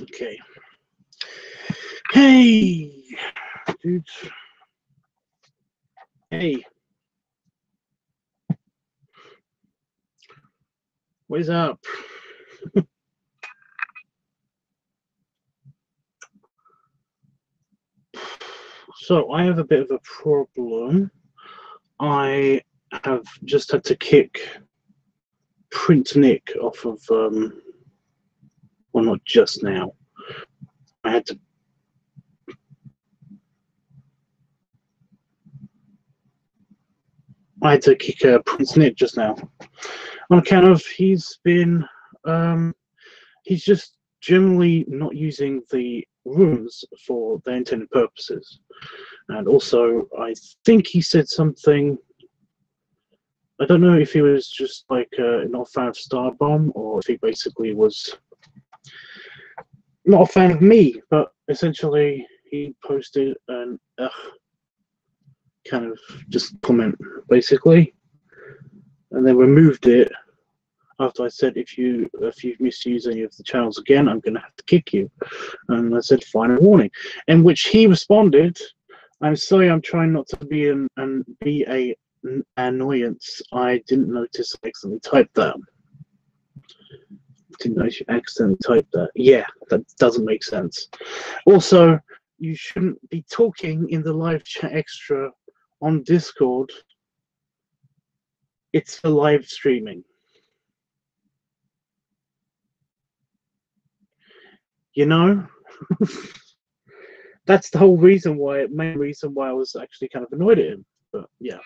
Okay. Hey, dude. Hey. What is up? So I have a bit of a problem. I have just had to kick Prince Nick off of, well, not just now. I had to kick Prince Nick just now on account of he's just generally not using the rooms for their intended purposes. And also, I think he said something. I don't know if he was just like not a fan of Starbomb, or if he basically was not a fan of me. But essentially, he posted an kind of just comment, basically, and then removed it after I said, if you misuse any of the channels again, I'm going to have to kick you. And I said, final warning. In which he responded, I'm sorry, I'm trying not to be an annoyance. I didn't notice I accidentally typed that. Didn't notice you accidentally typed that. Yeah, that doesn't make sense. Also, you shouldn't be talking in the live chat extra on Discord. It's for live streaming. You know? That's the whole reason why, main reason why I was actually kind of annoyed at him. But yeah.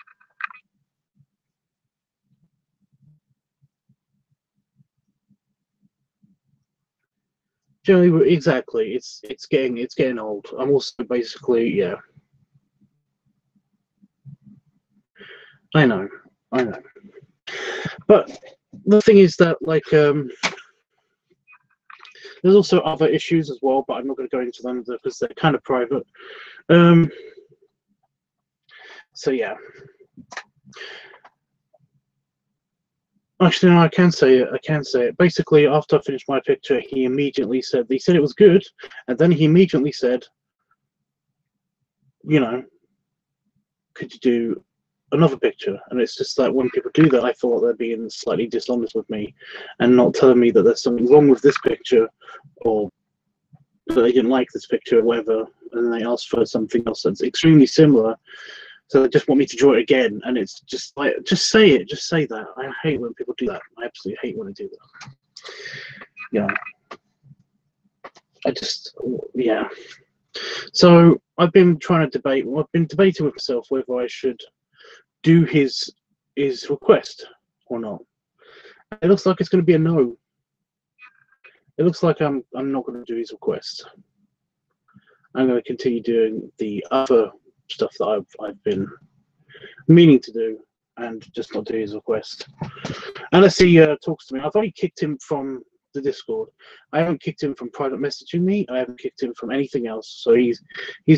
Generally, exactly. It's getting old. I'm also basically, yeah. I know. But the thing is that, like, there's also other issues as well, but I'm not going to go into them because they're kind of private. So yeah. Actually, no, I can say it. Basically, after I finished my picture, he immediately said, he said it was good, and then he immediately said, you know, could you do another picture? And it's just like, when people do that, I thought they're being slightly dishonest with me and not telling me that there's something wrong with this picture, or that they didn't like this picture or whatever, and then they asked for something else that's extremely similar. So they just want me to draw it again, and it's just like, just say it, just say that. I hate when people do that. I absolutely hate when they do that. Yeah. Yeah. So I've been trying to debate. Well, I've been debating with myself whether I should do his request or not. It looks like it's going to be a no. It looks like I'm not going to do his request. I'm going to continue doing the other stuff that I've been meaning to do, and just not do his request. Unless he talks to me. I've only kicked him from the Discord. I haven't kicked him from private messaging me. I haven't kicked him from anything else. So he's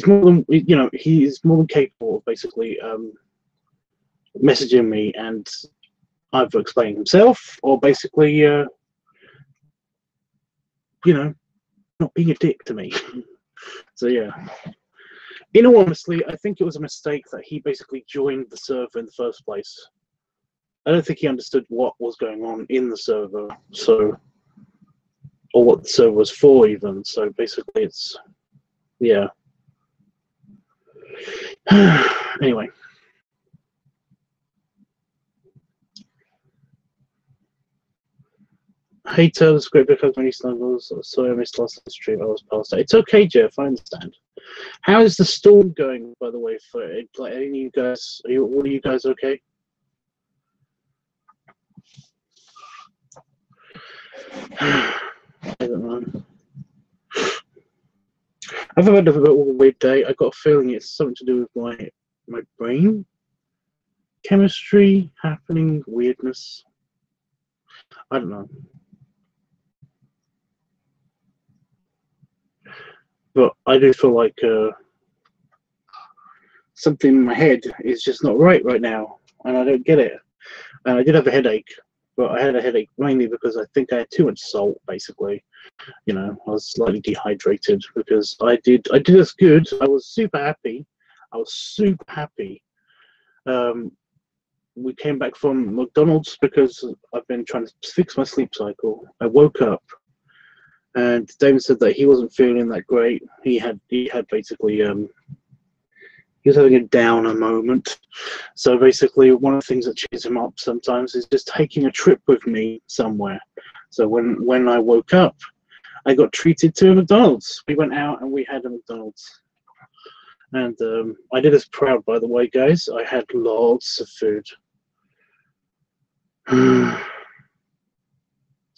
more than, you know, he's more than capable of basically messaging me and either explaining himself or basically you know, not being a dick to me. So yeah. In all honesty, I think it was a mistake that he basically joined the server in the first place. I don't think he understood what was going on in the server, so, or what the server was for even. So basically, it's, yeah. Anyway. Hey, tell the great because many snugglers. Sorry, I missed last night's stream. I was past it. It's okay, Jeff. I understand. How is the storm going, by the way? For like, any of you guys, all of you guys okay? don't know. I've had a bit of a weird day. I got a feeling it's something to do with my brain chemistry happening, weirdness. I don't know. But I do feel like something in my head is just not right now, and I don't get it. And I did have a headache, but I had a headache mainly because I think I had too much salt, basically. You know, I was slightly dehydrated because I did as good. I was super happy. We came back from McDonald's because I've been trying to fix my sleep cycle. I woke up and David said that he wasn't feeling that great. He had basically he was having a downer moment. So basically one of the things that cheers him up sometimes is just taking a trip with me somewhere. So when I woke up, I got treated to a McDonald's. We went out and we had a McDonald's. And I did us proud, by the way, guys. I had lots of food. So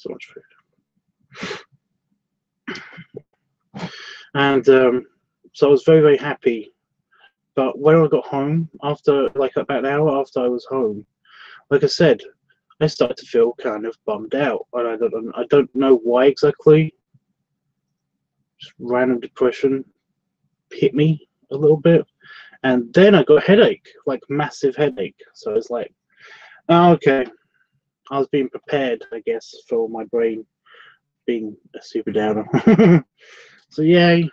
much food. And so I was very, very happy. But when I got home, after like about an hour after I was home, like I said, I started to feel kind of bummed out. And I don't know why exactly. Just random depression hit me a little bit. And then I got a headache, like massive headache. So it's like, oh, okay. I was being prepared, I guess, for my brain being a super downer. So yay.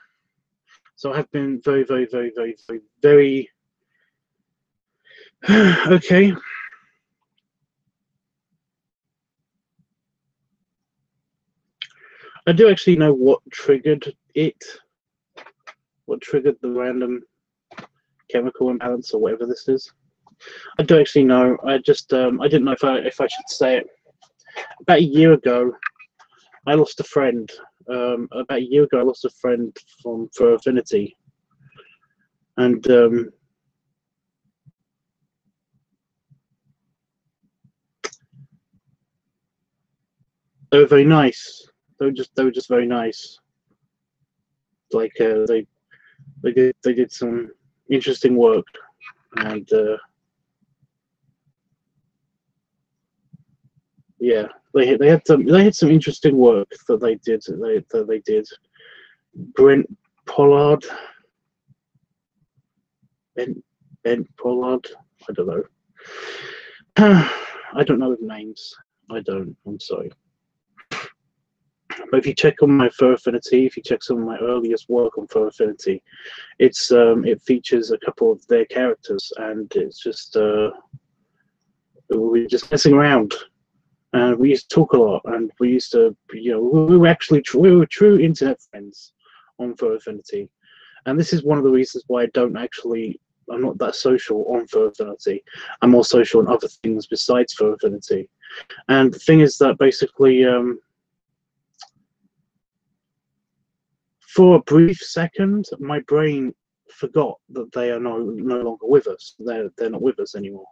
So I have been very, very, very, very, very, very okay. I do actually know what triggered it. What triggered the random chemical imbalance or whatever this is. I do actually know. I just I didn't know if I should say it. About a year ago, I lost a friend. About a year ago, I lost a friend for Affinity, and they were very nice. They were just very nice. Like they did some interesting work, and yeah, they had some interesting work that they did. Brent Pollard, Ben Pollard. I don't know. I don't know the names. I don't. I'm sorry. But if you check on my Fur Affinity, if you check some of my earliest work on Fur Affinity, it features a couple of their characters, and it's just we're just messing around. And we used to talk a lot, and we used to, we were true internet friends on Fur Affinity. And this is one of the reasons why I'm not that social on Fur Affinity. I'm more social on other things besides Fur Affinity. And the thing is that basically, for a brief second, my brain forgot that they are no longer with us. They're not with us anymore.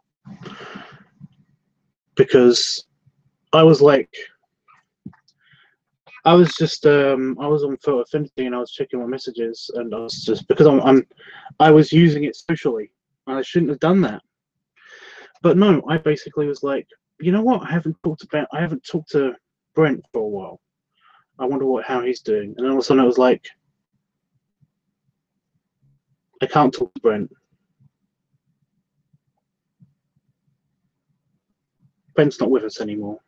Because I was like, I was on Fur Affinity and I was checking my messages, and I was just, because I was using it socially, and I shouldn't have done that. But no, I basically was like, you know what? I haven't talked to Brent for a while. I wonder how he's doing. And then all of a sudden I was like, I can't talk to Brent. Brent's not with us anymore.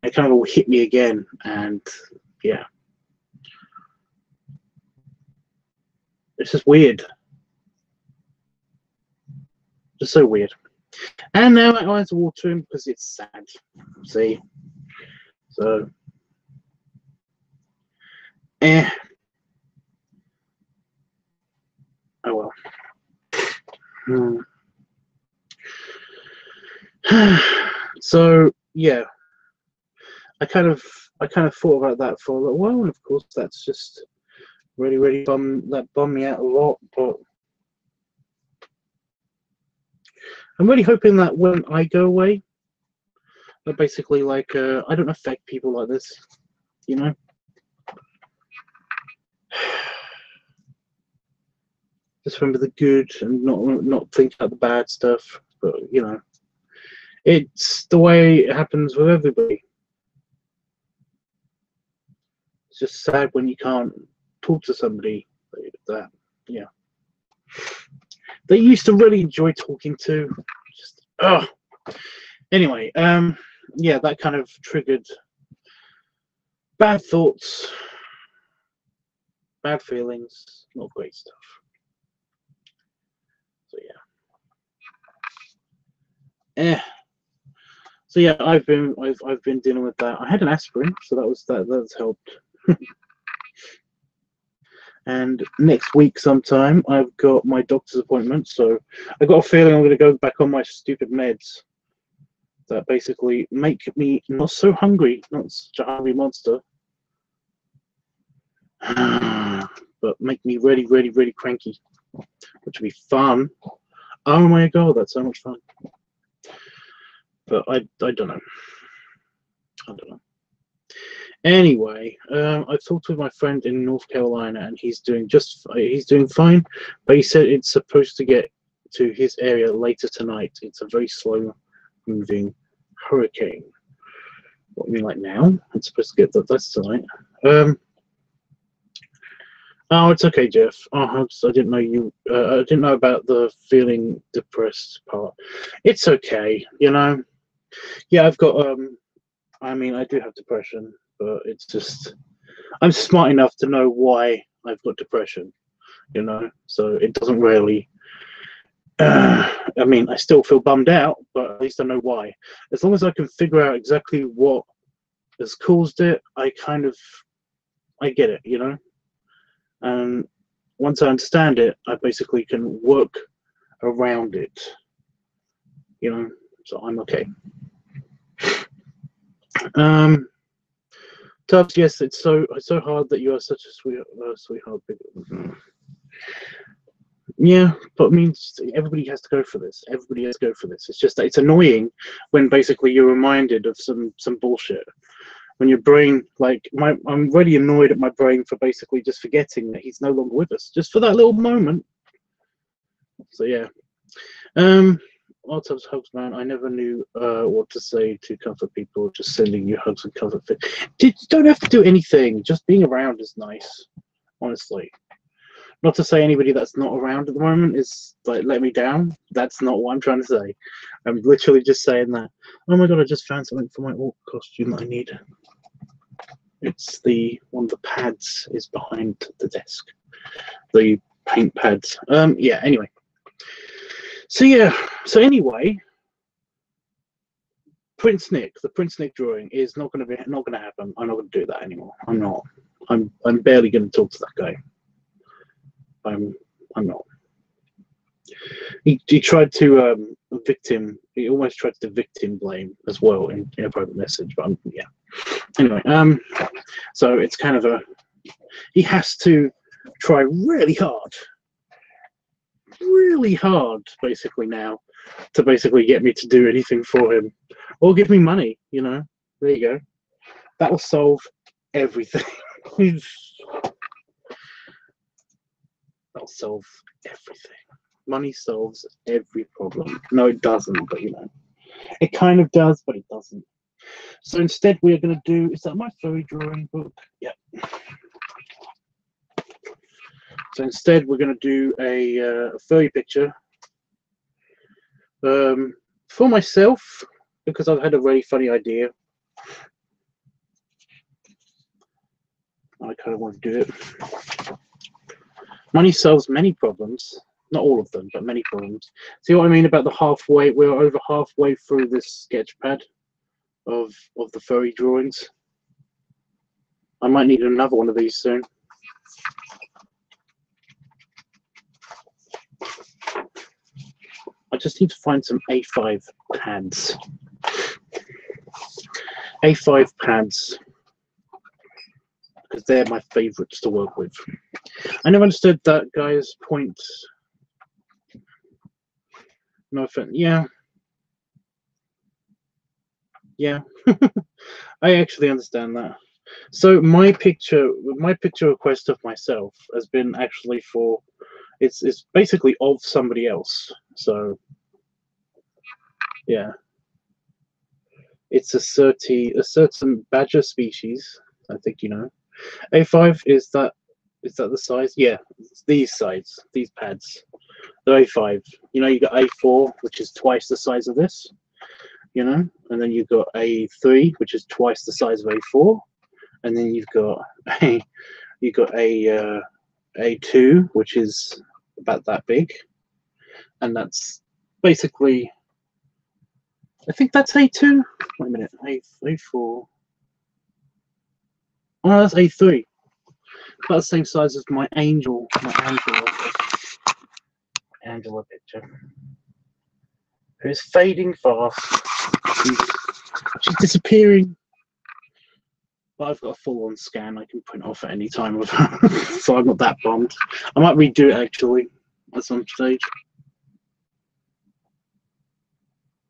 It kind of all hit me again, and yeah. It's just weird. Just so weird. And now I have to water him because it's sad. See? So, oh well. So yeah, I kind of thought about that for a little while, and of course that's just really bummed me out a lot. But I'm really hoping that when I go away, that basically I don't affect people like this. you know. Just remember the good and not think about the bad stuff. But you know, it's the way it happens with everybody. It's just sad when you can't talk to somebody that, yeah, they used to really enjoy talking to. Just anyway, yeah, that kind of triggered bad thoughts, bad feelings, not great stuff. So yeah. So yeah, I've been dealing with that. I had an aspirin, so that's helped. And next week sometime I've got my doctor's appointment, so I got a feeling I'm going to go back on my stupid meds that basically make me not so hungry, not such a hungry monster, but make me really, really, really cranky, which will be fun. Oh my god, that's so much fun. But I don't know. I don't know. Anyway, I talked with my friend in North Carolina, and he's doing fine. But he said it's supposed to get to his area later tonight. It's a very slow-moving hurricane. What, you mean like now? It's supposed to get that's tonight. Oh, it's okay, Jeff. Oh, I didn't know you. I didn't know about the feeling depressed part. It's okay, you know. Yeah, I've got. I mean, I do have depression, but it's just I'm smart enough to know why I've got depression, you know. So it doesn't really. I mean, I still feel bummed out, but at least I know why. As long as I can figure out exactly what has caused it, I get it, you know. And once I understand it, I basically can work around it, you know. So I'm okay. Tubbs, yes, it's so hard that you are such a sweetheart. Yeah, but it means everybody has to go for this. Everybody has to go for this. It's just that it's annoying when basically you're reminded of some bullshit. When your brain, like, I'm really annoyed at my brain for basically just forgetting that he's no longer with us, just for that little moment. So yeah. Lots of hugs, man. I never knew what to say to comfort people. Just sending you hugs and comfort. You don't have to do anything. Just being around is nice, honestly. Not to say anybody that's not around at the moment is like let me down. That's not what I'm trying to say. I'm literally just saying that. Oh my god, I just found something for my orc costume that I need. It's one of the pads is behind the desk. The paint pads. Yeah. Anyway. So yeah. So anyway, Prince Nick, the Prince Nick drawing is not going to happen. I'm not going to do that anymore. I'm not. I'm barely going to talk to that guy. I'm not. He tried to victim. He almost tried to victim blame as well in a private message. But yeah. Anyway, so it's kind of he has to try really hard, basically now, to basically get me to do anything for him, or give me money. You know, there you go. That will solve everything. That'll solve everything. Money solves every problem. No, it doesn't, but you know, it kind of does, but it doesn't. So instead, we are going to do. Is that my furry drawing book? Yep. So instead, we're going to do a furry picture for myself, because I've had a really funny idea. I kind of want to do it. Money solves many problems. Not all of them, but many problems. See what I mean about the halfway? We're over halfway through this sketch pad of the furry drawings. I might need another one of these soon. I just need to find some A5 pads. A5 pads, because they're my favorites to work with. I never understood that guy's point. No offense. Yeah. Yeah. I actually understand that. So my picture request of myself has been actually for it's basically of somebody else. So yeah, it's a certain badger species. I think you know. A5 is that the size? Yeah, it's these sides, these pads. They're A5. You know, you got A4, which is twice the size of this. You know, and then you've got A3, which is twice the size of A4, and then a you've got A2, which is about that big, and that's basically, I think that's A2. Wait a minute, A4. Oh, that's A3. About the same size as my Angela picture. Who's fading fast. She's disappearing. But I've got a full-on scan I can print off at any time of her, so I'm not that bummed. I might redo it actually at some stage.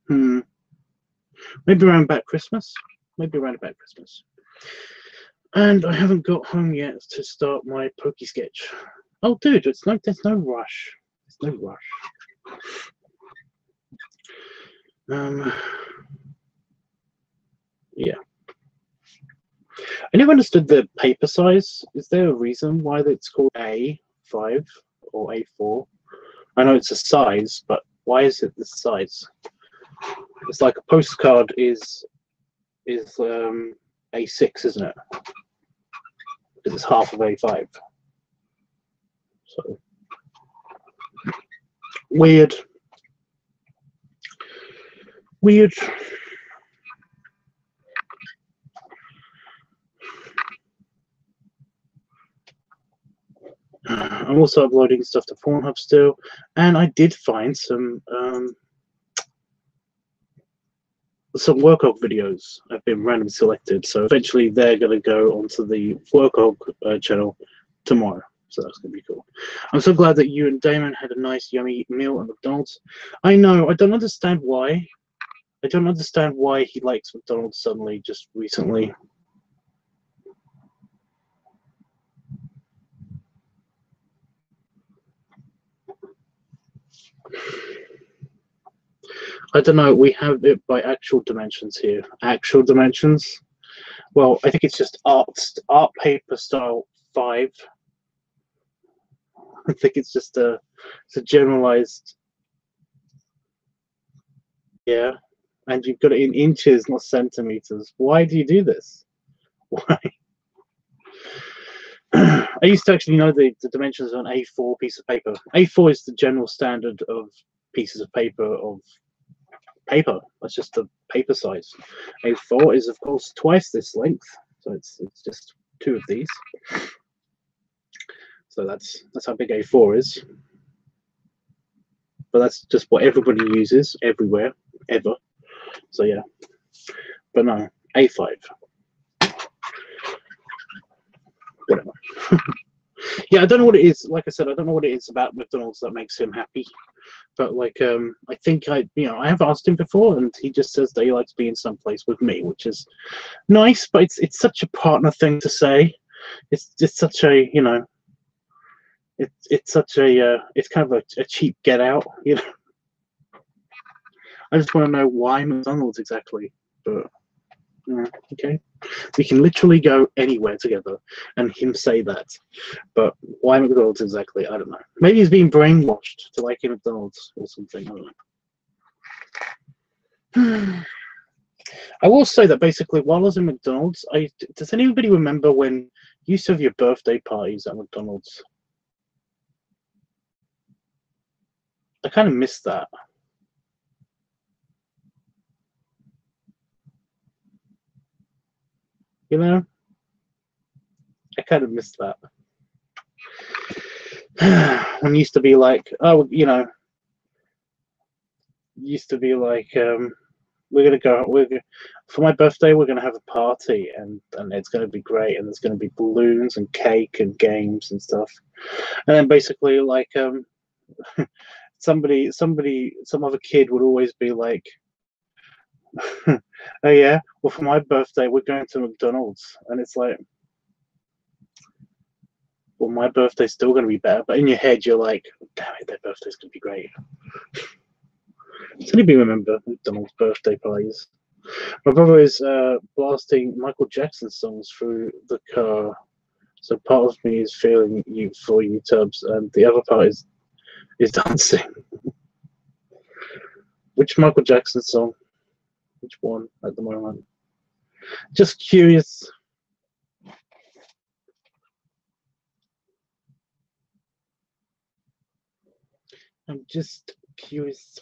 Maybe around about Christmas. Maybe around about Christmas. And I haven't got home yet to start my Pokey sketch. Oh, dude, there's no rush. There's no rush. Yeah. I never understood the paper size. Is there a reason why it's called A5 or A4? I know it's a size, but why is it the size? It's like a postcard is A6, isn't it? Because it's half of A5. So weird. I'm also uploading stuff to Pornhub still, and I did find some workhog videos have been randomly selected, so eventually they're going to go onto the workhog channel tomorrow. So that's going to be cool. I'm so glad that you and Damon had a nice, yummy meal at McDonald's. I know. I don't understand why. I don't understand why he likes McDonald's suddenly, just recently. I don't know. We have it by actual dimensions here. Actual dimensions. Well, I think it's just art paper style 5. I think it's just it's a generalized. Yeah, and you've got it in inches, not centimeters. Why do you do this? Why? I used to actually know the dimensions on A4 piece of paper. A4 is the general standard of pieces of paper That's just the paper size. A4 is of course twice this length, so it's just 2 of these. So that's how big A4 is. But that's just what everybody uses everywhere, ever. So yeah. But no, A5. Whatever. Yeah, I don't know what it is. Like I said, I don't know what it is about McDonald's that makes him happy. But like, I think I have asked him before, and he just says that he likes being someplace with me, which is nice. But it's such a partner thing to say. It's just such a it's such a it's kind of a cheap get out. I just want to know why McDonald's exactly. But okay, we can literally go anywhere together, and him say that. But why McDonald's exactly? I don't know. Maybe he's being brainwashed to like McDonald's or something. I don't know. I will say that basically, while I was in McDonald's, does anybody remember when you used to have your birthday parties at McDonald's? I kind of missed that. I kind of missed that. When used to be like, oh, used to be like, we're gonna go. For my birthday, we're gonna have a party, and it's gonna be great, and there's gonna be balloons and cake and games and stuff. And then basically, like, some other kid would always be like, Oh yeah, well for my birthday we're going to McDonald's, and it's like, well my birthday's still going to be better, but in your head you're like, damn it, their birthday's going to be great. Does anybody remember McDonald's birthday parties? My brother is blasting Michael Jackson songs through the car. So part of me is feeling you for you, Tubbs, and the other part is dancing. Which Michael Jackson song? Which one at the moment? Just curious. I'm just curious.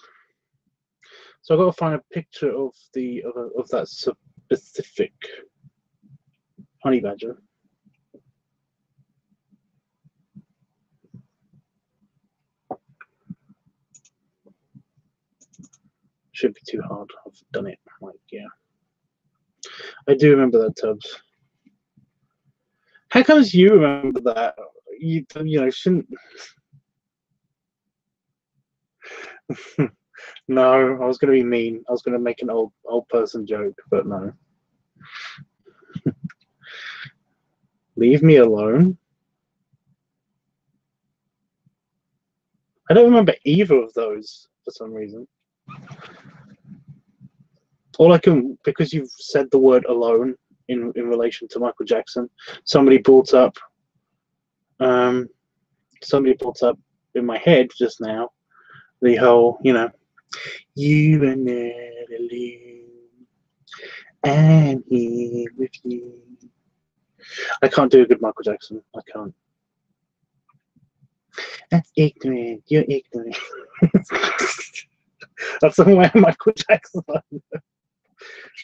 So I've got to find a picture of of that specific honey badger. Should be too hard. I've done it. Like, yeah. I do remember that, Tubbs. How comes you remember that? You know, shouldn't. No, I was going to be mean. I was going to make an old person joke, but no. Leave me alone. I don't remember either of those for some reason. All I can, because you've said the word alone in relation to Michael Jackson, somebody brought up in my head just now the whole, you know, you are not alone, I'm here with you. I can't do a good Michael Jackson. I can't. That's ignorant. You're ignorant. That's the way Michael Jackson.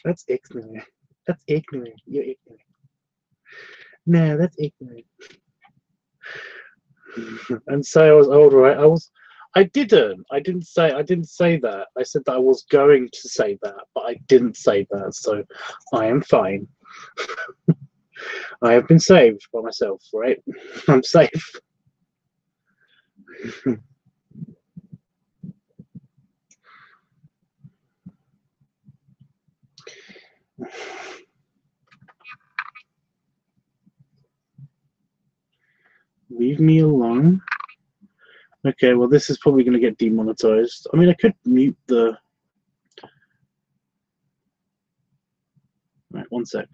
That's ignorant. That's ignorant. You're ignorant. No, that's ignorant. And say I was old, right? I didn't say that. I said that I was going to say that, but I didn't say that. So I am fine. I have been saved by myself, right? I'm safe. Leave me alone. Okay, well, this is probably going to get demonetized. I mean, I could mute the. Right, one sec.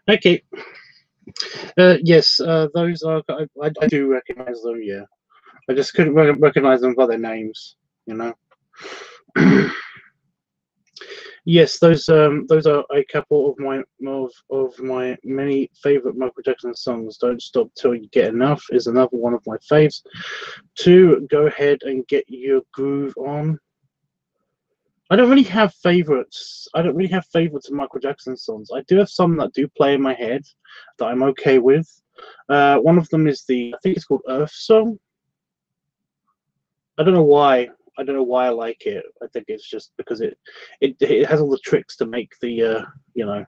Okay. Yes, those are. I do recognize them. Yeah, I just couldn't recognize them by their names. You know. Yes, those are a couple of my many favorite Michael Jackson songs. Don't Stop Till You Get Enough is another one of my faves. To Go Ahead and Get Your Groove On. I don't really have favorites. I don't really have favorites of Michael Jackson songs. I do have some that do play in my head that I'm okay with. One of them is I think it's called Earth Song. I don't know why. I don't know why I like it. I think it's just because it has all the tricks to make the you know,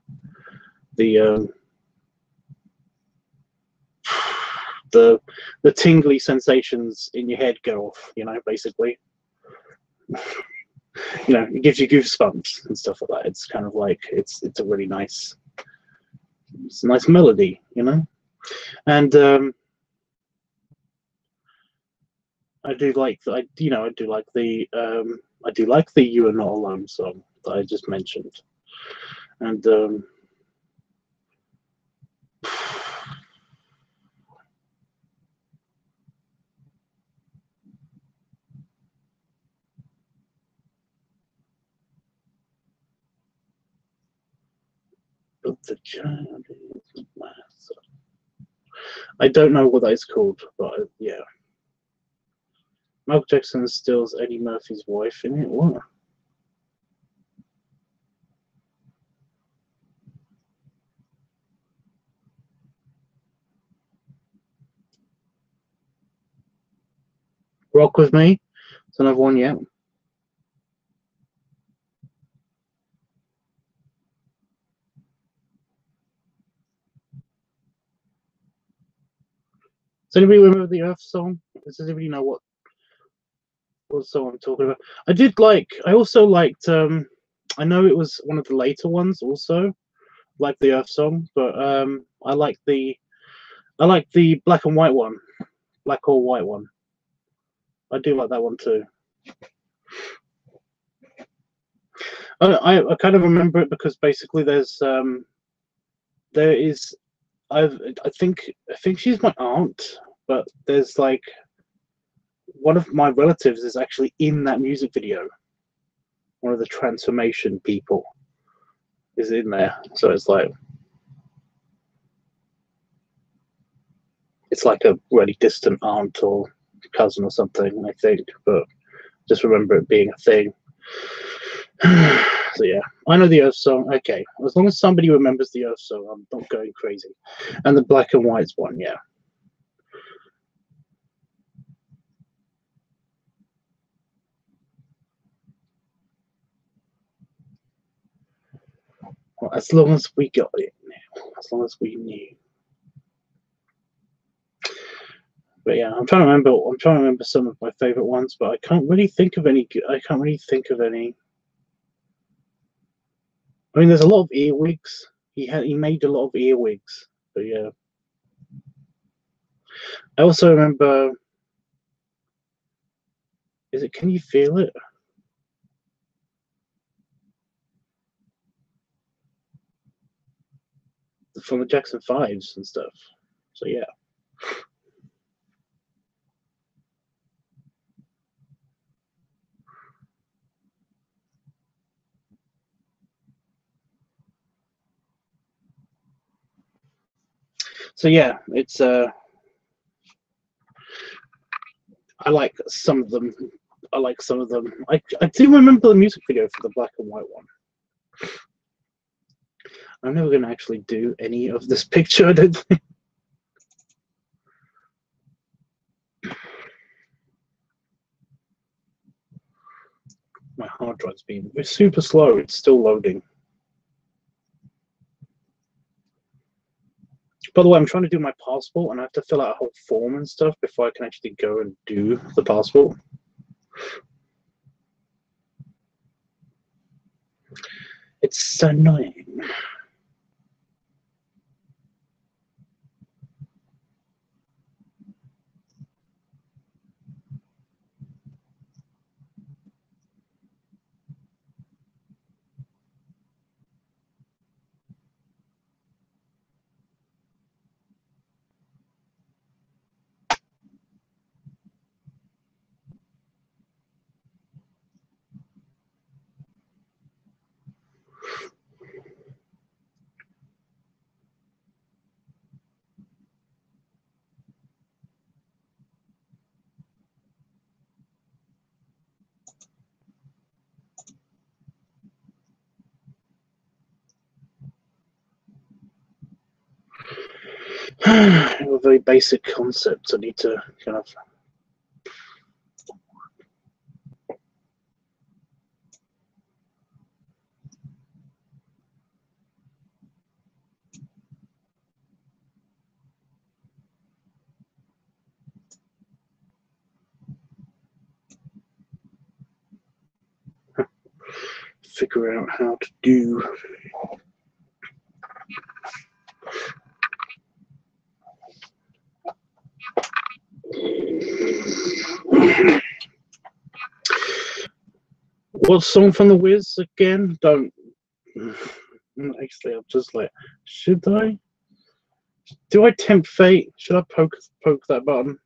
the the tingly sensations in your head go off. You know, basically. You know, it gives you goosebumps and stuff like that. It's kind of like it's a really nice, it's a nice melody, you know. And I do like I do like the "You Are Not Alone" song that I just mentioned, and but the child is my son. I don't know what that is called, but yeah. Michael Jackson steals Eddie Murphy's wife in it. What? Rock With Me. It's another one, yeah. Does anybody remember the Earth song? Does anybody know what song I'm talking about? I also liked, I know it was one of the later ones also, like the Earth song, but I like the black and white one, black or white one. I do like that one too. I kind of remember it because basically there is I think she's my aunt, but there's like one of my relatives is actually in that music video. One of the transformation people is in there, so it's like a really distant aunt or cousin or something, I think, but just remember it being a thing. So yeah, I know the Earth song. Okay, as long as somebody remembers the Earth song, I'm not going crazy. And the black and whites one, yeah. Well, as long as we got it now, as long as we knew. But yeah, I'm trying to remember some of my favorite ones, but I can't really think of any. I mean, there's a lot of earwigs. He made a lot of earwigs. But yeah, I also remember. Is it Can You Feel It? From the Jackson Fives and stuff. So yeah. So yeah, it's I like some of them. I do remember the music video for the black and white one. I'm never going to actually do any of this picture, I don't think. My hard drive's been super slow. It's still loading. By the way, I'm trying to do my passport, and I have to fill out a whole form and stuff before I can actually go and do the passport. It's so annoying. A very basic concept I need to kind of figure out how to do. What song from The Wiz again? Don't. Actually, I'm just like, should I? Do I tempt fate? Should I poke that button?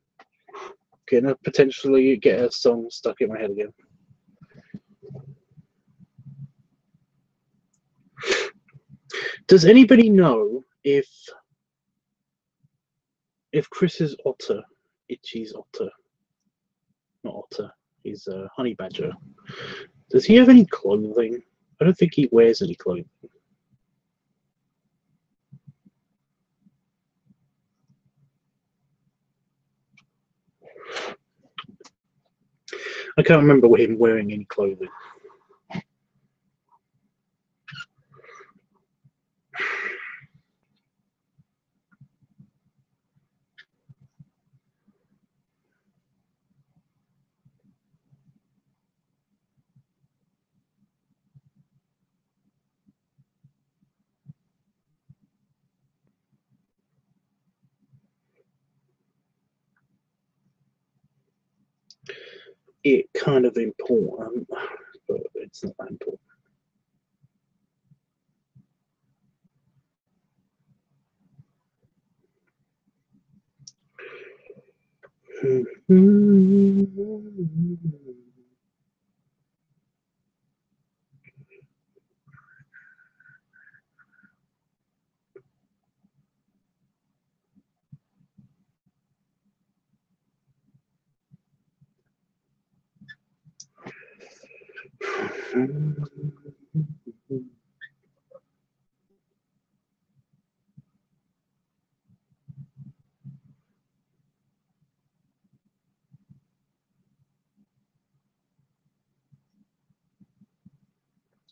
Gonna potentially get a song stuck in my head again. Does anybody know if Chris's otter, Itchy's otter, not otter, he's a honey badger, does he have any clothing? I don't think he wears any clothing. I can't remember him wearing any clothing. It kind of important, but it's not that important.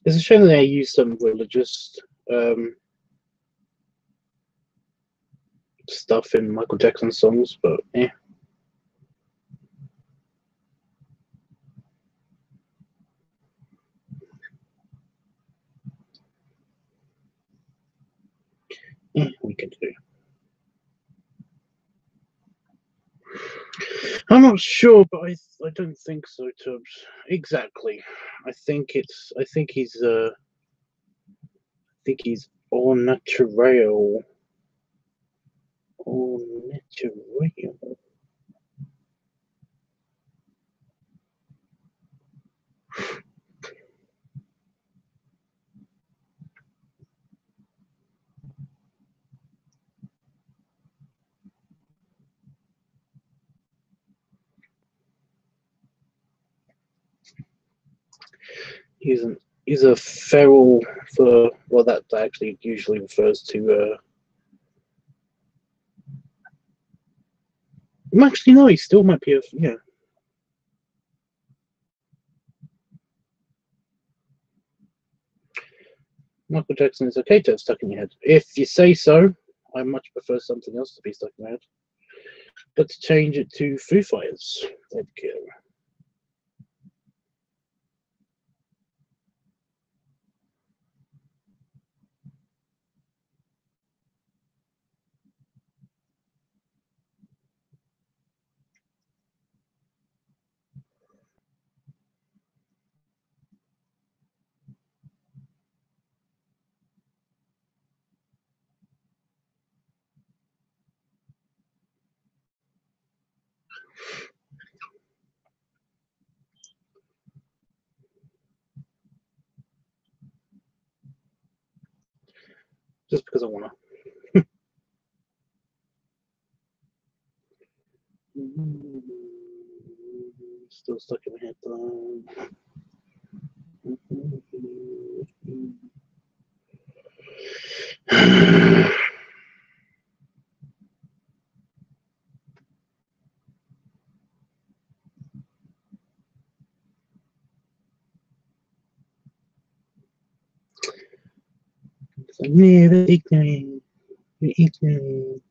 It's a shame that they use some religious stuff in Michael Jackson songs, but yeah. We can do. I'm not sure, but I don't think so, Tubbs. Exactly. I think he's au naturel. Au naturel. He's a feral for, well, that actually usually refers to actually no, he still might be a, yeah. Michael Jackson is okay to have stuck in your head. If you say so, I much prefer something else to be stuck in my head. Let's change it to Foo Fighters. There we go. Just because I want to. Still stuck in my head though. Never ignorant. Ignorant.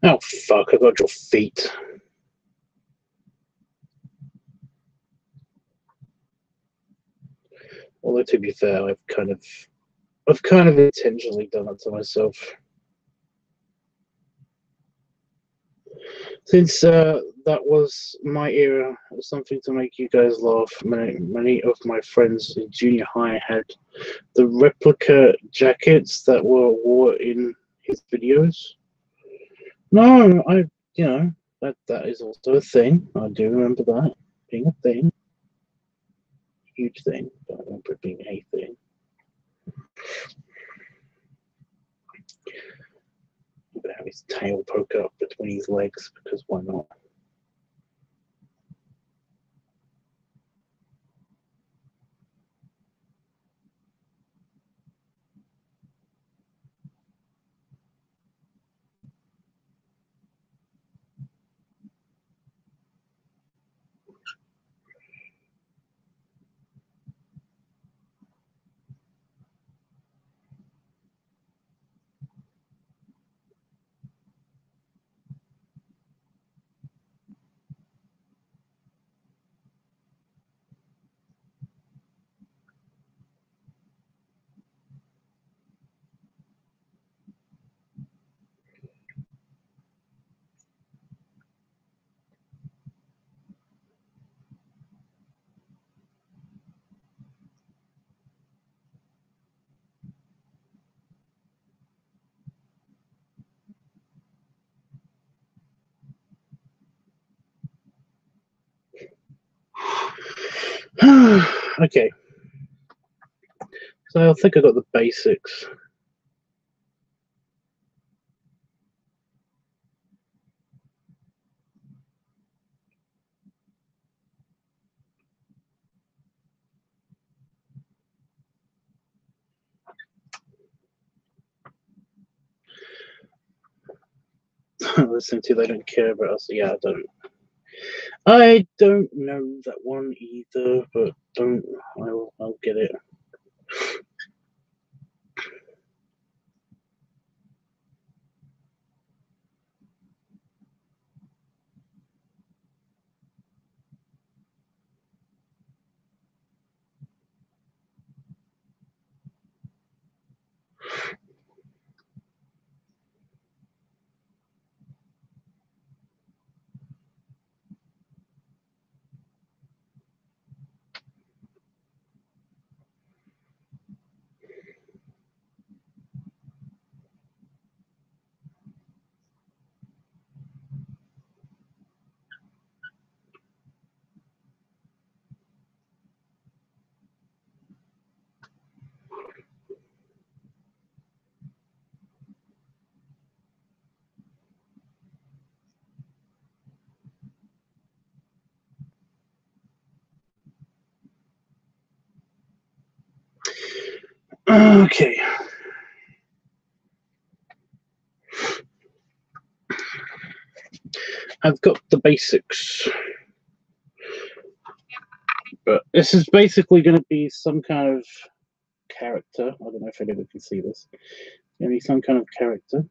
Oh fuck! I got your feet. Although to be fair, I've kind of intentionally done that to myself. Since that was my era, something to make you guys laugh. Many of my friends in junior high had the replica jackets that were worn in his videos. No, that is also a thing. I do remember that being a thing, huge thing. But I remember it being a thing. He would have his tail poke up between his legs because why not? Okay. So I think I got the basics. Listen to, they don't care about us. Yeah, I don't know that one either, but I'll get it. Okay. I've got the basics. But this is basically going to be some kind of character. I don't know if anyone can see this. It's going to be some kind of character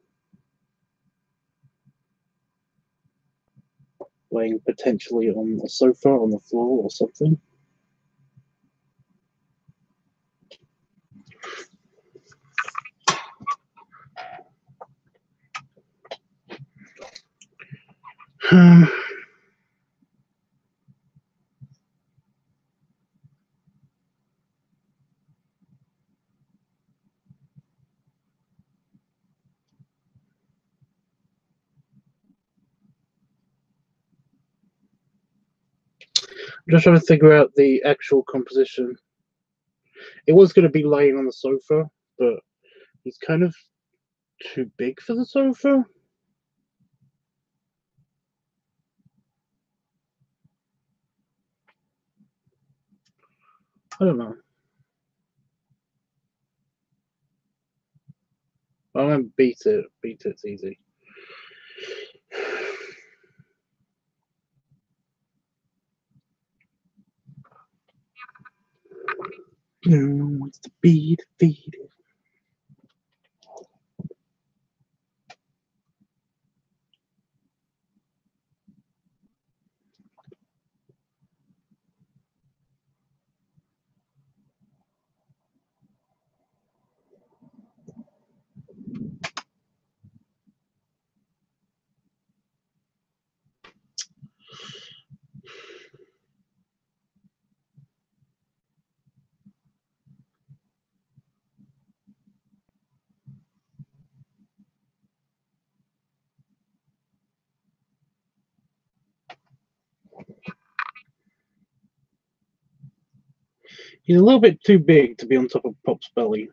laying potentially on the sofa, on the floor, or something. I'm just trying to figure out the actual composition. It was going to be laying on the sofa, but he's kind of too big for the sofa. I don't know. I won't beat it. Beat it's easy. No one wants to beat it. He's a little bit too big to be on top of Pop's belly.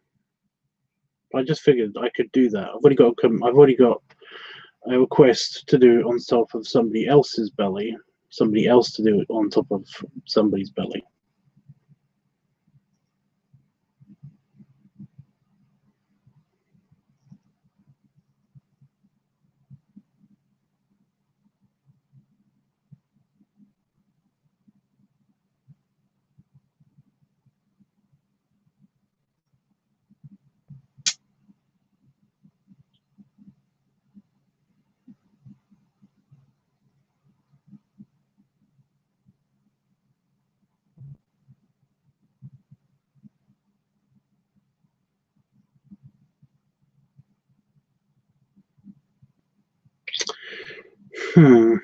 I just figured I could do that. I've already got a request to do it on top of somebody else's belly. Somebody else to do it on top of somebody's belly. Hmm.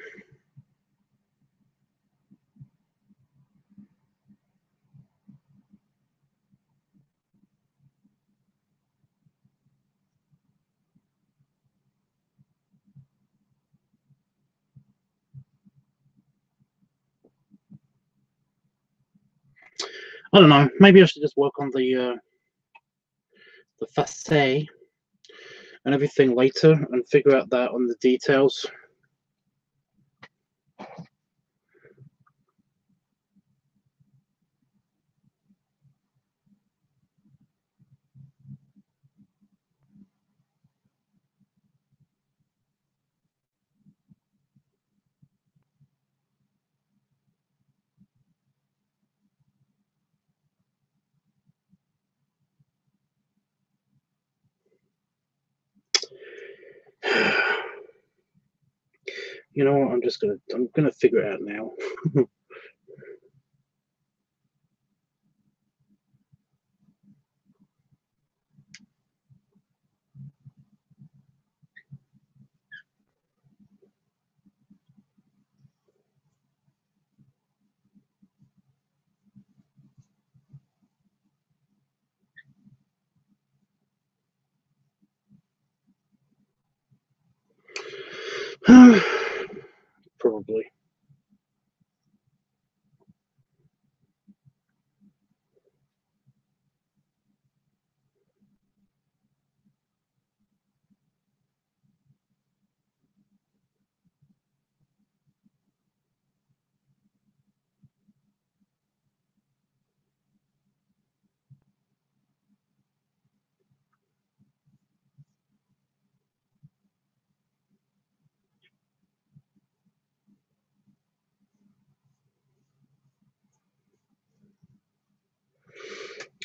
I don't know. Maybe I should just work on the facet and everything later and figure out that on the details. You know what? I'm gonna figure it out now. Probably.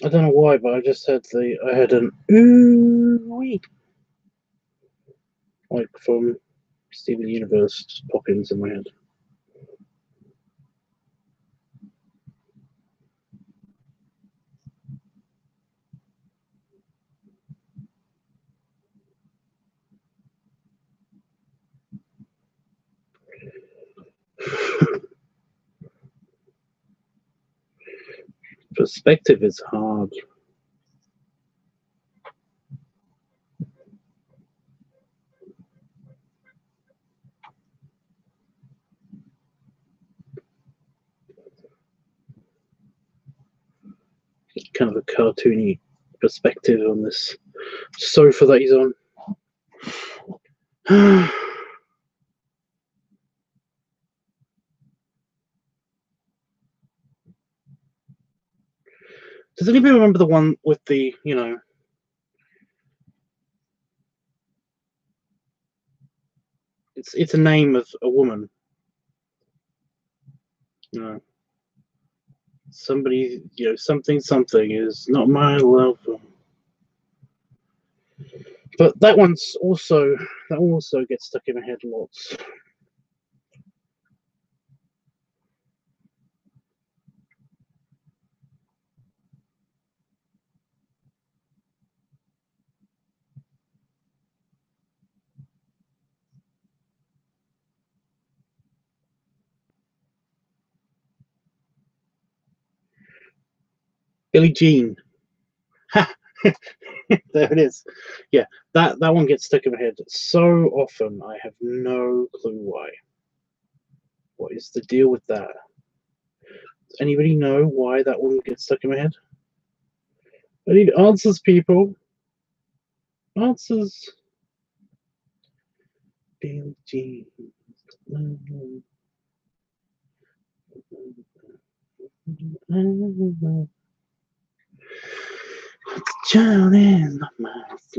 I don't know why, but I just had an ooh-wee, like from Steven Universe just pop into my head. Perspective is hard. It's kind of a cartoony perspective on this sofa that he's on. Does anybody remember the one with the, it's a name of a woman. Somebody, something is not my love. But that also gets stuck in my head lots. Billie Jean. There it is. Yeah, that one gets stuck in my head so often. I have no clue why. What is the deal with that? Does anybody know why that one gets stuck in my head? I need answers, people. Answers. BLG. It's down in the mouth.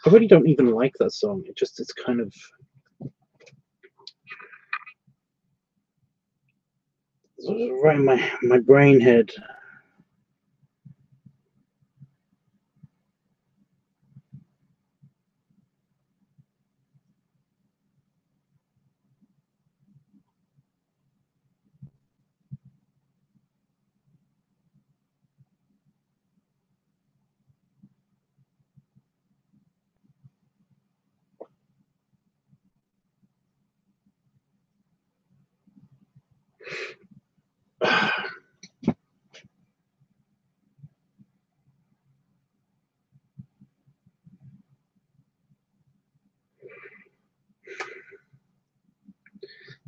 I really don't even like that song. It's kind of right in my brain head.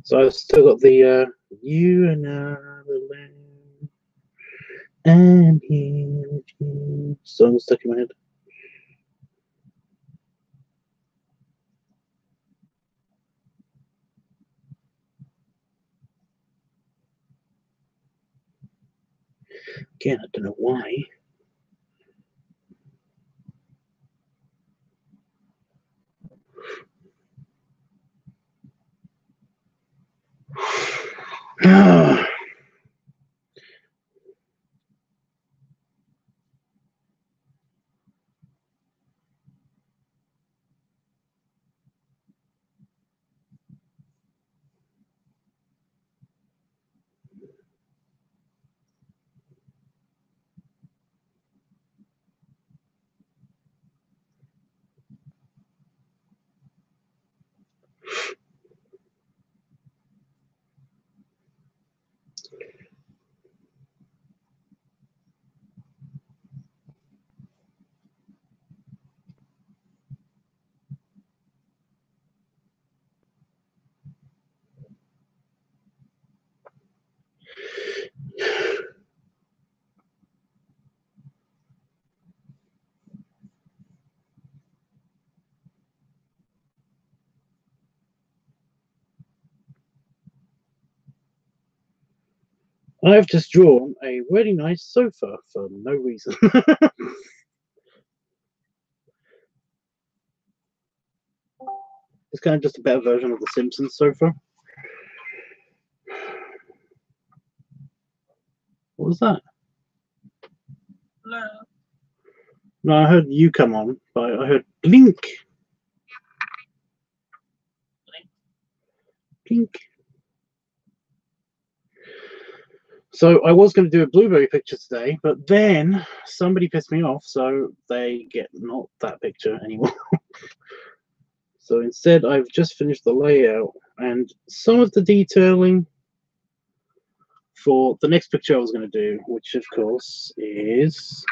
So I've still got the you and I the land and here with you song stuck in my head. Again, I don't know why. I've just drawn a really nice sofa for no reason. It's kind of just a better version of the Simpsons sofa. What was that? Hello. No, I heard you come on, but I heard blink. Blink. So I was going to do a blueberry picture today, but then somebody pissed me off, so they get not that picture anymore. So instead, I've just finished the layout and some of the detailing for the next picture I was going to do, which of course is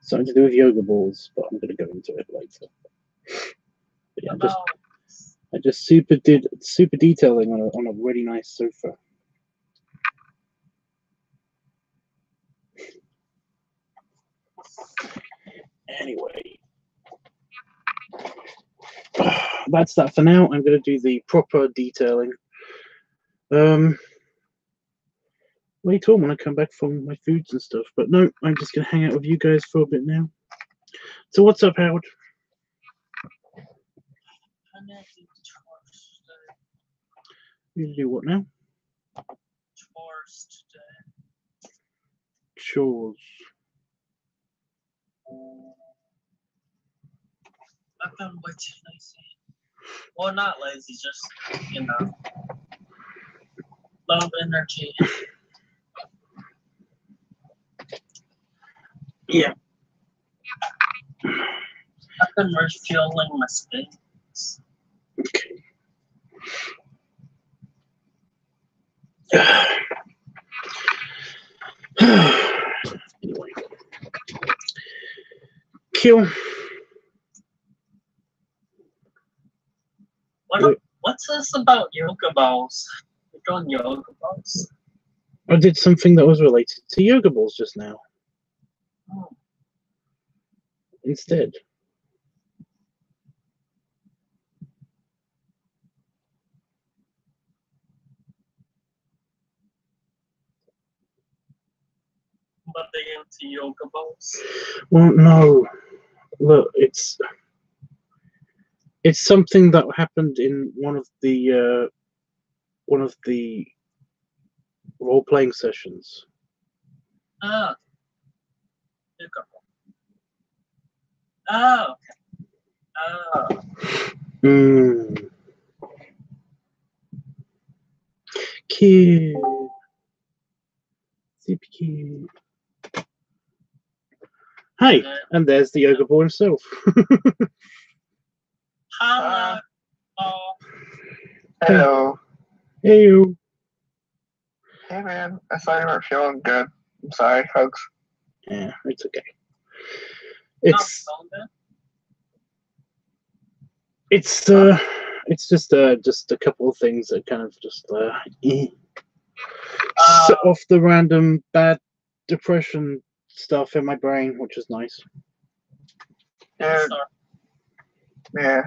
something to do with yoga balls, but I'm going to go into it later. But yeah, I just super detailing on a really nice sofa. Anyway, that's that for now. I'm going to do the proper detailing later on when I come back from my foods and stuff. But no, I'm just going to hang out with you guys for a bit now. So what's up, Howard? You do what now? Chores today. Chores. I've been way too lazy. Well, not lazy, just, you know, low energy. Yeah. I've been refueling my space. Okay. Anyway. Kill. this about yoga balls? We're doing yoga balls. I did something that was related to yoga balls just now. Oh. Instead. But they into yoga balls. Well, no. Look, it's something that happened in one of the role-playing sessions. Oh. Yoga ball. Oh. Okay. Oh. Cute. Super cute. Hey, and there's the yoga ball himself. Hello. Hello. Hey, you. Hey man, I saw you weren't feeling good. I'm sorry, folks. Yeah, it's okay. Not It's feeling good? it's just a couple of things that kind of just set off the random bad depression stuff in my brain, which is nice. Dude, yeah.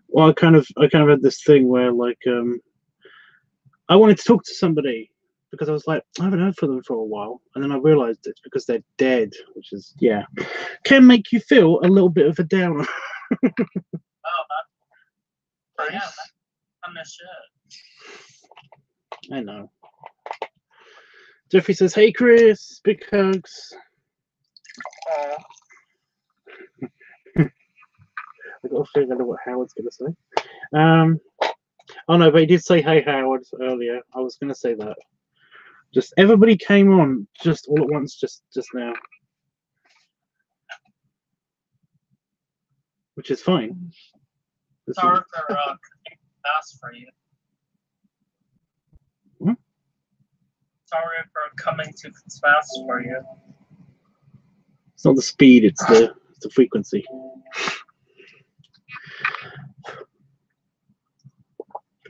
Well, I kind of had this thing where like I wanted to talk to somebody because I was like, I haven't heard from them for a while, and then I realized it's because they're dead, which is can make you feel a little bit of a downer. Oh, yeah, I'm a shit. I know. Jeffrey says, "Hey, Chris, big hugs." I got a feeling I know what Howard's gonna say. Oh no, but he did say, "Hey, Howard" earlier. I was gonna say that. Just everybody came on just all at once, just now, which is fine. Sorry for cutting fast for you. What? Sorry for coming too fast for you. It's not the speed; it's the frequency.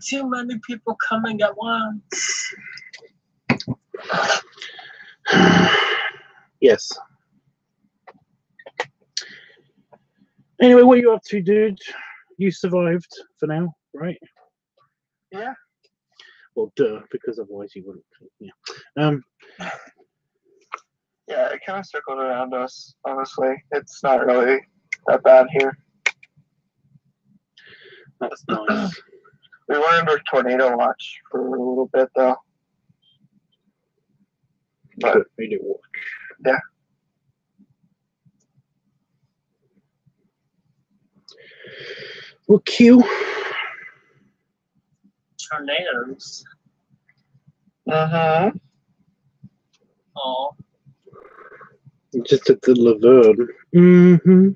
Too many people coming at once. Yes. Anyway, what are you up to, dude? You survived for now, right? Yeah. Well, duh, because otherwise you wouldn't. Yeah. Yeah, it kind of circled around us, honestly. It's not really that bad here. That's nice. We were under tornado watch for a little bit, though. But tornado watch. Yeah. Well, Q. Tornadoes. Mm-hmm. Oh. Just at the Laverne. Mm-hmm.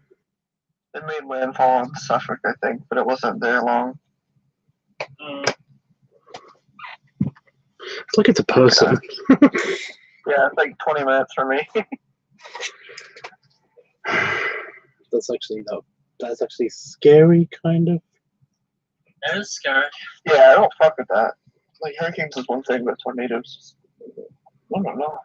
It made landfall in Suffolk, I think, but it wasn't there long. It's like it's a person. Yeah, it's like 20 minutes for me. That's actually scary, kind of. It is scary. Yeah, I don't fuck with that. Like, hurricanes is one thing, but tornadoes, I don't know.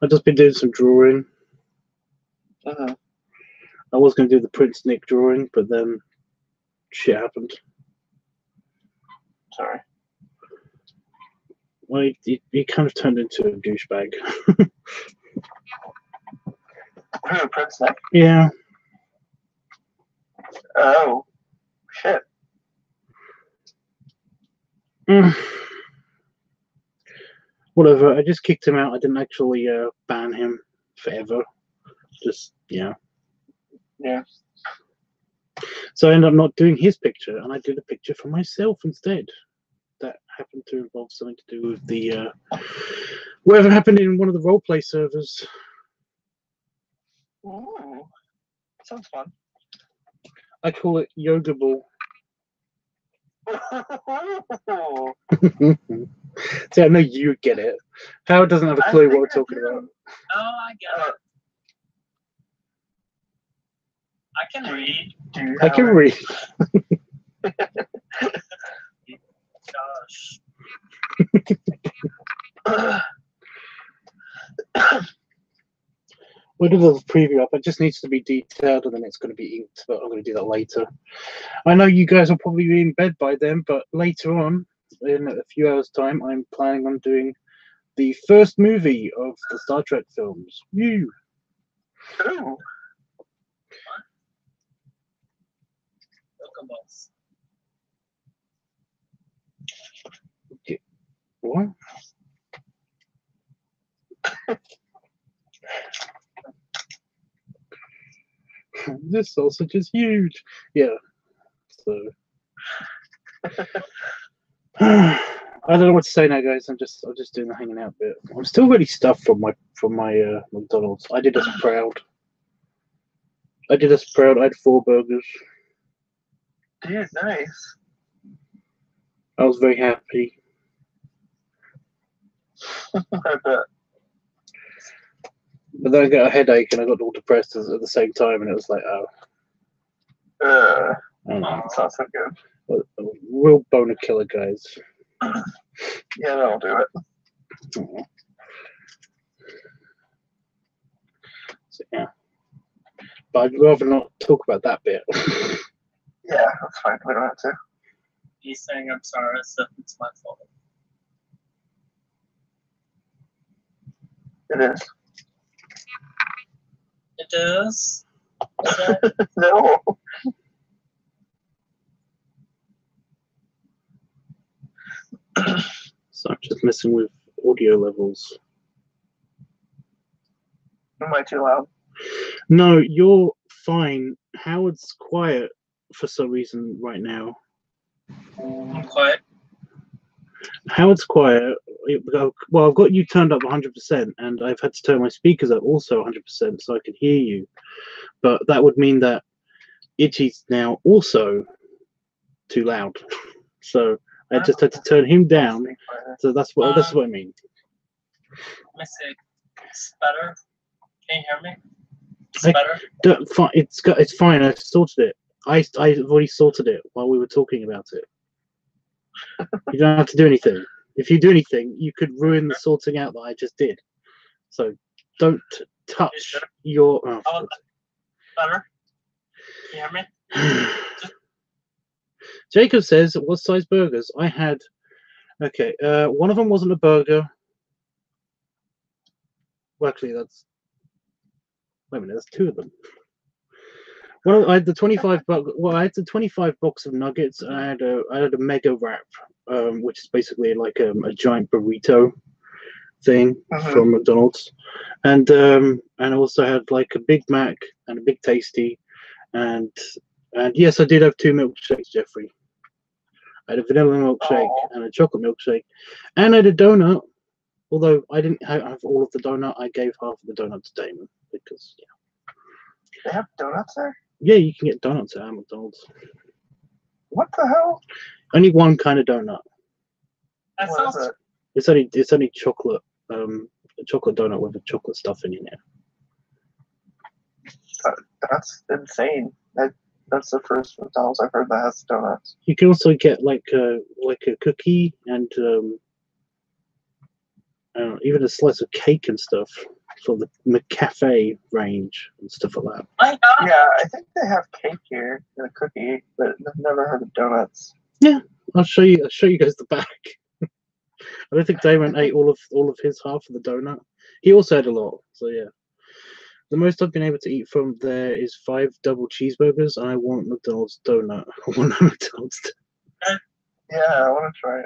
I've just been doing some drawing. Mm-hmm. I was going to do the Prince Nick drawing, but then shit happened. Sorry. Well, he kind of turned into a douchebag. Who, Prince Nick? Yeah. Oh, shit. Whatever. I just kicked him out. I didn't actually ban him forever. Just Yeah. So I ended up not doing his picture, and I did a picture for myself instead. That happened to involve something to do with the whatever happened in one of the roleplay servers. Ooh, sounds fun. I call it Yoga Ball. See, I know you get it. Howard doesn't have a clue what we're talking about. Oh, I get it. I can read. Do you I have can it? read. Gosh. We'll do the preview up. It just needs to be detailed and then it's going to be inked, but I'm going to do that later. I know you guys will probably be in bed by then, but later on, in a few hours' time, I'm planning on doing the first movie of the Star Trek films. Woo! Ooh. Locomos. What? This sausage is huge. Yeah. So I don't know what to say now, guys. I'm just doing the hanging out bit. I'm still really stuffed from my McDonald's. I did us proud. I had 4 burgers. Dude, nice. I was very happy. I bet. But then I got a headache and I got all depressed at the same time, and it was like, oh, I don't know. That sounds so good. A real boner killer, guys. Yeah, that'll do it. Oh. So, yeah. But I'd rather not talk about that bit. Yeah, that's fine. We don't have to. He's saying I'm sorry, so it's my fault. It is. It is. Is it? No. So I'm just messing with audio levels. Am I too loud? No, you're fine. Howard's quiet for some reason right now. I'm quiet. Howard's quiet. Well, I've got you turned up 100%, and I've had to turn my speakers up also 100% so I can hear you. But that would mean that Itchy's now also too loud. So I just had to turn him down. So that's what I mean. Let me see. It's better. Can you hear me? It's better. It's fine. I sorted it. I've already sorted it while we were talking about it. You don't have to do anything. If you do anything, you could ruin the sorting out that I just did. So don't touch your. Oh, better. Can you hear me? Jacob says, "What size burgers?" I had. Okay, one of them wasn't a burger. Well, actually, that's. Wait a minute, there's 2 of them. I had the 25 I had the 25 box of nuggets. And I had a mega wrap, which is basically like a giant burrito thing from McDonald's, and I also had like a Big Mac and a Big Tasty, and yes, I did have 2 milkshakes, Jeffrey. I had a vanilla milkshake and a chocolate milkshake, and I had a donut. Although I didn't have all of the donut, I gave half of the donut to Damon because They have donuts there? yeah, you can get donuts at McDonald's. What the hell? Only one kind of donut. That What sounds. is it? It's only chocolate, a chocolate donut with a chocolate stuffing in it. That's insane. That's the first McDonald's I've heard that has donuts. You can also get like a cookie and even a slice of cake and stuff from the McCafe range and stuff like that. My God. Yeah, I think they have cake here and a cookie, but I've never heard of donuts. Yeah, I'll show you guys the back. I don't think Damon ate all of his half of the donut. He also had a lot, so yeah. The most I've been able to eat from there is 5 double cheeseburgers, and I want McDonald's donut. I want a McDonald's. Yeah, I want to try it.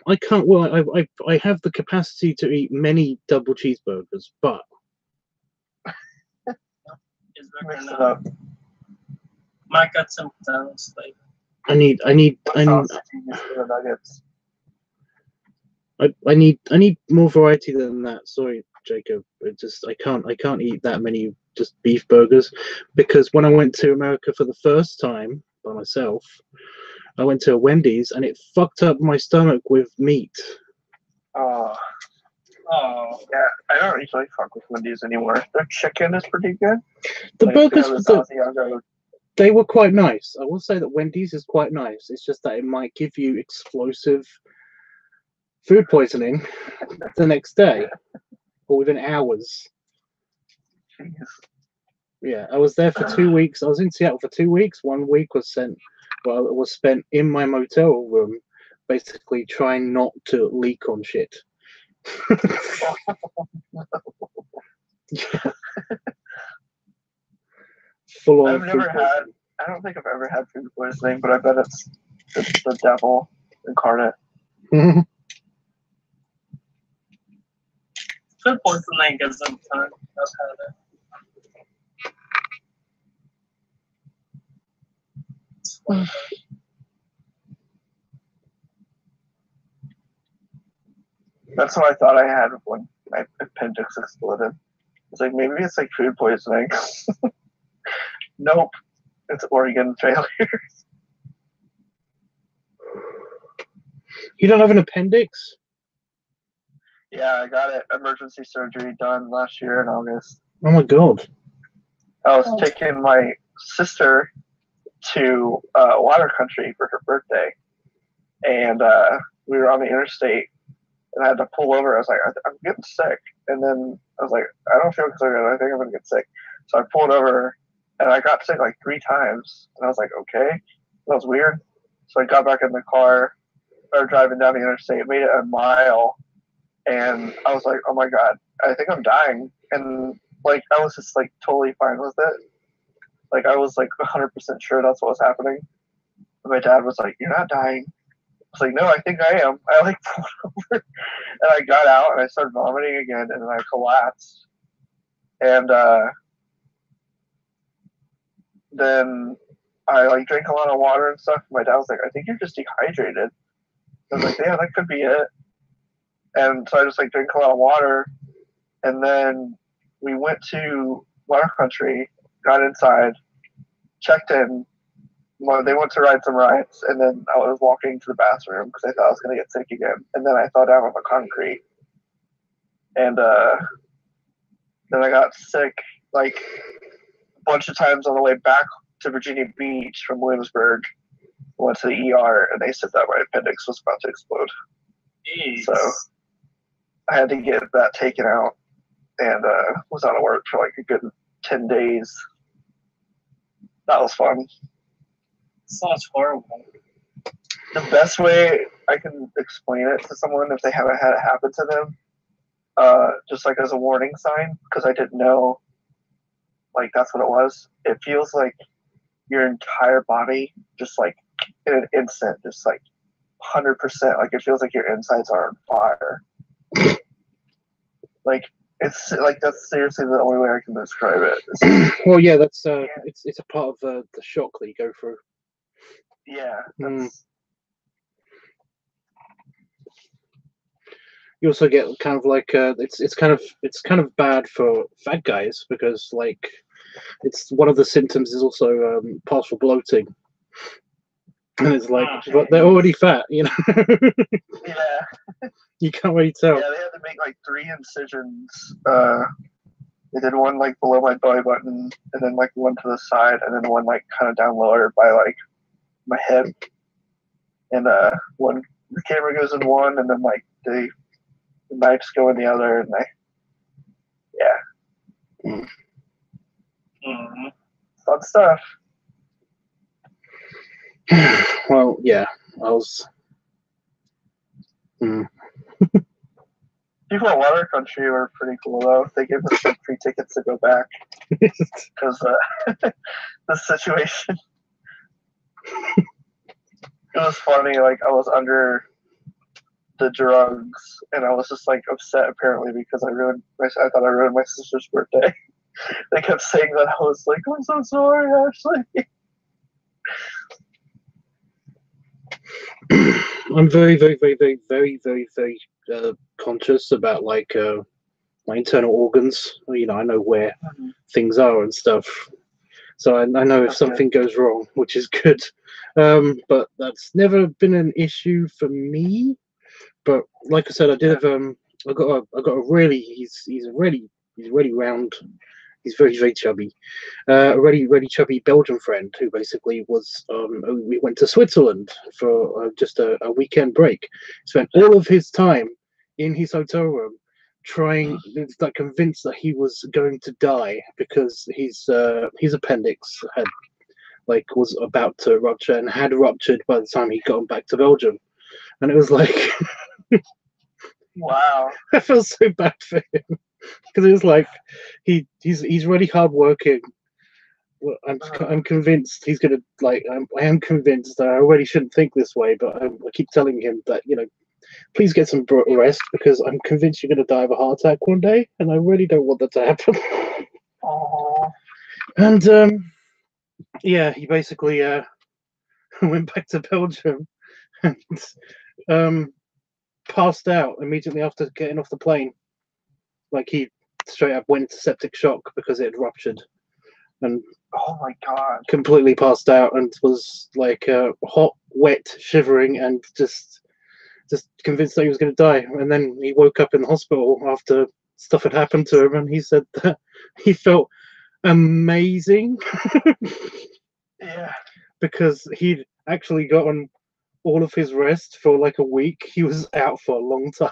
I can't. Well, I have the capacity to eat many double cheeseburgers, but Mix it up. Might got some McDonald's like. I need Sausage you use for the nuggets. I need more variety than that. Sorry, Jacob. I can't eat that many just beef burgers, because when I went to America for the first time by myself, I went to a Wendy's and it fucked up my stomach with meat. Oh, Oh, Yeah, I don't usually fuck with Wendy's anymore. Their chicken is pretty good. The Like, burgers, you know, the Asiago. they were quite nice. I will say that Wendy's is quite nice. It's just that it might give you explosive food poisoning the next day or within hours. Jeez. Yeah, I was there for 2 weeks. I was in Seattle for 2 weeks. 1 week was spent in my motel room, basically trying not to leak on shit. Yeah. Full on. I don't think I've ever had food poisoning, but I bet it's the devil incarnate. food poisoning is sometimes. I've had it. That's what I thought I had when my appendix exploded. It's like, maybe it's like food poisoning. Nope. It's organ failure. You don't have an appendix? Yeah, I got it. Emergency surgery done last year in August. Oh my god. I was taking my sister to water country for her birthday. And we were on the interstate. And I had to pull over. I was like, I'm getting sick. And then I was like, I don't feel so good. I think I'm going to get sick. So I pulled over, and I got sick like 3 times. And I was like, okay. That was weird. So I got back in the car, started driving down the interstate, made it a mile. And I was like, oh my God, I think I'm dying. And like, I was just like totally fine with it. Like, I was like 100% sure that's what was happening. And my dad was like, you're not dying. I was like, no, I think I am. I like pulled over, and I got out, and I started vomiting again, and then I collapsed. And then I like drank a lot of water and stuff. My dad was like, I think you're just dehydrated. I was like, yeah, that could be it. And so I just like drank a lot of water, and then we went to water country, got inside, checked in. Well, they went to ride some rides, and then I was walking to the bathroom because I thought I was going to get sick again. And then I fell down on the concrete. And then I got sick like a bunch of times on the way back to Virginia Beach from Williamsburg. Went to the ER, and they said that my appendix was about to explode. Jeez. So I had to get that taken out, and was out of work for like a good 10 days. That was fun. Sounds horrible. The best way I can explain it to someone if they haven't had it happen to them, just like as a warning sign, because I didn't know, like that's what it was. It feels like your entire body just like in an instant, just like 100%. Like it feels like your insides are on fire. Like it's like that's seriously the only way I can describe it. Well, yeah, that's it's a part of the shock that you go through. Yeah. That's, You also get kind of like it's kind of bad for fat guys because like it's one of the symptoms is also partial bloating, and it's like but they're already fat, you know. yeah. You can't really tell. Yeah, they had to make like 3 incisions. They did one like below my belly button, and then like one to the side, and then one like kind of down lower by like my head. And one the camera goes in one, and then like the knives go in the other, and fun stuff. Well, yeah, I was. People at Water Country were pretty cool though. They gave us like free tickets to go back because the situation. It was funny. Like I was under the drugs, and I was just like upset apparently because I thought I ruined my sister's birthday. They kept saying that. I was like, I'm so sorry, Ashley. I'm very, very, very, very, very, very, very conscious about like my internal organs. You know, I know where things are and stuff, so I know if something goes wrong, which is good. But that's never been an issue for me. But like I said, I did have I got a really he's really round. He's very chubby. A really chubby Belgian friend who basically was we went to Switzerland for just a weekend break. Spent all of his time in his hotel room trying, like, convinced that he was going to die because his appendix had, like, was about to rupture and had ruptured by the time he'd gotten back to Belgium. And it was like, Wow. I felt so bad for him because it was like he's really hardworking. Well, I'm convinced he's gonna, like, I am convinced that I already shouldn't think this way, but I keep telling him that, you know, please get some rest because I'm convinced you're gonna die of a heart attack one day, and I really don't want that to happen. Oh. And yeah, he basically went back to Belgium and passed out immediately after getting off the plane. Like, he straight up went into septic shock because it had ruptured, and Oh my god. completely passed out and was like hot, wet, shivering, and just convinced that he was going to die. And then he woke up in the hospital after stuff had happened to him, and he said that he felt amazing. Yeah. Because he'd actually gotten all of his rest for like a week. He was out for a long time.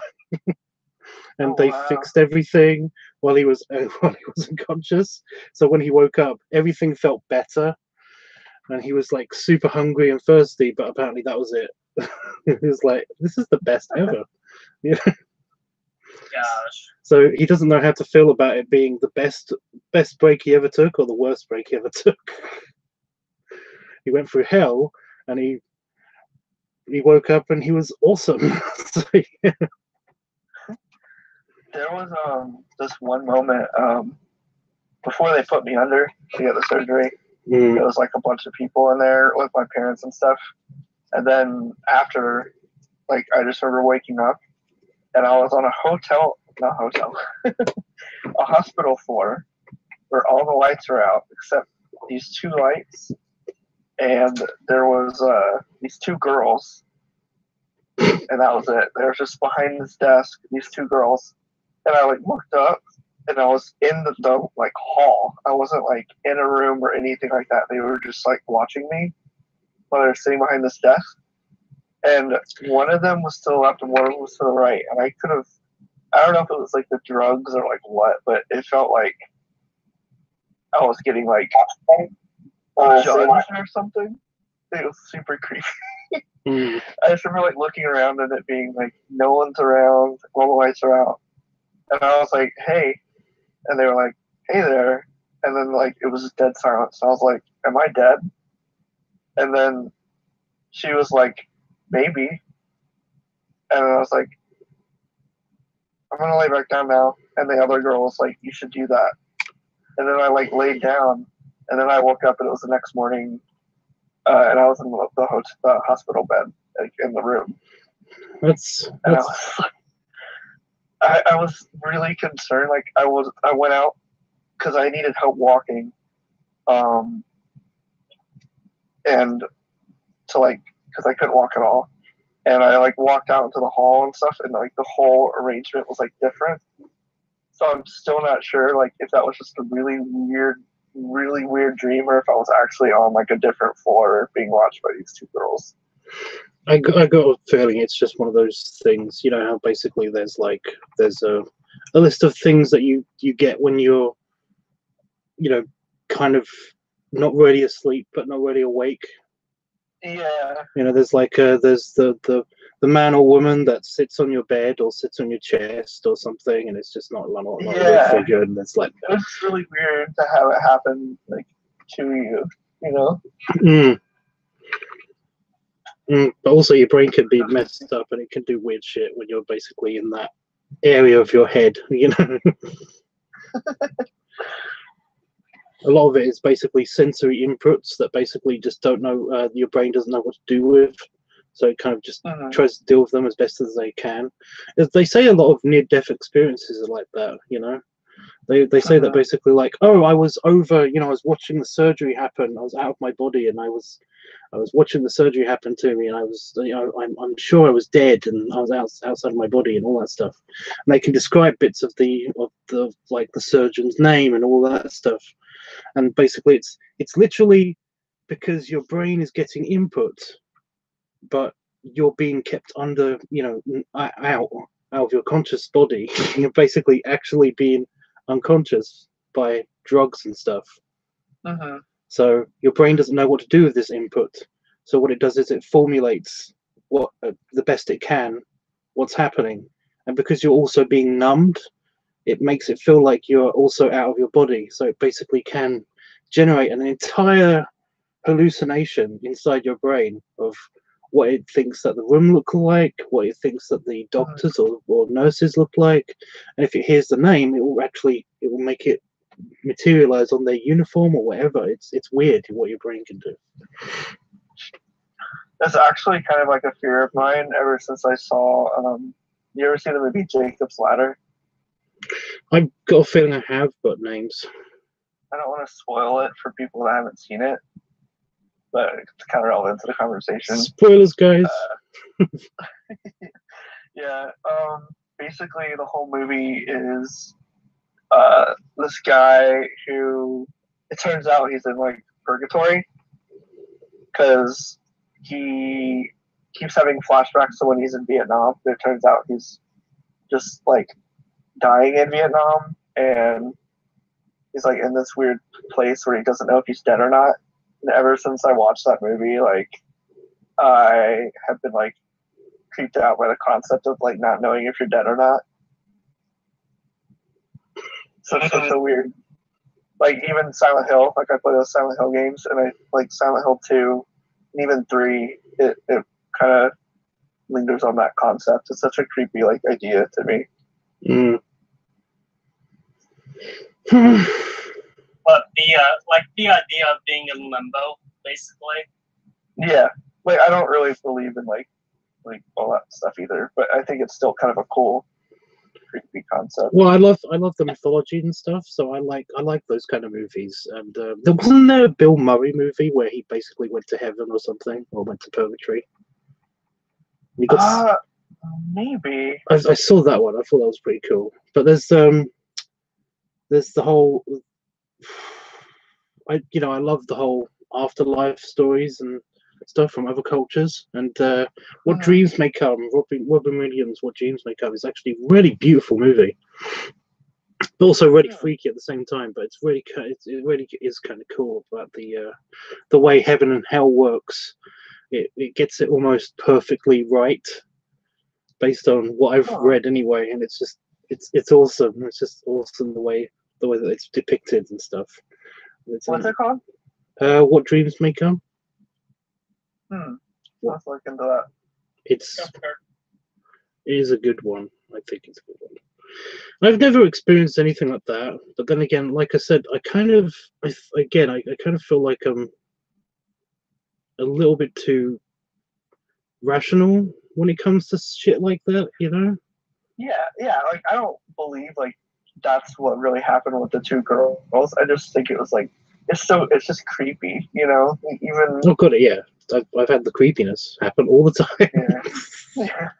And they fixed everything while he was unconscious. So when he woke up, everything felt better, and he was like super hungry and thirsty. But apparently that was it. He was like, "This is the best ever." Yeah. Gosh. So he doesn't know how to feel about it being the best break he ever took or the worst break he ever took. He went through hell, and he woke up and he was awesome. So, yeah. There was this one moment before they put me under to get the surgery. There was like a bunch of people in there with my parents and stuff. And then after, like, I just remember waking up and I was on a hospital floor where all the lights were out except these two lights. And there was these two girls, and that was it. They were just behind this desk, these two girls. And I, like, looked up, and I was in the like, hall. I wasn't, like, in a room or anything like that. They were just, like, watching me while they were sitting behind this desk. And one of them was to the left and one of them was to the right. And I don't know if it was, like, the drugs or, like, what, but it felt like I was getting, like, judged or something. It was super creepy. I just remember, like, looking around and it being, like, no one's around, all the lights are out. And I was like, hey. And they were like, hey there. And then, like, it was just dead silence. And I was like, am I dead? And then she was like, maybe. And I was like, I'm going to lay back down now. And the other girl was like, you should do that. And then I, like, laid down. And then I woke up and it was the next morning. And I was in the hospital bed, like, in the room. I was really concerned. Like, I went out because I needed help walking, and to, like, because I couldn't walk at all, and I, like, walked out into the hall and stuff, and, like, the whole arrangement was, like, different. So I'm still not sure, like, if that was just a really weird dream, or if I was actually on, like, a different floor being watched by these two girls. I got a feeling it's just one of those things. You know how basically there's a list of things that you get when you're, you know, kind of not really asleep but not really awake. Yeah. You know, there's like there's the man or woman that sits on your bed or sits on your chest or something, and it's just not a real figure, and it's like, it was really weird to have it happen, like, to you, you know. But also your brain can be messed up and it can do weird shit when you're basically in that area of your head, you know. A lot of it is basically sensory inputs that basically just don't know, your brain doesn't know what to do with, so it kind of just tries to deal with them as best as they can. As they say, a lot of near-death experiences are like that, you know. They say that basically, like, oh, I was over, I was watching the surgery happen. I was out of my body, and I was watching the surgery happen to me, and I was, I'm sure I was dead, and I was outside of my body, and all that stuff. And they can describe bits of the like the surgeon's name and all that stuff. And basically, it's literally because your brain is getting input, but you're being kept under, out of your conscious body. You're basically actually being unconscious by drugs and stuff. So your brain doesn't know what to do with this input. So what it does is it formulates what the best it can, what's happening. And because you're also being numbed, it makes it feel like you're also out of your body. So it basically can generate an entire hallucination inside your brain of what it thinks that the room look like, what it thinks that the doctors or nurses look like. And if it hears the name, it will make it materialize on their uniform or whatever. It's weird what your brain can do. That's actually kind of like a fear of mine ever since I saw, you ever seen the movie Jacob's Ladder? I've got a feeling I have, but names. I don't want to spoil it for people that haven't seen it, but it's kind of relevant to the conversation. Spoilers, guys. Yeah, basically the whole movie is this guy who, it turns out he's in like purgatory because he keeps having flashbacks to when he's in Vietnam. It turns out he's just like dying in Vietnam, and he's like in this weird place where he doesn't know if he's dead or not. And ever since I watched that movie, like, I have been like creeped out by the concept of like not knowing if you're dead or not. So it's so weird. Like even Silent Hill, like I play those Silent Hill games, and I like Silent Hill 2 and even 3. It kind of lingers on that concept. It's such a creepy like idea to me. But the idea of being in limbo, basically. Yeah, like I don't really believe in like all that stuff either, but I think it's still kind of a cool, creepy concept. Well, I love the mythology and stuff, so I like those kind of movies. And wasn't there a Bill Murray movie where he basically went to heaven or something, or went to purgatory? Maybe. I saw that one. I thought that was pretty cool. But there's the whole. I love the whole afterlife stories and stuff from other cultures, and What Dreams May Come, Robin Williams' What Dreams May Come is actually a really beautiful movie, but also really freaky at the same time. But it really is kind of cool about the way heaven and hell works. It gets it almost perfectly right, based on what I've read anyway, and it's awesome. It's just awesome the way that it's depicted and stuff. What's it called? What Dreams May Come. Let's look into that. It is a good one. I think it's a good one. I've never experienced anything like that, but then again, like I said, I kind of feel like I'm a little bit too rational when it comes to shit like that, Yeah. Like I don't believe like that's what really happened with the two girls. I just think it was like it's just creepy, Even oh god, yeah. I've had the creepiness happen all the time. Yeah.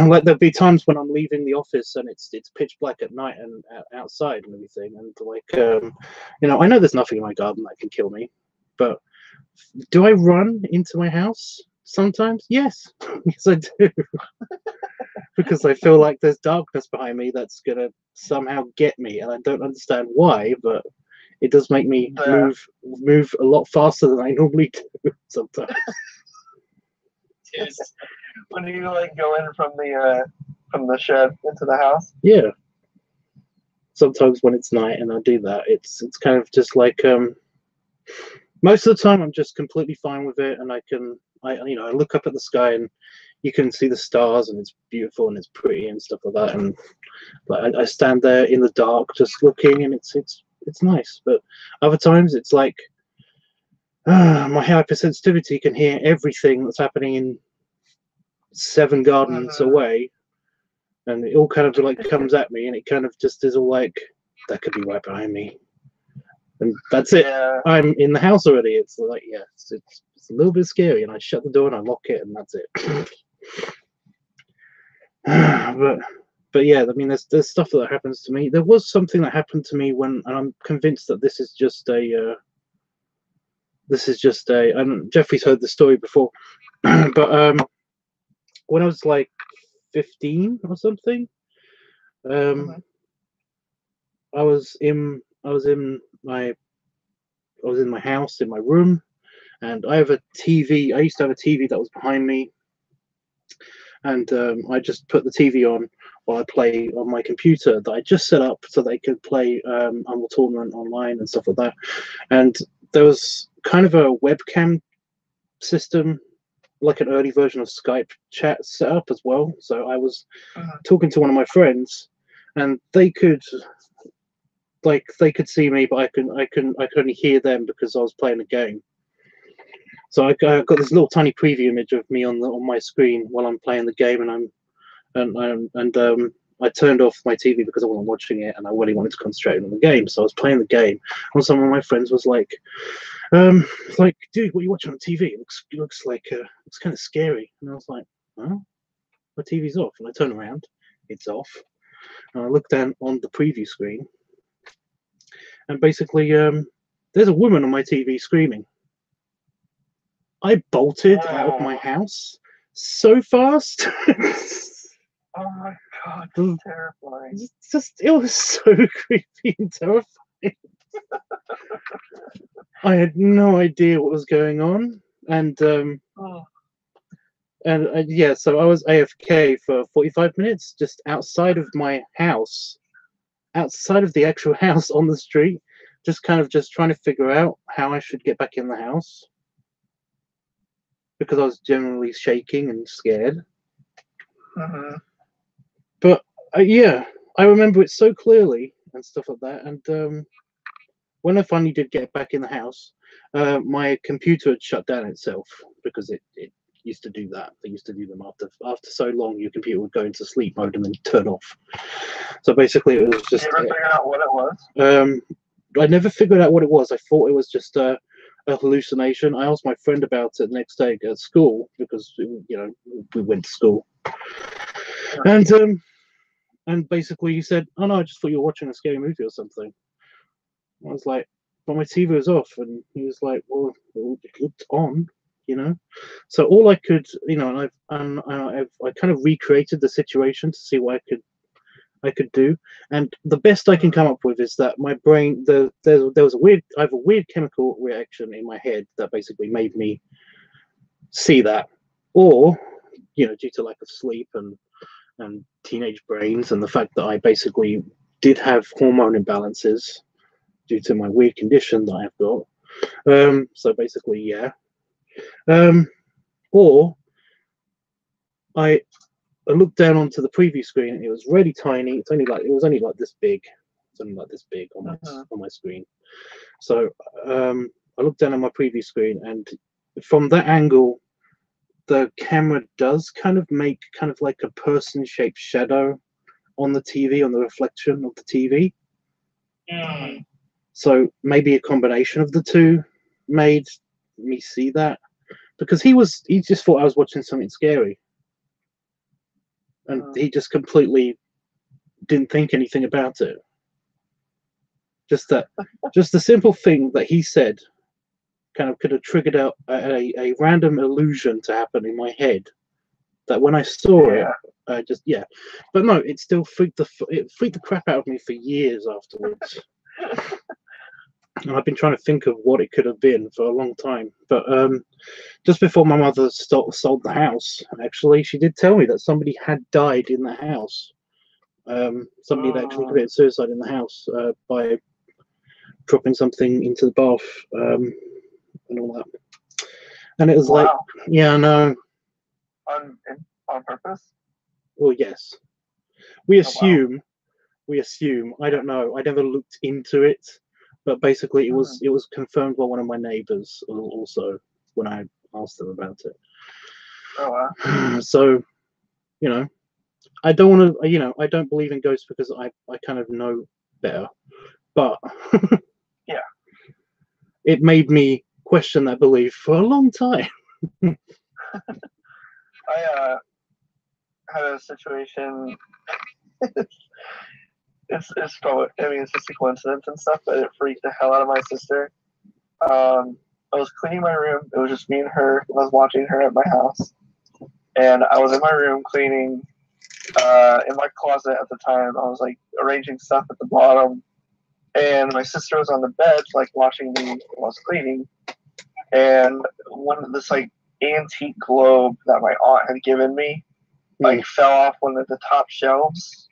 Like there'll be times when I'm leaving the office and it's pitch black at night and outside and everything, and like I know there's nothing in my garden that can kill me, but do I run into my house sometimes? Yes. Yes, I do. Because I feel like there's darkness behind me that's gonna somehow get me, and I don't understand why, but it does make me move a lot faster than I normally do sometimes. When you like go in from the shed into the house? Yeah. Sometimes when it's night and I do that, it's kind of just like most of the time I'm just completely fine with it, and I look up at the sky and you can see the stars and it's beautiful and it's pretty and stuff like that, and like I stand there in the dark just looking, and it's nice. But other times it's like my hypersensitivity can hear everything that's happening in 7 gardens away, and it all kind of like comes at me, and it kind of just is all like, that could be right behind me, and that's it. Yeah. I'm in the house already. It's like, yeah, it's a little bit scary, and I shut the door and I lock it, and that's it. But yeah, I mean, there's stuff that happens to me. There was something that happened to me when, and I'm convinced that this is just a. And Jeffrey's heard the story before, but when I was like 15 or something, I was in my house, in my room, and I have a TV. I used to have a TV that was behind me, and I just put the TV on while I play on my computer that I just set up so they could play Unreal Tournament online and stuff like that. And there was kind of a webcam system, like an early version of Skype chat set up as well. So I was talking to one of my friends, and they could see me, but I could only hear them because I was playing a game. So I got this little tiny preview image of me on my screen while I'm playing the game, and I turned off my TV because I wasn't watching it, and I really wanted to concentrate on the game. So I was playing the game, and some of my friends was like, dude, what are you watching on TV? It looks like it's kind of scary. And I was like, huh? My TV's off. And I turn around, it's off, and I look down on the preview screen, and basically there's a woman on my TV screaming. I bolted out of my house so fast. Oh my god, that's terrifying. It was so creepy and terrifying. I had no idea what was going on, and yeah, so I was AFK for 45 minutes, just outside of my house, outside of the actual house on the street, just trying to figure out how I should get back in the house, because I was generally shaking and scared. But yeah, I remember it so clearly and stuff like that. And when I finally did get back in the house, my computer had shut down itself, because it used to do that. They used to do them after so long. Your computer would go into sleep mode and then turn off. So basically, it was just. Did you ever figure out what it was? I never figured out what it was. I thought it was just a hallucination. I asked my friend about it the next day at school, because we went to school, and basically he said, "Oh no, I just thought you were watching a scary movie or something." I was like, "But my TV was off," and he was like, "Well, it looked on, So all I could, and I kind of recreated the situation to see what I could do, and the best I can come up with is that my brain, there was I have a weird chemical reaction in my head that basically made me see that, or due to lack of sleep and teenage brains, and the fact that I basically did have hormone imbalances due to my weird condition that I've got. So basically, yeah. Or I looked down onto the preview screen, and it was really tiny. It was only like this big. It's only like this big on my screen. So I looked down on my preview screen, and from that angle, the camera does kind of make like a person-shaped shadow on the TV, on the reflection of the TV. So maybe a combination of the two made me see that, because he just thought I was watching something scary, and he just completely didn't think anything about it. Just the simple thing that he said kind of could have triggered out a random illusion to happen in my head, that when I saw it, but no, it still freaked the crap out of me for years afterwards. And I've been trying to think of what it could have been for a long time. But just before my mother sold the house, actually, she did tell me that somebody had died in the house. Somebody had actually committed suicide in the house by dropping something into the bath and all that. And it was like, yeah, I know. On purpose? Well, yes. We assume. I don't know. I never looked into it, but basically, it was confirmed by one of my neighbors also when I asked them about it. Oh wow. So, I don't want to, I don't believe in ghosts because I kind of know better. But Yeah. It made me question that belief for a long time. I had a situation. It's probably, I mean, it's just a coincidence and stuff, but it freaked the hell out of my sister. I was cleaning my room. It was just me and her. I was watching her at my house, and I was in my room cleaning. In my closet at the time, I was like arranging stuff at the bottom, and my sister was on the bed, like watching me while I was cleaning. And one of this like antique globe that my aunt had given me, like fell off one of the top shelves,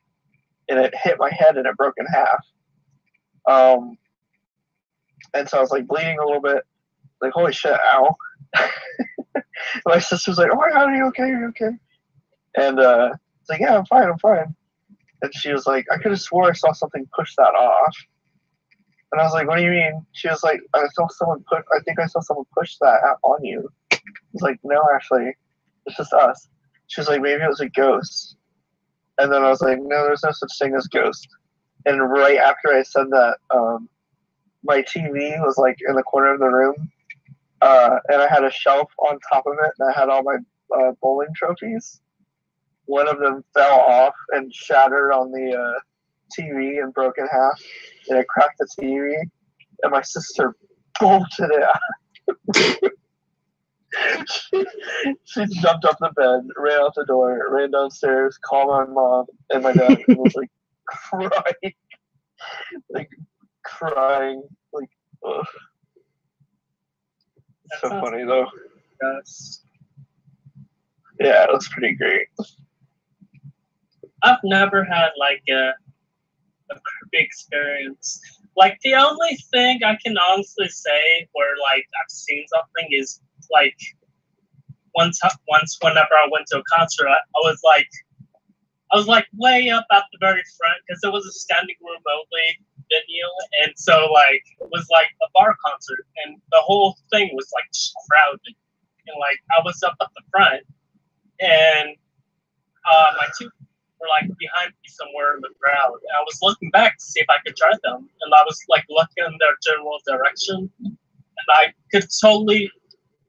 and it hit my head and it broke in half. And so I was like bleeding a little bit, like holy shit, ow. My sister's like, oh my god, are you okay? Are you okay? And it's like, yeah, I'm fine, I'm fine. And she was like, I could have swore I saw something push that off. And I was like, what do you mean? She was like, I think I saw someone push that on you. I was like, no, actually, it's just us. She was like, maybe it was a ghost. And then I was like, no, there's no such thing as ghost. And right after I said that, my TV was like in the corner of the room, and I had a shelf on top of it, and I had all my bowling trophies. One of them fell off and shattered on the TV and broke in half, and it cracked the TV, and my sister bolted it out. She jumped off the bed, ran out the door, ran downstairs, called my mom and my dad, and was like crying, like, ugh. It's so funny though. Yes. Yeah, it was pretty great. I've never had like a creepy experience. Like the only thing I can honestly say where like I've seen something is like once whenever I went to a concert, I was like way up at the very front because it was a standing room only venue, and so like it was like a bar concert, and the whole thing was like just crowded, and like I was up at the front, and my two were like behind me somewhere in the crowd, and I was looking back to see if I could try them, and I was like looking in their general direction, and I could totally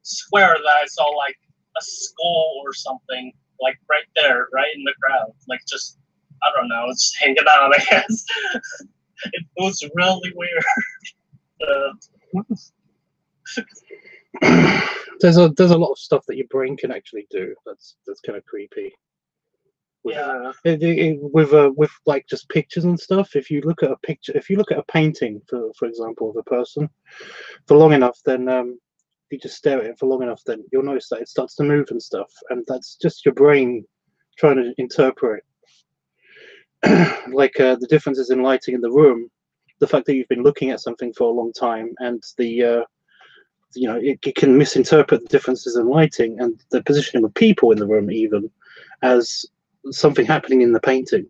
swear that I saw like a skull or something like right there, right in the crowd, like just I don't know, just hanging out. I guess it was really weird. There's a lot of stuff that your brain can actually do. That's kind of creepy. Yeah. With like just pictures and stuff. If you look at a painting, for example, of a person for long enough, then you just stare at it for long enough, then you'll notice that it starts to move and stuff, and that's just your brain trying to interpret like the differences in lighting in the room, the fact that you've been looking at something for a long time, and the it can misinterpret the differences in lighting and the positioning of people in the room even as something happening in the painting.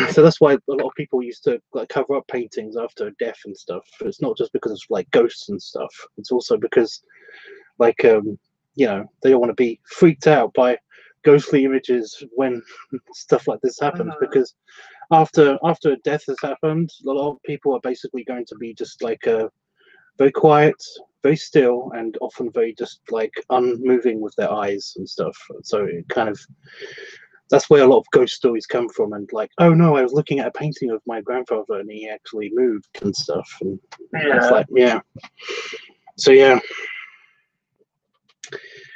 So that's why a lot of people used to like cover up paintings after death and stuff. It's not just because of like ghosts and stuff. It's also because like they don't want to be freaked out by ghostly images when stuff like this happens, because after a death has happened, a lot of people are basically going to be just like very quiet, very still, and often very just like unmoving with their eyes and stuff. So it kind of, that's where a lot of ghost stories come from, and like, oh no, I was looking at a painting of my grandfather and he actually moved and stuff, and it's like, yeah. So yeah,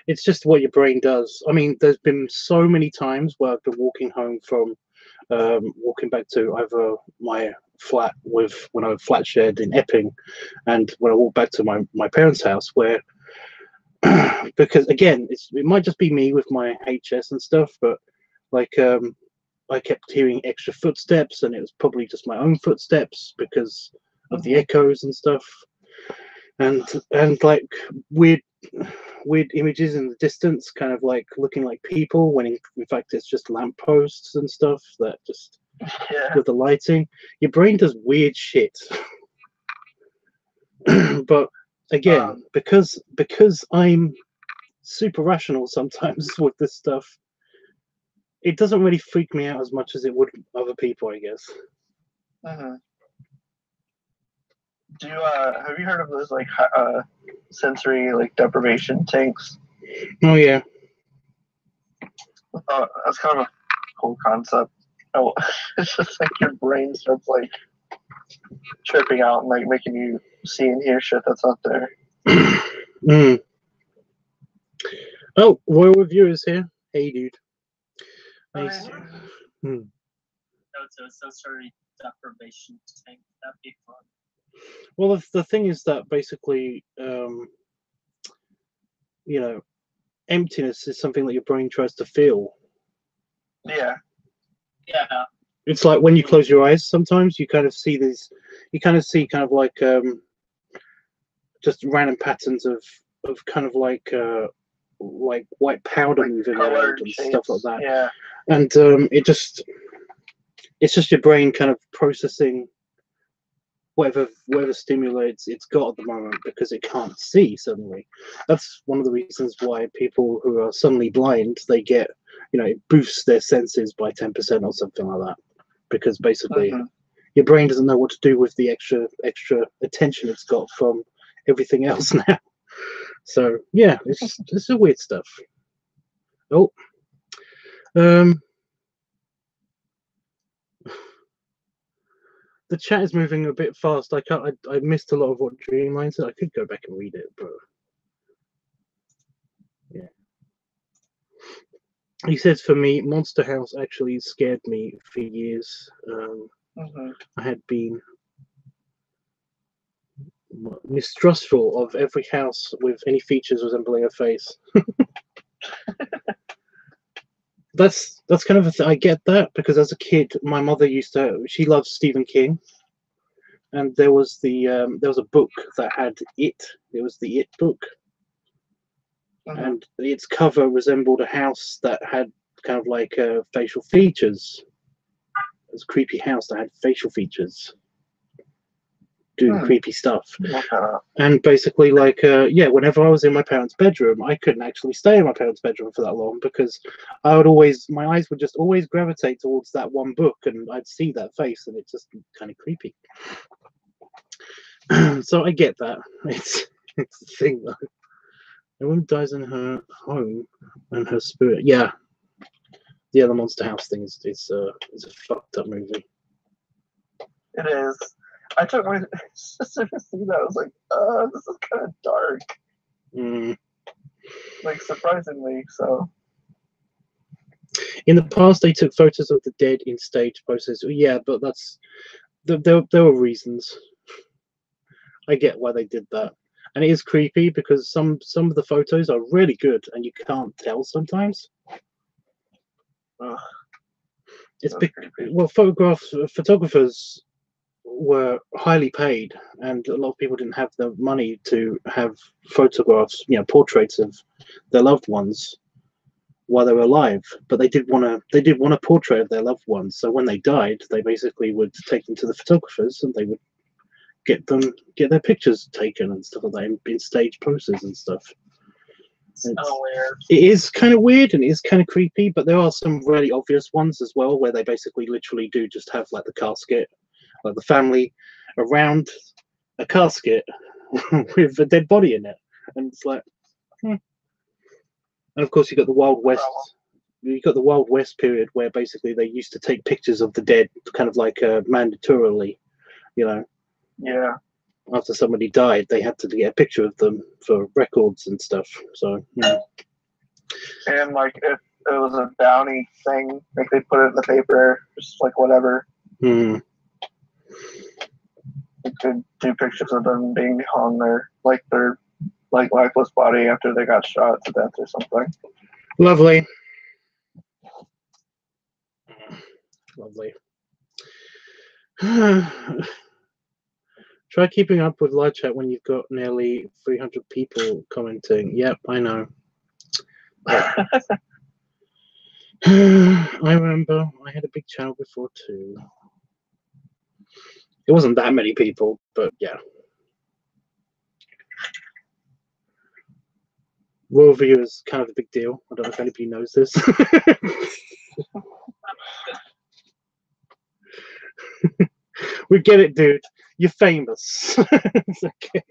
it's just what your brain does. I mean, there's been so many times where I've been walking home from walking back to either my flat when I was flat shared in Epping, and when I walked back to my parents' house, where because again, it might just be me with my HS and stuff, but like I kept hearing extra footsteps, and it was probably just my own footsteps because of the echoes and stuff, and like weird images in the distance, kind of like looking like people when in fact it's just lampposts and stuff that just with the lighting. Your brain does weird shit. But again, because I'm super rational sometimes with this stuff, it doesn't really freak me out as much as it would other people, I guess. Mm-hmm. Do you have you heard of those like sensory like deprivation tanks? Oh yeah. That's kind of a cool concept. Oh, it's just like your brain starts like tripping out and like making you see and hear shit that's not there. Mm. Oh, Royal Review is here. Hey, dude. Nice. Hmm. That's a sensory deprivation tank. That'd be fun. Well, the thing is that basically, you know, emptiness is something that your brain tries to feel. Yeah. Yeah. It's like when you close your eyes, sometimes you kind of see these, you kind of see kind of like just random patterns of kind of like white powder Like moving colored around and shapes. stuff like that. Yeah. And it's just your brain kind of processing whatever stimulates it's got at the moment because it can't see suddenly. That's one of the reasons why people who are suddenly blind, they get, it boosts their senses by 10% or something like that, because basically your brain doesn't know what to do with the extra attention it's got from everything else now. So yeah, it's a weird stuff. Oh, the chat is moving a bit fast. I missed a lot of what Dreamline said. I could go back and read it, but yeah. He says, for me, Monster House actually scared me for years. I had been mistrustful of every house with any features resembling a face. That's kind of a I get that, because as a kid, my mother she loves Stephen King, and there was a book that had It. It was the It book, and its cover resembled a house that had kind of like facial features. It was a creepy house that had facial features, doing creepy stuff. And basically, like, whenever I was in my parents' bedroom, I couldn't actually stay in my parents' bedroom for that long, because my eyes would just always gravitate towards that one book, and I'd see that face, and it's just kind of creepy. So I get that. It's the thing, though. A woman dies in her home, and her spirit. Yeah, the Monster House thing is a fucked up movie. It is. I took my sister to see that. I was like, this is kind of dark. Like, surprisingly so. In the past, they took photos of the dead in stage poses. Yeah, but there were reasons. I get why they did that. And it is creepy because some of the photos are really good and you can't tell sometimes. It's well, photographers were highly paid, and a lot of people didn't have the money to have photographs, portraits of their loved ones while they were alive. But they did want a portrait of their loved ones. So when they died, they basically would take them to the photographers, and they would get their pictures taken and stuff like that in stage poses and stuff. It's kind of weird. It is kind of weird and it is kind of creepy, but there are some really obvious ones as well, where they basically literally do just have like the casket, like the family around a casket with a dead body in it, and it's like, And of course, you got the Wild West. You got the Wild West period where basically they used to take pictures of the dead, kind of like mandatorily, Yeah. After somebody died, they had to get a picture of them for records and stuff. So, And like, if it was a bounty thing, like they put it in the paper, just like whatever. You could do pictures of them being on their lifeless body after they got shot to death or something. Lovely. Lovely. Try keeping up with live chat when you've got nearly 300 people commenting. Yep, I know. I remember I had a big channel before too. It wasn't that many people, but yeah. World view is kind of a big deal. I don't know if anybody knows this. We get it, dude. You're famous. It's okay.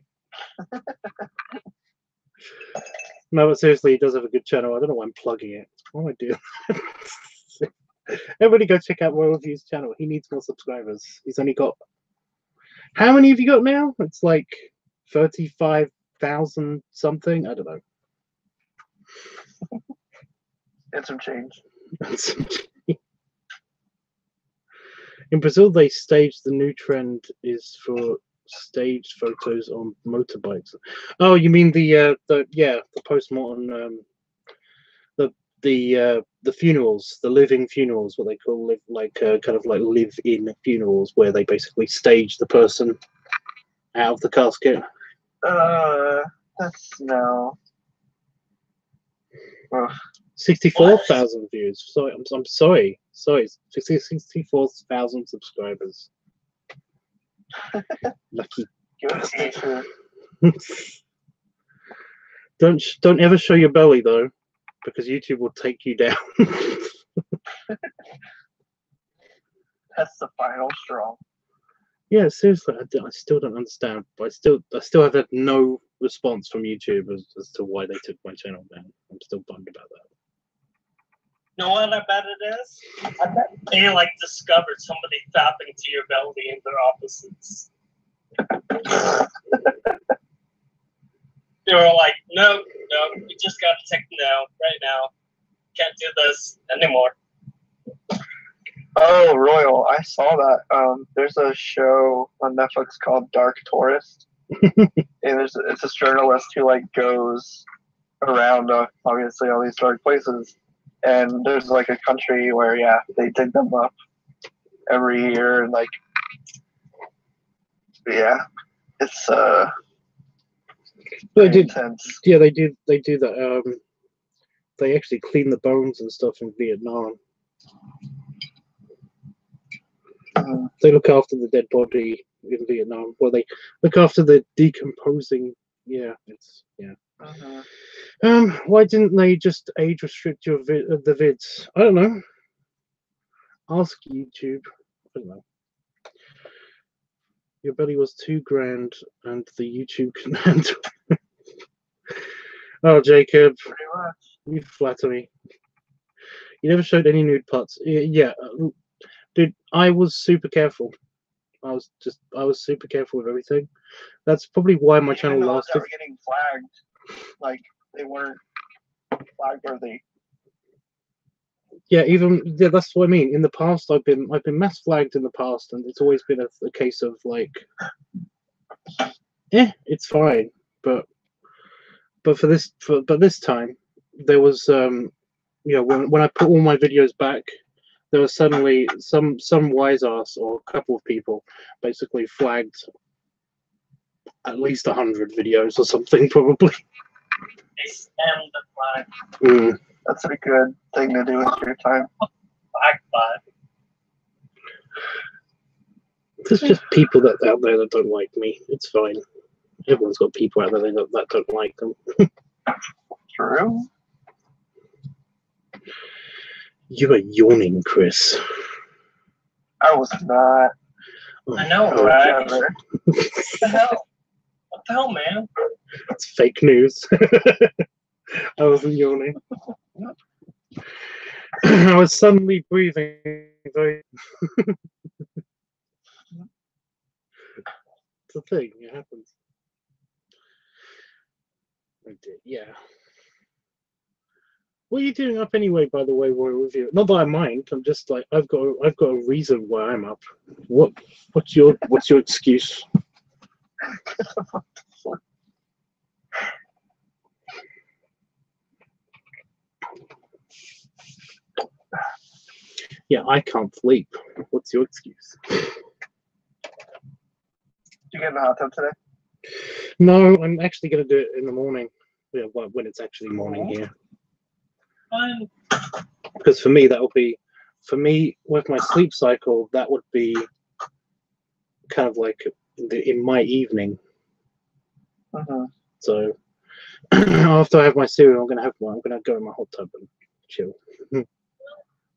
No, but seriously, he does have a good channel. I don't know why I'm plugging it. What am I doing? Everybody go check out Royal Review's channel. He needs more subscribers. He's only got... How many have you got now? It's like 35,000 something. I don't know. And some change. In Brazil, they staged the new trend is for staged photos on motorbikes. Oh, you mean the postmodern the funerals, the living funerals, what they call kind of like live-in funerals, where they basically stage the person out of the casket. That's no. Ugh. 64,000 views. Sorry, I'm sorry. 64,000 subscribers. Lucky. Don't ever show your belly though, because YouTube will take you down. That's the final straw. Yeah, seriously, I still don't understand. But I still have had no response from YouTube as to why they took my channel down. I'm still bummed about that. You know what I bet it is? I bet they like discovered somebody tapping to your belly and their opposites. They were like, no, you just gotta take no right now. Can't do this anymore. Oh, Royal, I saw that. There's a show on Netflix called Dark Tourist. And it's this journalist who like goes around obviously all these dark places. And there's like a country where they dig them up every year and like it's they did intense. Yeah, they do that. They actually clean the bones and stuff in Vietnam. They look after the dead body in Vietnam. Well, they look after the decomposing. Yeah, it's why didn't they just age restrict your the vids? I don't know. Ask YouTube. I don't know. Your belly was $2,000 and the YouTube can handle. Oh, Jacob, you flatter me. You never showed any nude parts. Yeah, dude, I was super careful. I was super careful with everything. That's probably why my channel lasted. They were getting flagged, like they weren't flag worthy. Yeah, that's what I mean. In the past, I've been mass flagged in the past, and it's always been a case of like, it's fine. But this time, there was when I put all my videos back, there was suddenly some wise ass or a couple of people basically flagged at least 100 videos or something, probably. They spam the flag. That's a good thing to do with your time. There's just people out there that don't like me. It's fine. Everyone's got people out there that don't like them. True. You are yawning, Chris. I was not. I know, right? What the hell? What the hell, man? It's fake news. I wasn't yawning. I was suddenly breathing very. It's a thing. It happens. I did, yeah. What are you doing up anyway? By the way, Royal Review. Not that I mind. I'm just like I've got a reason why I'm up. What's your excuse? Yeah, I can't sleep. What's your excuse? Did you get in the hot tub today? No, I'm actually going to do it in the morning. Yeah, when it's actually morning here. Because for me, with my sleep cycle, that would be kind of like in my evening. So after I have my cereal, I'm gonna go in my hot tub and chill.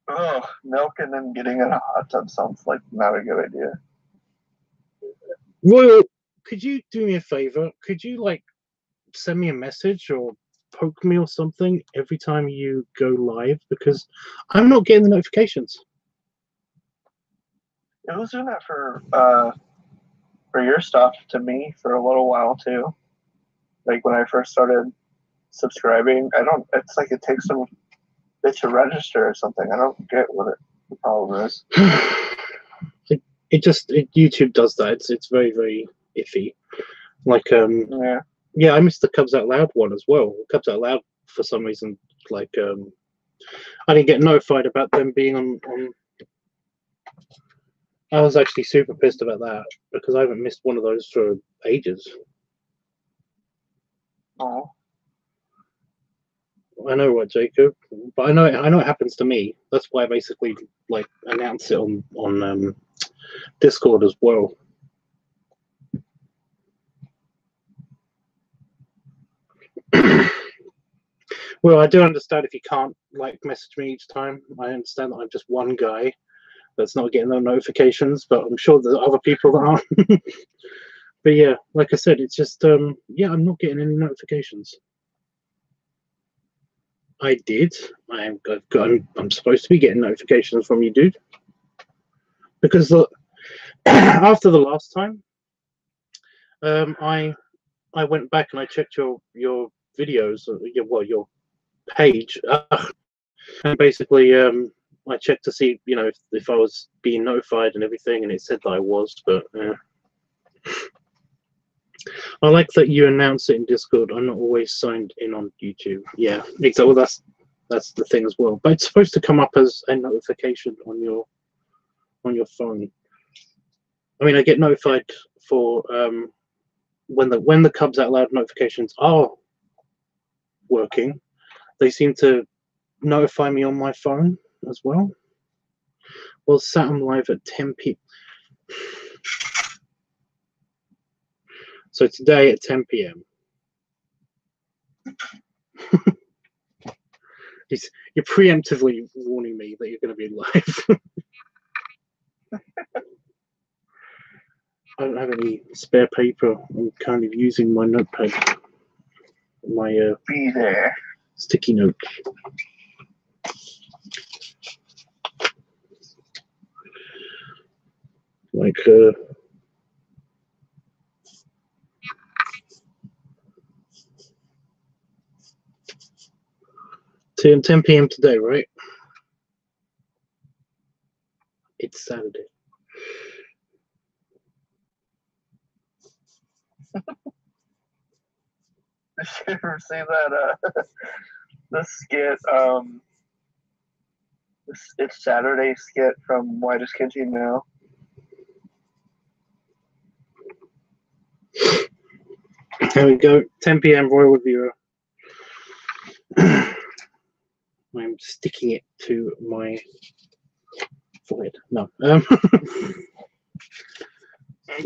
Oh, milk and then getting in a hot tub sounds like not a good idea. Royal, could you do me a favor? Could you like send me a message or poke me or something every time you go live, because I'm not getting the notifications. It was doing that for your stuff to me for a little while too. Like when I first started subscribing, it's like it takes some bit to register or something. I don't get what the problem is. YouTube does that. It's very, very iffy. Like yeah, I missed the Cubs Out Loud one as well. Cubs Out Loud, for some reason, like I didn't get notified about them being on. I was actually super pissed about that because I haven't missed one of those for ages. Oh. I know what, Jacob, but I know it happens to me. That's why I basically like announce it on Discord as well. Well, I do understand if you can't like message me each time. I understand that I'm just one guy that's not getting the notifications, but I'm sure there are other people that aren't. But yeah, like I said, it's just yeah, I'm not getting any notifications. I did. I'm supposed to be getting notifications from you, dude. Because after the last time, I went back and I checked your videos, your page, and basically I checked to see, you know, if I was being notified and everything, and it said that I was, but I like that you announce it in Discord. I'm not always signed in on YouTube. Yeah, exactly. Well, that's the thing as well. But it's supposed to come up as a notification on your phone. I mean, I get notified for when the Cubs Out Loud notifications are working. They seem to notify me on my phone as well. Well, Saturn Live at 10 p.m. So today at 10 p.m. You're preemptively warning me that you're going to be live. I don't have any spare paper. I'm kind of using my notepad, my Be there. sticky note. Like 10 p.m. today, right? It's Saturday. Did you ever see that the skit it's Saturday skit from Why Does Kids You Know? There we go. 10 p.m. Royal Viewer. I'm sticking it to my forehead. No. I'm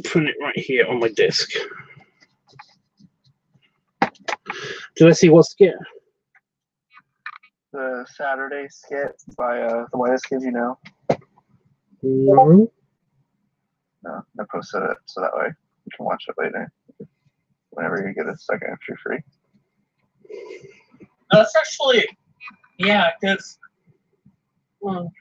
putting it right here on my desk. Did I see what skit? The Saturday skit by the Why Does Kids You Know? No. No, I posted it so that way you can watch it later whenever you get a second if you're free. That's actually, yeah, because I don't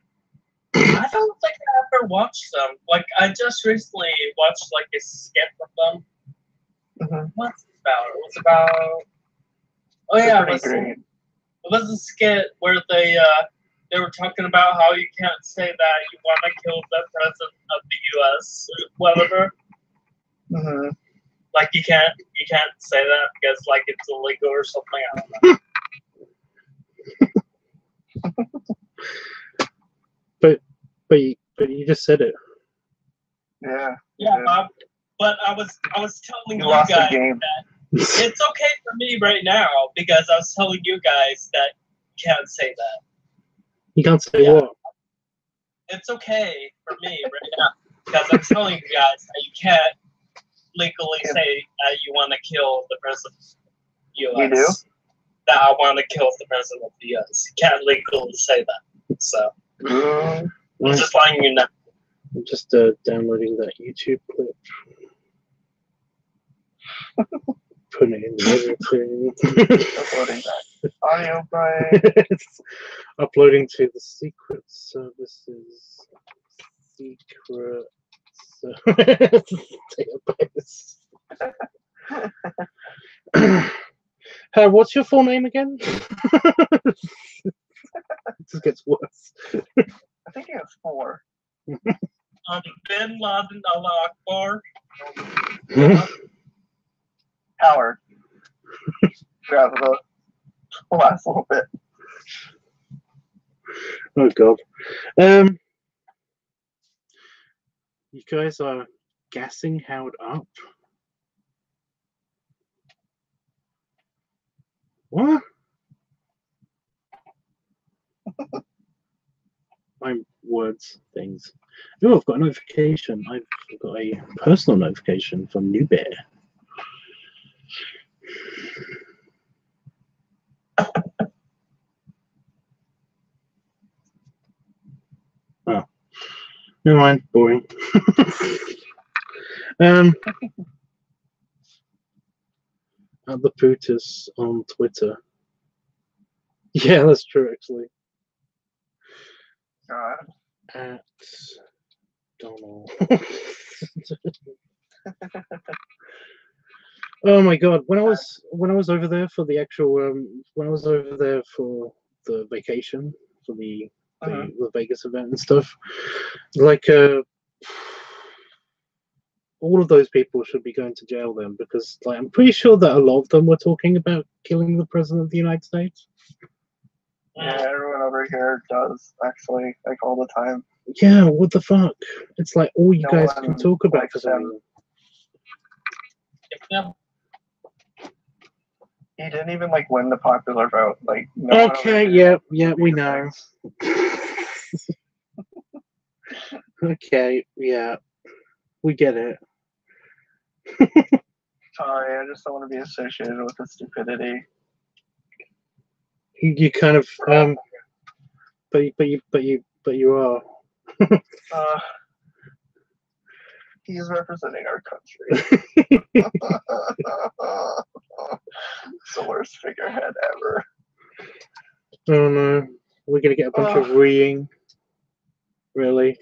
think I ever watched them. Like, I just recently watched like a skit of them. Mm-hmm. What's it about? It was about. Oh yeah, Great. it was a skit where they were talking about how you can't say that you want to kill the president of the U.S. or whatever. Mm-hmm. Like you can't say that because like it's illegal or something. I don't know. But you just said it. Yeah. Yeah, Bob. But I was telling you lost guys the game. that it's okay for me right now because I was telling you guys that you can't say that. You can't say what? It's okay for me right now because I'm telling you guys that you can't legally say that you want to kill the president of the U.S. You do? That I want to kill the president of the U.S. You can't legally say that. So I'm Right. just letting you know. I'm just downloading that YouTube clip. Putting it in the editing. Uploading that audio file. It's uploading to the secret services secret database. What's your full name again? It just gets worse. I think he has 4. Bin Laden Allah Akbar. Howard. Yeah, the last little bit. Oh god. You guys are gassing Howard up? What? My words, things. Oh, I've got a notification. I've got a personal notification from New Bear. Oh, never mind. Boring. At the Putus on Twitter. Yeah, that's true, actually. God. At Donald. Oh my god! When I was over there for the actual when I was over there for the vacation for the Vegas event and stuff, like all of those people should be going to jail then, because like I'm pretty sure that a lot of them were talking about killing the president of the United States. Yeah, everyone over here does, actually, like all the time. Yeah, what the fuck? It's like all you No guys one can talk about likes for some them. reason. Yeah. He didn't even like win the popular vote. Like, no one Okay, over here yeah, we these know. things. Okay, yeah, we get it. Sorry, I just don't want to be associated with the stupidity. You kind of but you are. He's representing our country. It's the worst figurehead ever. Oh no, we're gonna get a bunch of reeing. Really?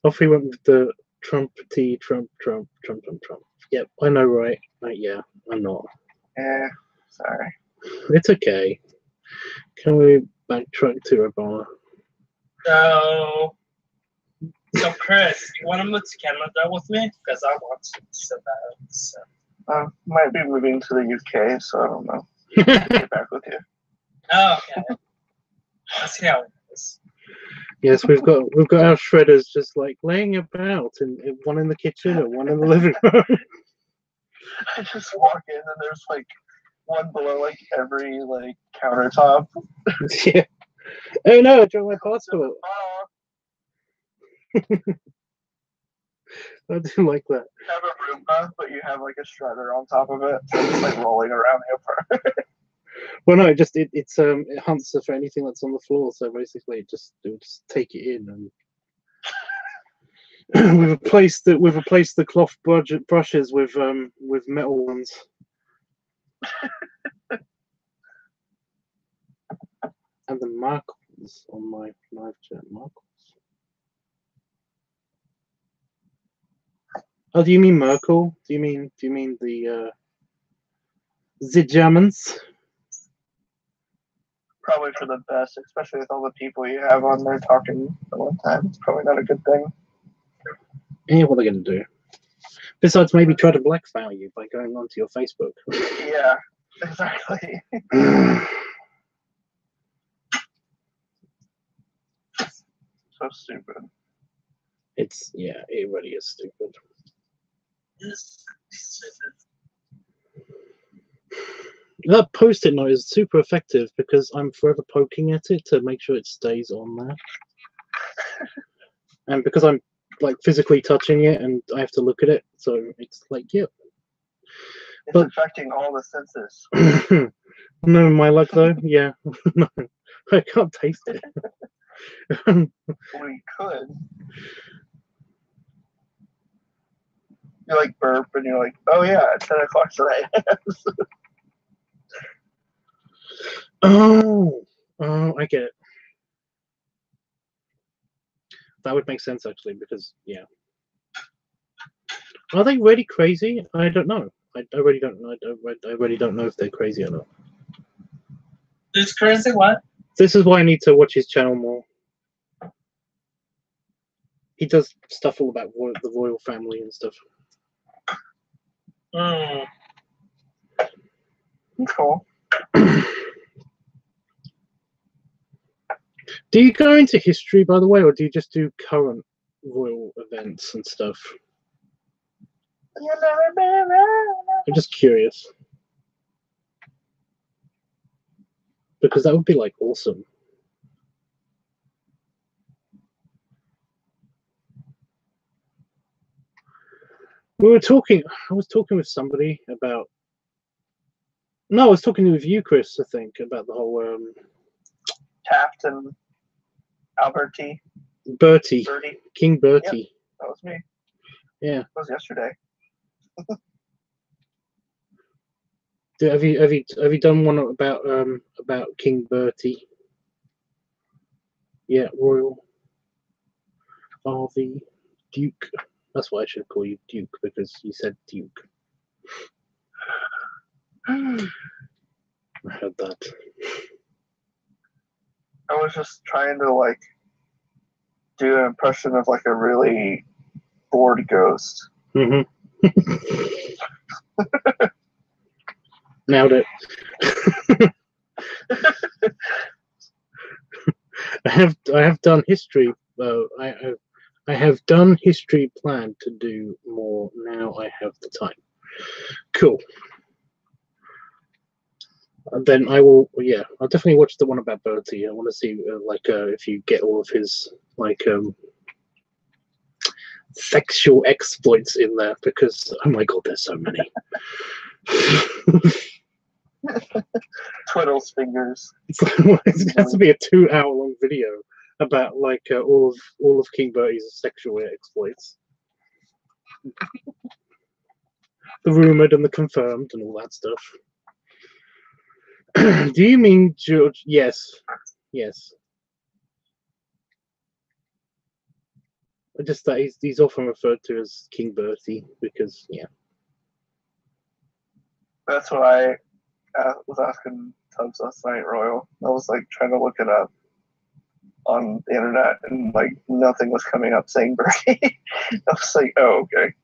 Off we went with the Trumpety Trump. Yep, I know, right? Yeah, I'm not. Yeah, sorry. It's okay. Can we backtrack to Obama? So Chris, you want to move to Canada with me? Because I want to so bad. So. Might be moving to the UK, so I don't know. Get back with you. Oh, okay. Let's see how it is. Yes, we've got our shredders just like laying about, and one in the kitchen and one in the living room. I just walk in and there's like one below like every like countertop. Yeah. Oh no, I dropped my passport. I didn't like that. You have a Roomba, but you have like a shredder on top of it, so it's like rolling around the apartment. Well, no, it hunts for anything that's on the floor. So basically, it will just take it in, and we've replaced the cloth brushes with metal ones. And the markers on my knife jet markers. Oh, do you mean Merkel? Do you mean the Germans? Probably for the best, especially with all the people you have on there talking at one time. It's probably not a good thing. Yeah, what are they going to do? Besides, maybe try to blackmail you by going onto your Facebook. Yeah, exactly. So stupid. It really is stupid. That post-it note is super effective because I'm forever poking at it to make sure it stays on there. And because I'm like physically touching it and I have to look at it, so it's like, yep. It's affecting all the senses. No, my luck though. Yeah, no, I can't taste it. We could. You like burp and you're like, oh yeah, it's 10 o'clock tonight. Oh, I get it. That would make sense actually, because yeah. Are they really crazy? I don't know. I really don't know. I really don't know if they're crazy or not. It's crazy. What? This is why I need to watch his channel more. He does stuff all about the royal family and stuff. Mm. Cool. Do you go into history, by the way, or do you just do current royal events and stuff? I'm just curious. Because that would be like awesome. We were talking, I was talking with somebody about, no, I was talking with you, Chris, I think, about the whole Taft and Alberti. Bertie, King Bertie. Yep, that was me. Yeah. That was yesterday. Have you done one about King Bertie? Yeah, Royal RV Duke. That's why I should call you Duke, because you said Duke. I heard that. I was just trying to like do an impression of like a really bored ghost. Mm-hmm. Nailed it. I have done history though. I have done history planned to do more. Now I have the time. Cool. And then I will. Yeah, I'll definitely watch the one about Bertie. I want to see if you get all of his sexual exploits in there, because oh my god, there's so many. Twiddles fingers. It has to be a 2-hour-long video about all of King Bertie's sexual exploits, the rumored and the confirmed and all that stuff. Do you mean George? Yes, yes. Just that he's often referred to as King Bertie because yeah. That's what I was asking Tubbs last night, Royal. I was like trying to look it up on the internet, and like nothing was coming up saying Bertie. I was like, oh, okay.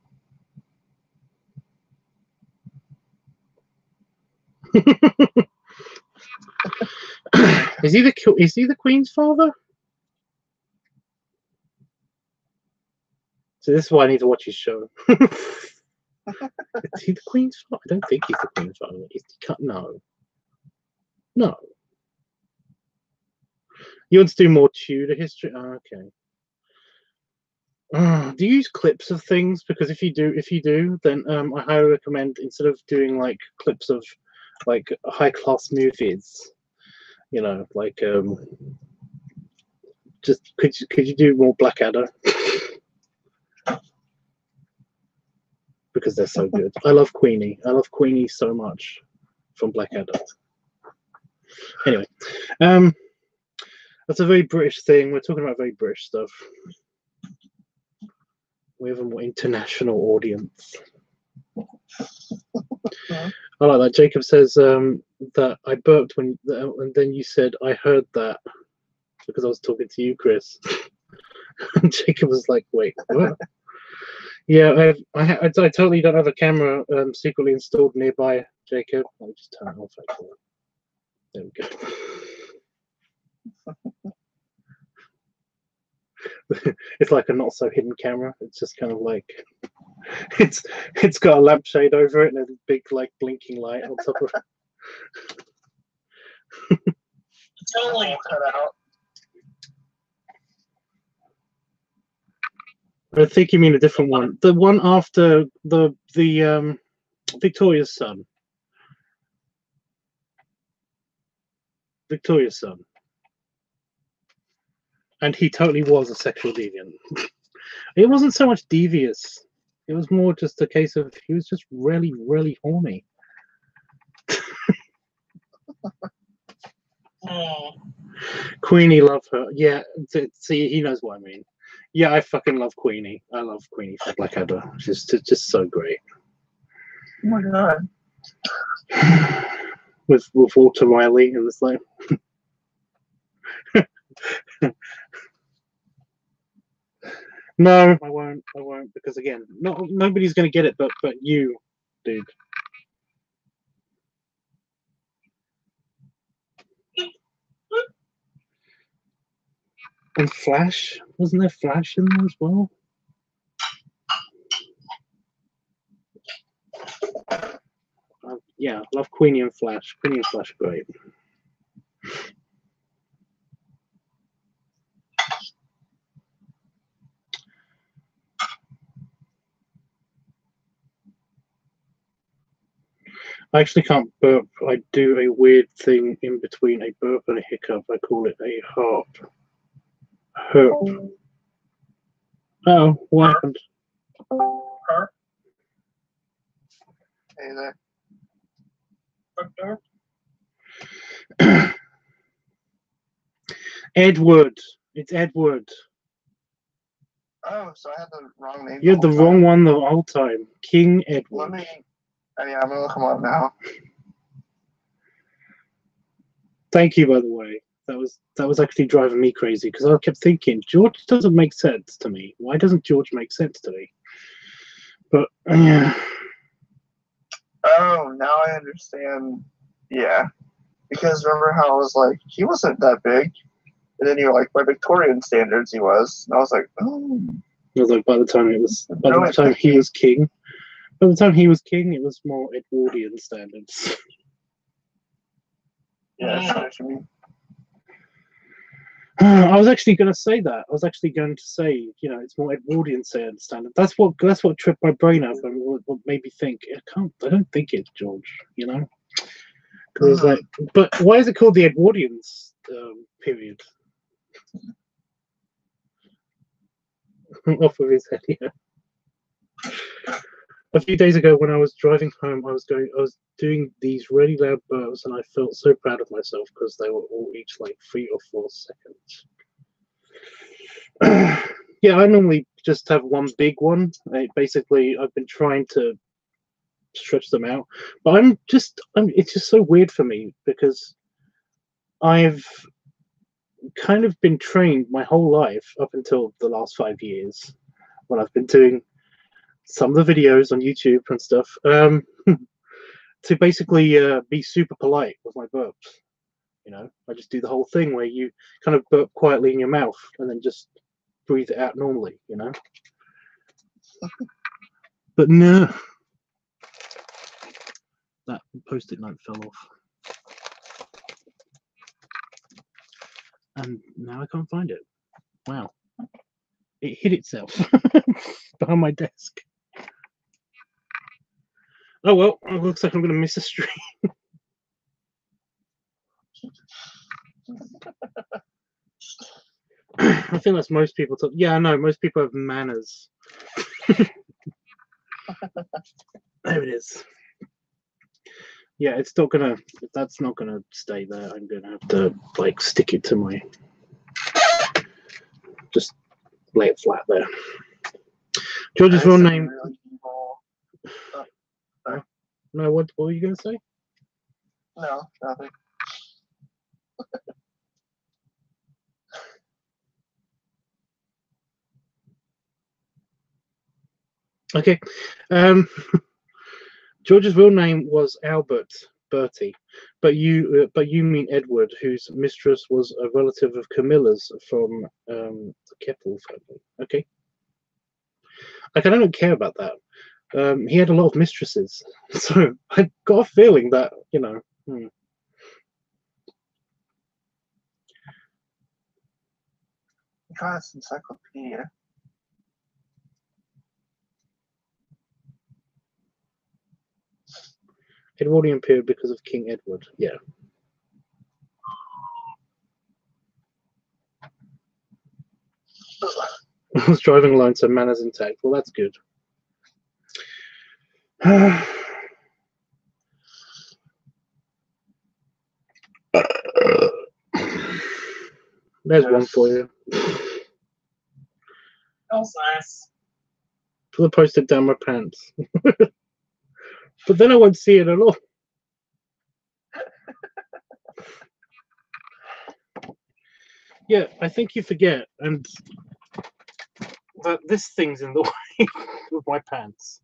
Is he the Queen's father? So this is why I need to watch his show. Is he the Queen's father? I don't think he's the Queen's father. No. No. You want to do more Tudor history? Oh, okay. Do you use clips of things? Because if you do, then I highly recommend, instead of doing like clips of like high class movies, you know, like just could you do more Blackadder? Because they're so good. I love Queenie. I love Queenie so much from Blackadder. Anyway, that's a very British thing. We're talking about very British stuff. We have a more international audience. I like that. Jacob says that I burped and then you said I heard that because I was talking to you, Chris. And Jacob was like, "Wait, what?" Yeah, I totally don't have a camera secretly installed nearby, Jacob. I'll just turn it off. Actually. There we go. It's like a not so hidden camera. It's just kind of like it's got a lampshade over it and a big like blinking light on top of it. Totally cut out. I think you mean a different one. The one after the Victoria's son. Victoria's son. And he totally was a sexual deviant. It wasn't so much devious. It was more just a case of he was just really, really horny. Queenie, love her. Yeah, see, he knows what I mean. Yeah, I fucking love Queenie. I love Queenie for Blackadder. She's just so great. Oh my god. With Walter Riley and it's like no, I won't because again, nobody's gonna get it but you, dude. And Flash, wasn't there Flash in there as well? Yeah, love Queenie and Flash. Queenie and Flash are great. I actually can't burp. I do a weird thing in between a burp and a hiccup. I call it a harp. Herp. Oh, what happened? Her? Hey there. Edward. It's Edward. Oh, so I had the wrong name. You had the wrong one the whole time. King Edward. Let me. Oh, yeah, I'm gonna look him up now. Thank you, by the way. That was actually driving me crazy because I kept thinking George doesn't make sense to me. Why doesn't George make sense to me? But yeah. Oh, now I understand. Yeah, because remember how I was like, he wasn't that big, and then you're like, by Victorian standards, he was, and I was like, oh. I was like, by the time he was king, it was more Edwardian standards. Yeah, I see what you mean. I was actually going to say that. I was actually going to say, it's more Edwardian standard. That's what tripped my brain up and what made me think. I don't think it's George. Because I was like, but why is it called the Edwardians period? Off of his head, yeah. A few days ago, when I was driving home, I was doing these really loud burps, and I felt so proud of myself because they were all each like 3 or 4 seconds. Yeah, I normally just have one big one. Basically, I've been trying to stretch them out, but it's just so weird for me because I've kind of been trained my whole life up until the last 5 years when I've been doing some of the videos on YouTube and stuff to basically be super polite with my burps. I just do the whole thing where you kind of burp quietly in your mouth and then just breathe it out normally, But no, that post-it note fell off, and now I can't find it. Wow, it hid itself behind my desk. Oh well, it looks like I'm going to miss a stream. I think that's most people. Yeah, I know most people have manners. There it is. Yeah, it's not gonna. That's not gonna stay there. I'm gonna have to stick it to my. Just lay it flat there. George's real name. Really No, what were you gonna say? No, nothing. Okay. George's real name was Albert Bertie, but you mean Edward, whose mistress was a relative of Camilla's from the Keppel family. Okay. I don't care about that. He had a lot of mistresses, so I got a feeling that God's encyclopedia. Edwardian period because of King Edward. Yeah. I was driving alone, so manners intact. Well, that's good. There's one for you. That was nice. I posted down my pants. But then I won't see it at all. Yeah, I think you forget, and that this thing's in the way of my pants.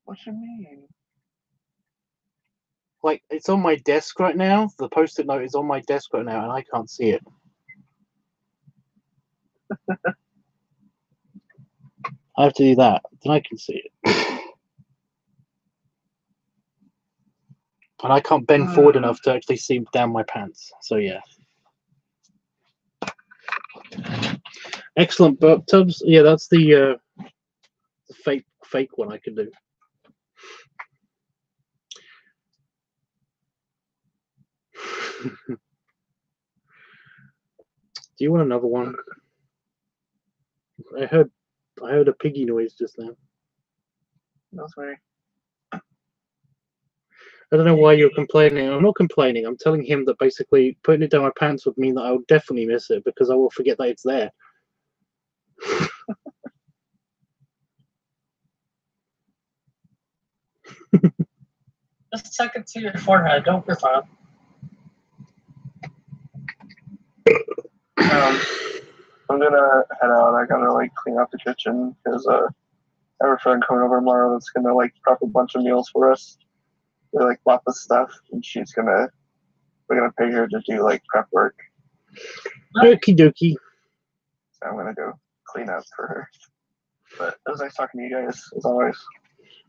What you mean? Like, it's on my desk right now. The post-it note is on my desk right now, and I can't see it. I have to do that, then I can see it. And I can't bend forward enough to actually see down my pants. So yeah. Excellent burp tubs. Yeah, that's the fake one I can do. Do you want another one? I heard a piggy noise just now. That's me. I don't know why you're complaining. I'm not complaining. I'm telling him that basically putting it down my pants would mean that I will definitely miss it because I will forget that it's there. Just tuck it to your forehead. Don't be fun. I'm gonna head out. I gotta like clean out the kitchen because I have a friend coming over tomorrow that's gonna like prep a bunch of meals for us. We like bought this stuff, and we're gonna pay her to do like prep work. Okie dokie. So I'm gonna go clean up for her. But it was nice talking to you guys as always.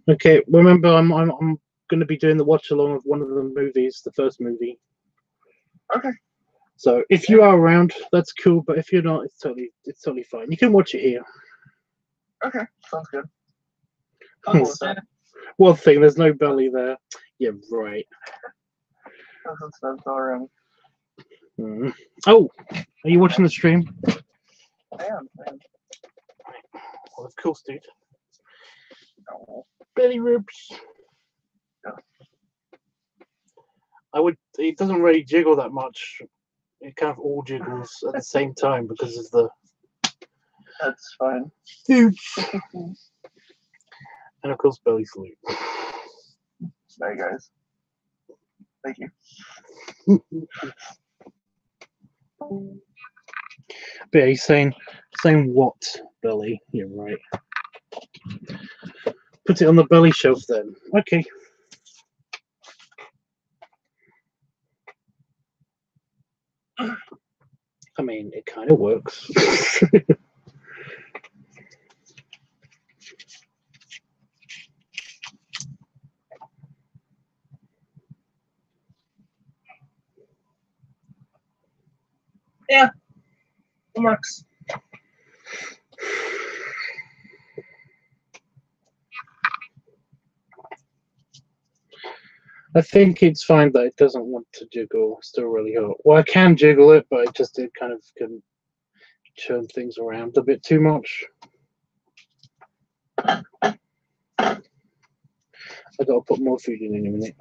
Okay, remember I'm going to be doing the watch along of one of the movies, the first movie. Okay. So if you are around, that's cool. But if you're not, it's totally fine. You can watch it here. Okay, sounds good. One thing, there's no belly there. Yeah, right. That's all around. Oh, are you watching the stream? I am. Well, of course, dude. Oh. Belly ribs. Yeah. It doesn't really jiggle that much. It kind of all jiggles at the same time because of the. That's fine. Dude. And of course, belly salute. Bye, guys. Thank you. But yeah, he's saying what, belly? You're right. Put it on the belly shelf then. Okay. I mean, it kind of works. Yeah, it works. I think it's fine that it doesn't want to jiggle. Still really hot. Well, I can jiggle it, but it kind of can turn things around a bit too much. I gotta put more food in a minute.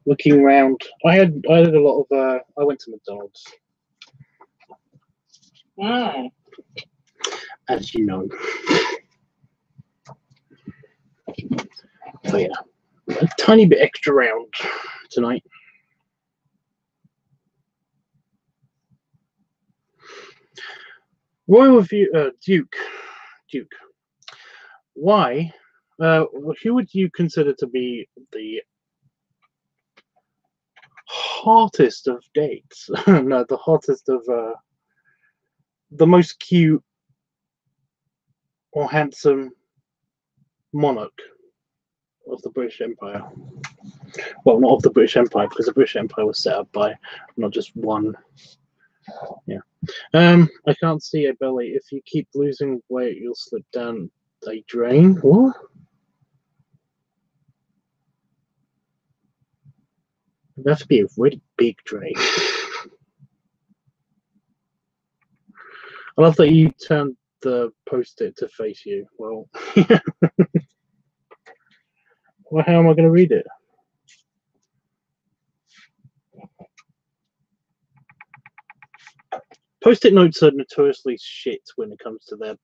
Looking around, I had a lot of. I went to McDonald's. As you know. So yeah, a tiny bit extra round tonight. Royal Review, Duke. Why? Who would you consider to be the hottest of dates? No, the hottest of the most cute or handsome monarch of the British Empire. Well, not of the British Empire, because the British Empire was set up by not just one. Yeah. I can't see a belly. If you keep losing weight, you'll slip down They drain. What? It'd have to be a really big drain. I love that you turned the post-it to face you. Well, well, how am I going to read it? Post-it notes are notoriously shit when it comes to their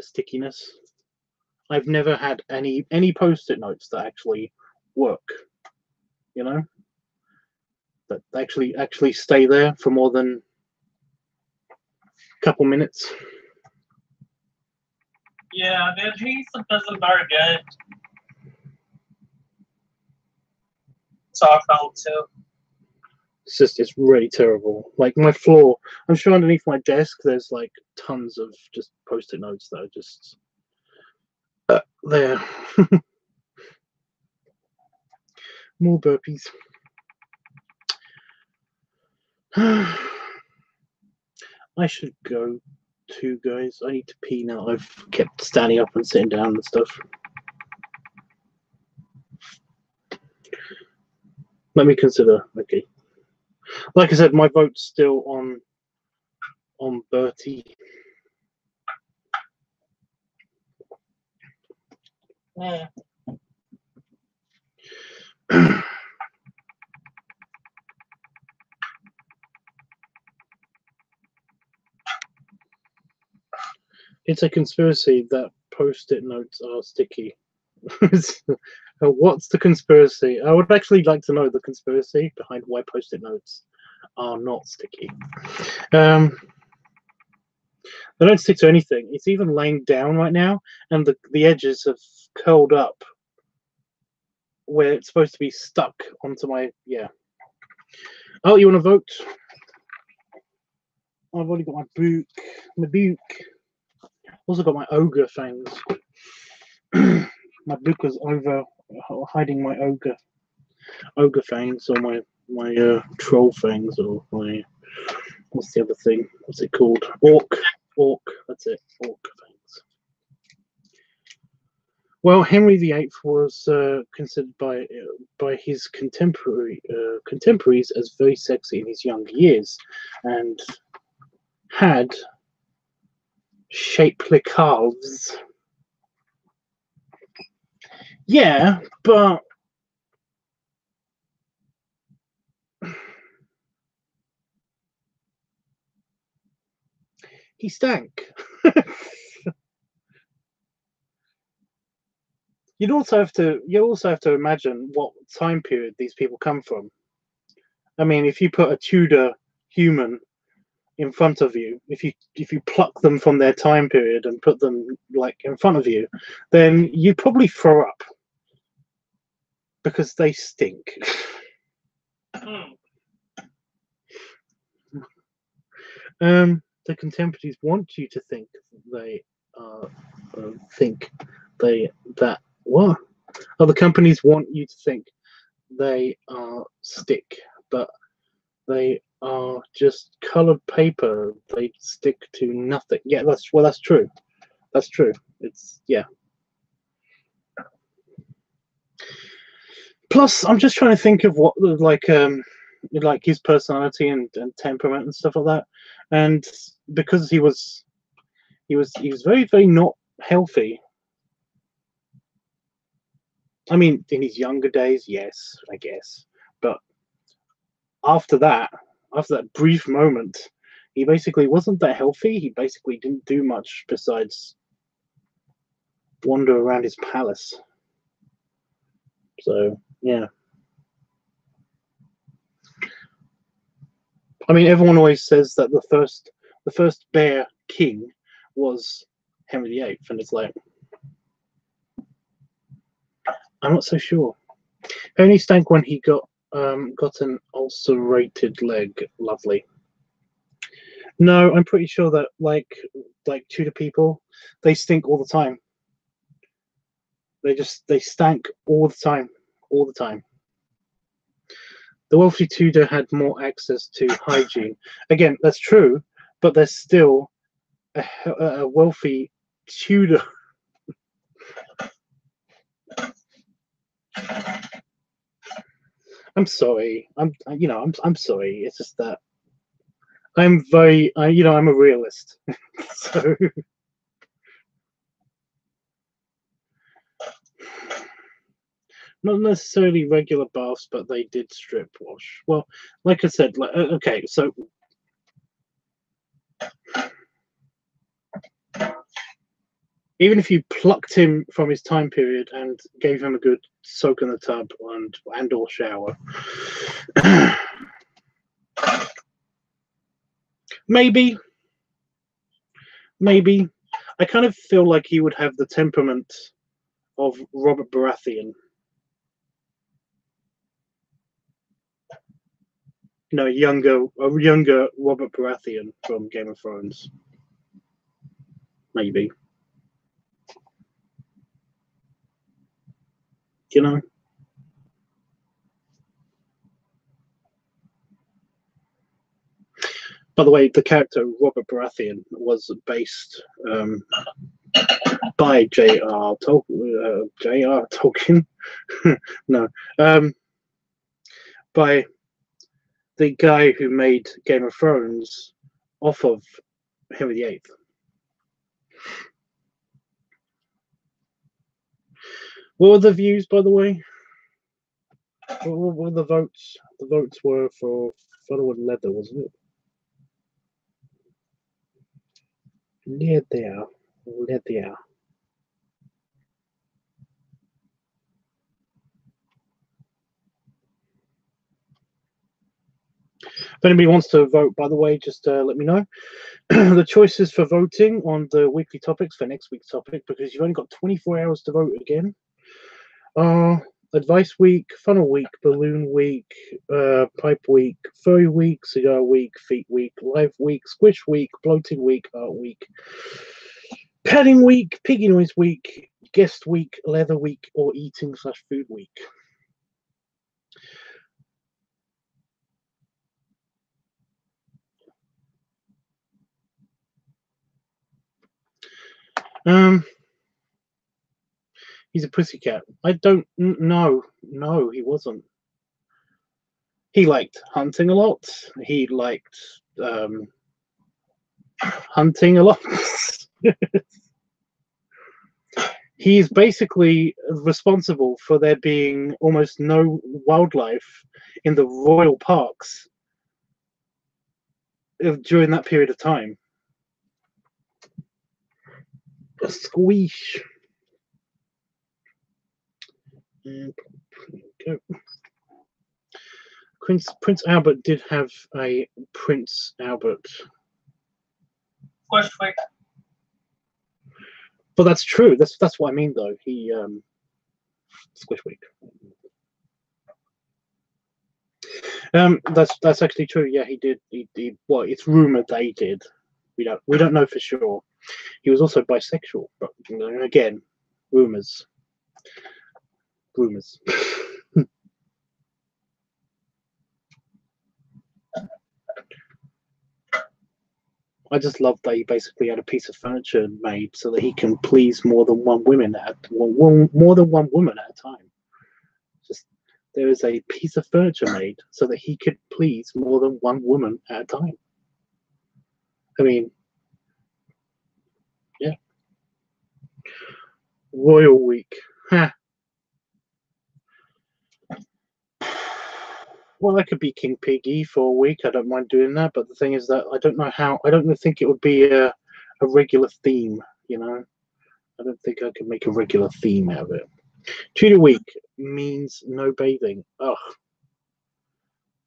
stickiness. I've never had any post-it notes that actually work. You know, that actually stay there for more than a couple minutes. Yeah, the adhesive isn't very good. So I found too. It's really terrible. Like my floor, I'm sure underneath my desk there's like tons of just post-it notes that are just there. More burpees. I should go too, guys. I need to pee now. I've kept standing up and sitting down and stuff. Let me consider. Okay. Like I said, my vote's still on Bertie. Yeah. It's a conspiracy that post-it notes are sticky. What's the conspiracy? I would actually like to know the conspiracy behind why post-it notes are not sticky. They don't stick to anything. It's even laying down right now, and the edges have curled up where it's supposed to be stuck onto my, yeah. Oh, you want to vote? I've already got my book. Also got my ogre fangs. My book was over hiding my ogre fangs, or my troll fangs, or my, what's the other thing? What's it called? Orc. That's it. Orc fangs. Well, Henry VIII was considered by his contemporaries as very sexy in his younger years, and had shapely calves. Yeah, but he stank. You also have to imagine what time period these people come from. I mean, if you put a Tudor human in front of you, if you pluck them from their time period and put them like in front of you, then you'd probably throw up because they stink. The contemporaries want you to think they what? Other companies want you to think they are stick, but they are just colored paper. They stick to nothing. Yeah, that's true. That's true. It's, yeah. Plus, I'm just trying to think of what like his personality and temperament and stuff like that. And because he was very, very not healthy. I mean, in his younger days, yes, I guess. But after that brief moment, he basically wasn't that healthy. He basically didn't do much besides wander around his palace. So, yeah. I mean, everyone always says that the first bear king was Henry VIII, and it's like, I'm not so sure. Only stank when he got an ulcerated leg. Lovely. No, I'm pretty sure that like Tudor people, they stink all the time. They stank all the time. The wealthy Tudor had more access to hygiene. Again, that's true, but there's still a wealthy Tudor. I'm sorry. I'm sorry. It's just that I'm very, I'm a realist. So not necessarily regular baths, but they did strip wash. Well, like I said, okay, so even if you plucked him from his time period and gave him a good soak in the tub and or shower, maybe I kind of feel like he would have the temperament of Robert Baratheon. No, a younger Robert Baratheon from Game of Thrones. Maybe. You know? By the way, the character Robert Baratheon was based by J.R. Tolkien. No. By the guy who made Game of Thrones off of Henry VIII. What were the views, by the way? What were the votes? The votes were for Fellow and Leather, wasn't it? Leather. If anybody wants to vote, by the way, just let me know. The choices for voting on the weekly topics for next week's topic, because you've only got 24 hours to vote again. Advice week, funnel week, balloon week, pipe week, furry week, cigar week, feet week, live week, squish week, bloating week, art week, padding week, piggy noise week, guest week, leather week, or eating/food week. He's a pussycat. I don't know. No, he wasn't. He liked hunting a lot. He liked hunting a lot. He's basically responsible for there being almost no wildlife in the royal parks during that period of time. A squeeze. And go. Prince Albert did have a Prince Albert. Squish week. But that's true. That's what I mean, though. He Squish week. That's actually true. Yeah, he did. He well, it's rumored that he did. We don't know for sure. He was also bisexual, but again, rumors. I just love that he basically had a piece of furniture made so that he can please more than one woman at a time. Just there is a piece of furniture made so that he could please more than one woman at a time. I mean, yeah. Royal Week. Huh. Well, that could be King Piggy for a week. I don't mind doing that, but the thing is that I don't think it would be a regular theme, you know? I don't think I can make a regular theme out of it. Tudor Week means no bathing. Ugh.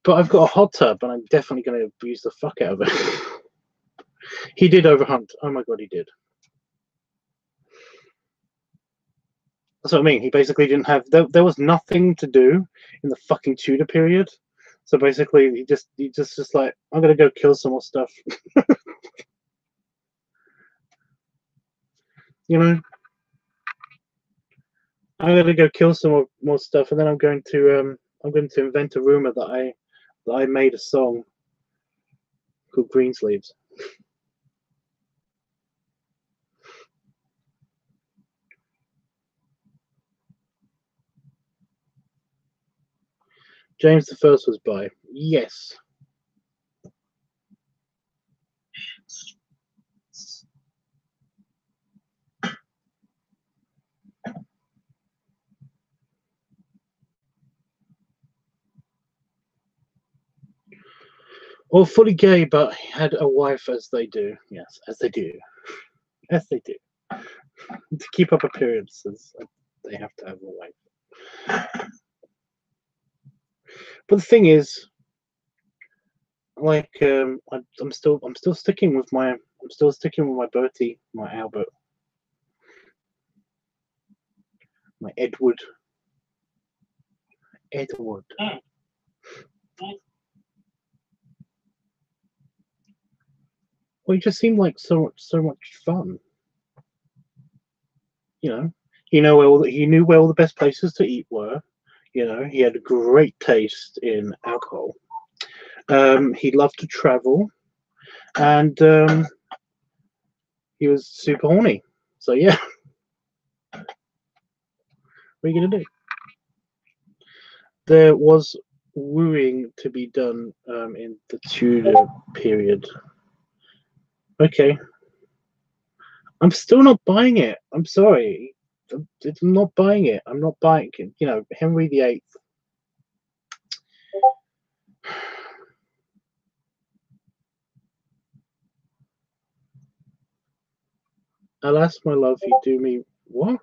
But I've got a hot tub and I'm definitely going to abuse the fuck out of it. He did overhunt. Oh my god, he did. That's what I mean. He basically didn't have. There was nothing to do in the fucking Tudor period. So basically, he just like, I'm gonna go kill some more stuff. You know, I'm gonna go kill some more stuff, and then I'm going to invent a rumor that I made a song called Greensleeves. James the First was by. Yes. Or fully gay, but had a wife, as they do. Yes, as they do. As they do. To keep up appearances, they have to have a wife. But the thing is, like, I'm still sticking with my Bertie, my Albert, my Edward. Well, he just seemed like so much fun. You know, he knew where all the best places to eat were. You know, he had a great taste in alcohol. He loved to travel, and he was super horny. So yeah, what are you gonna do? There was wooing to be done in the Tudor period. Okay. I'm still not buying it. I'm sorry. I'm not buying it. I'm not buying it. You know, Henry VIII. Alas, my love, you do me what?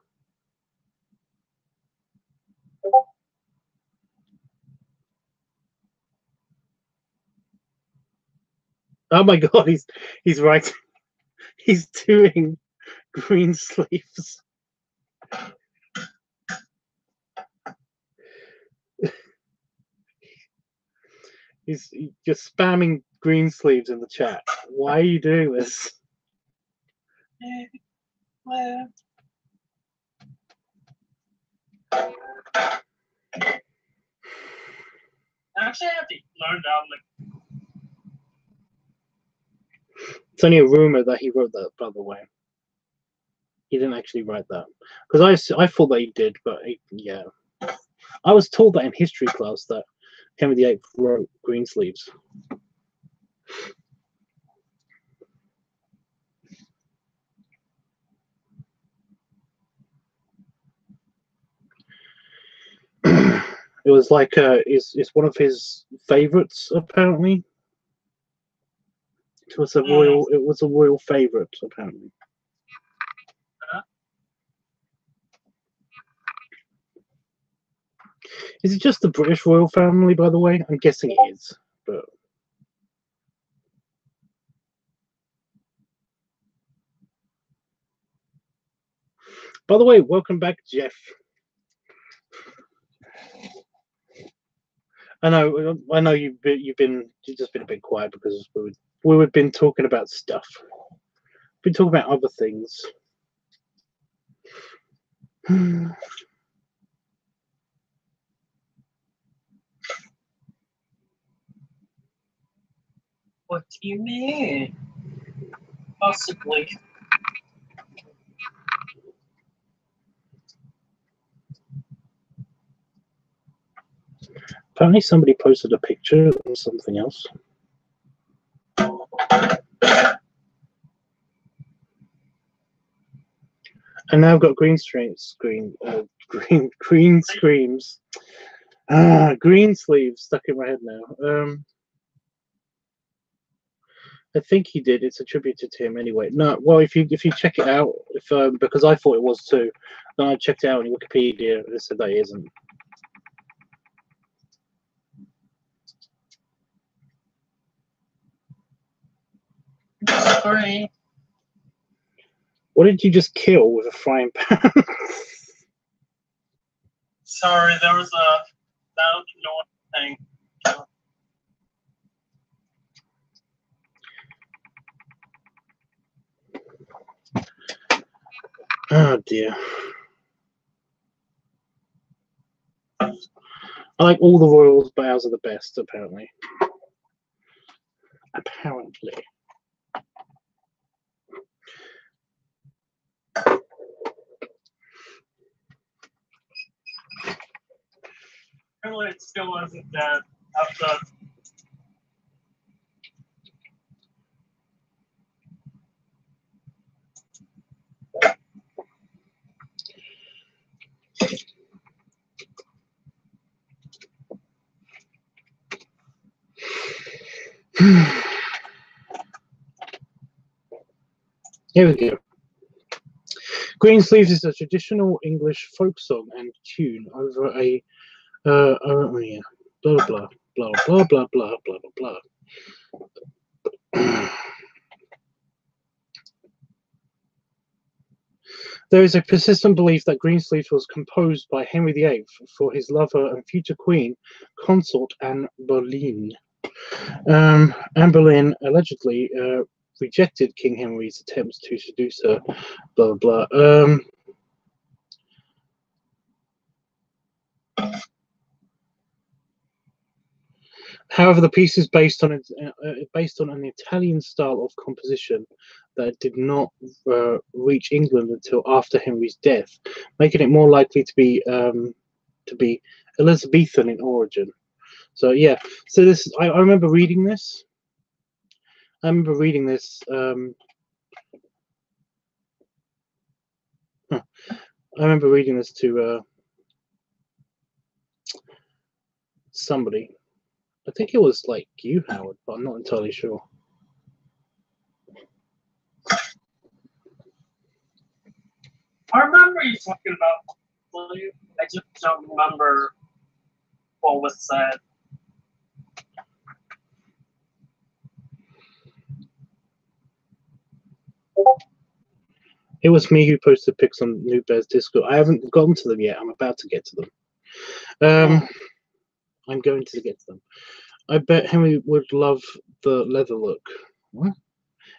Oh my God, he's right. He's doing green sleeves. He's just spamming green sleeves in the chat. Why are you doing this? Well, actually, I have to learn that. Like, It's only a rumor that he wrote that, by the way. He didn't actually write that, because I thought that he did, but yeah, I was told that in history class that Henry VIII wrote green sleeves. It was like it's one of his favorites apparently. It was a royal favorite apparently. Is it just the British royal family, by the way? I'm guessing it is, but by the way, welcome back, Jeff. I know you've just been a bit quiet because we've been talking about stuff. Been talking about other things. what do you mean? Possibly. Apparently, somebody posted a picture of something else. And now I've got green screams. Green sleeves stuck in my head now. I think he did. It's attributed to him anyway. No, well, if you check it out, because I thought it was too, then I checked it out on Wikipedia and it said that it isn't. Sorry. What did you just kill with a frying pan? Sorry, there was a loud noise thing. Oh dear. I like all the royals, but ours are the best, apparently. Apparently. Apparently it's still a wasn't dead. Of the Here we go. Greensleeves is a traditional English folk song and tune over a oh yeah, blah blah blah blah blah blah blah blah blah. There is a persistent belief that Greensleeves was composed by Henry VIII for his lover and future queen consort Anne Boleyn. Anne Boleyn allegedly rejected King Henry's attempts to seduce her. Blah blah blah. However, the piece is based on an Italian style of composition that did not reach England until after Henry's death, making it more likely to be Elizabethan in origin. So yeah, so this I remember reading this. I remember reading this. I remember reading this to somebody. I think it was like you, Howard, but I'm not entirely sure. I remember you talking about William. I just don't remember what was said. It was me who posted pics on New Bears Discord. I haven't gotten to them yet. I'm about to get to them. I'm going to get to them. I bet Henry would love the leather look. What?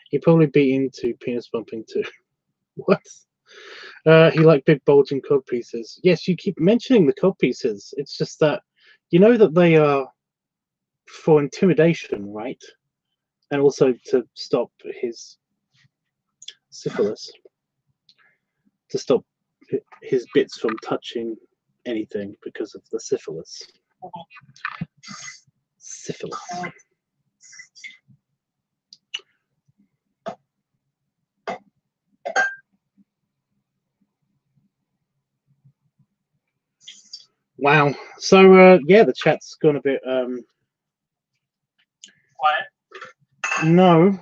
He'd probably be into penis bumping too. What? He liked big bulging cod pieces. Yes, you keep mentioning the cod pieces. It's just that you know that they are for intimidation, right? And also to stop his syphilis. To stop his bits from touching anything because of the syphilis. Syphilis. Wow. So yeah, the chat's gone a bit Quiet? No,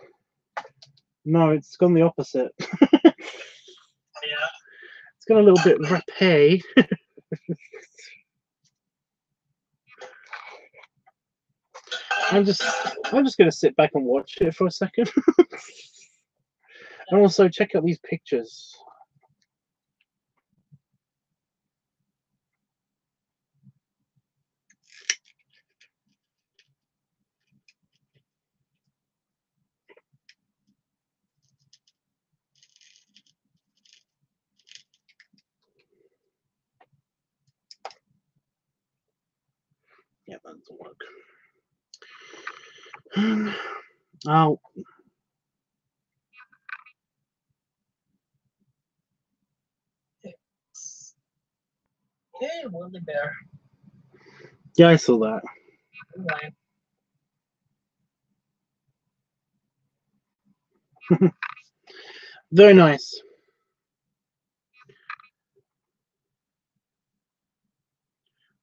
it's gone the opposite. Yeah. It's gone a little bit rapé. I'm just gonna sit back and watch it for a second. And also check out these pictures. Yeah, that doesn't work. Oh. Hey, Willie Bear. Yeah, I saw that. Right. Very nice.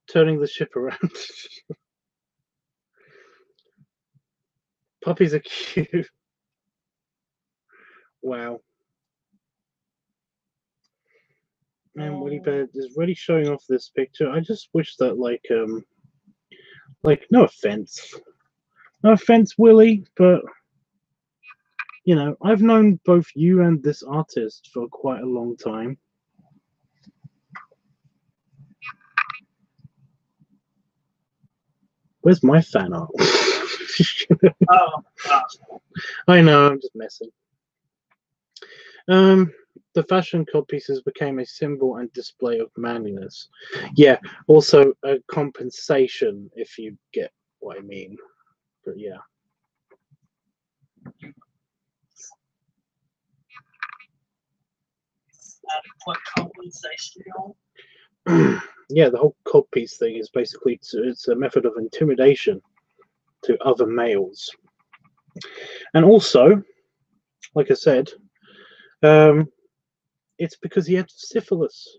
Turning the ship around. Puppies are cute. Wow. Man, Willie Bear is really showing off this picture. I just wish that like no offense. No offense, Willie, but you know, I've known both you and this artist for quite a long time. Where's my fan art? Oh, gosh. I know, I'm just messing. The fashion cod pieces became a symbol and display of manliness. Yeah, also a compensation, if you get what I mean. But yeah. Adequate compensation. yeah, the whole codpiece thing is basically it's a method of intimidation to other males, and also, like I said, it's because he had syphilis,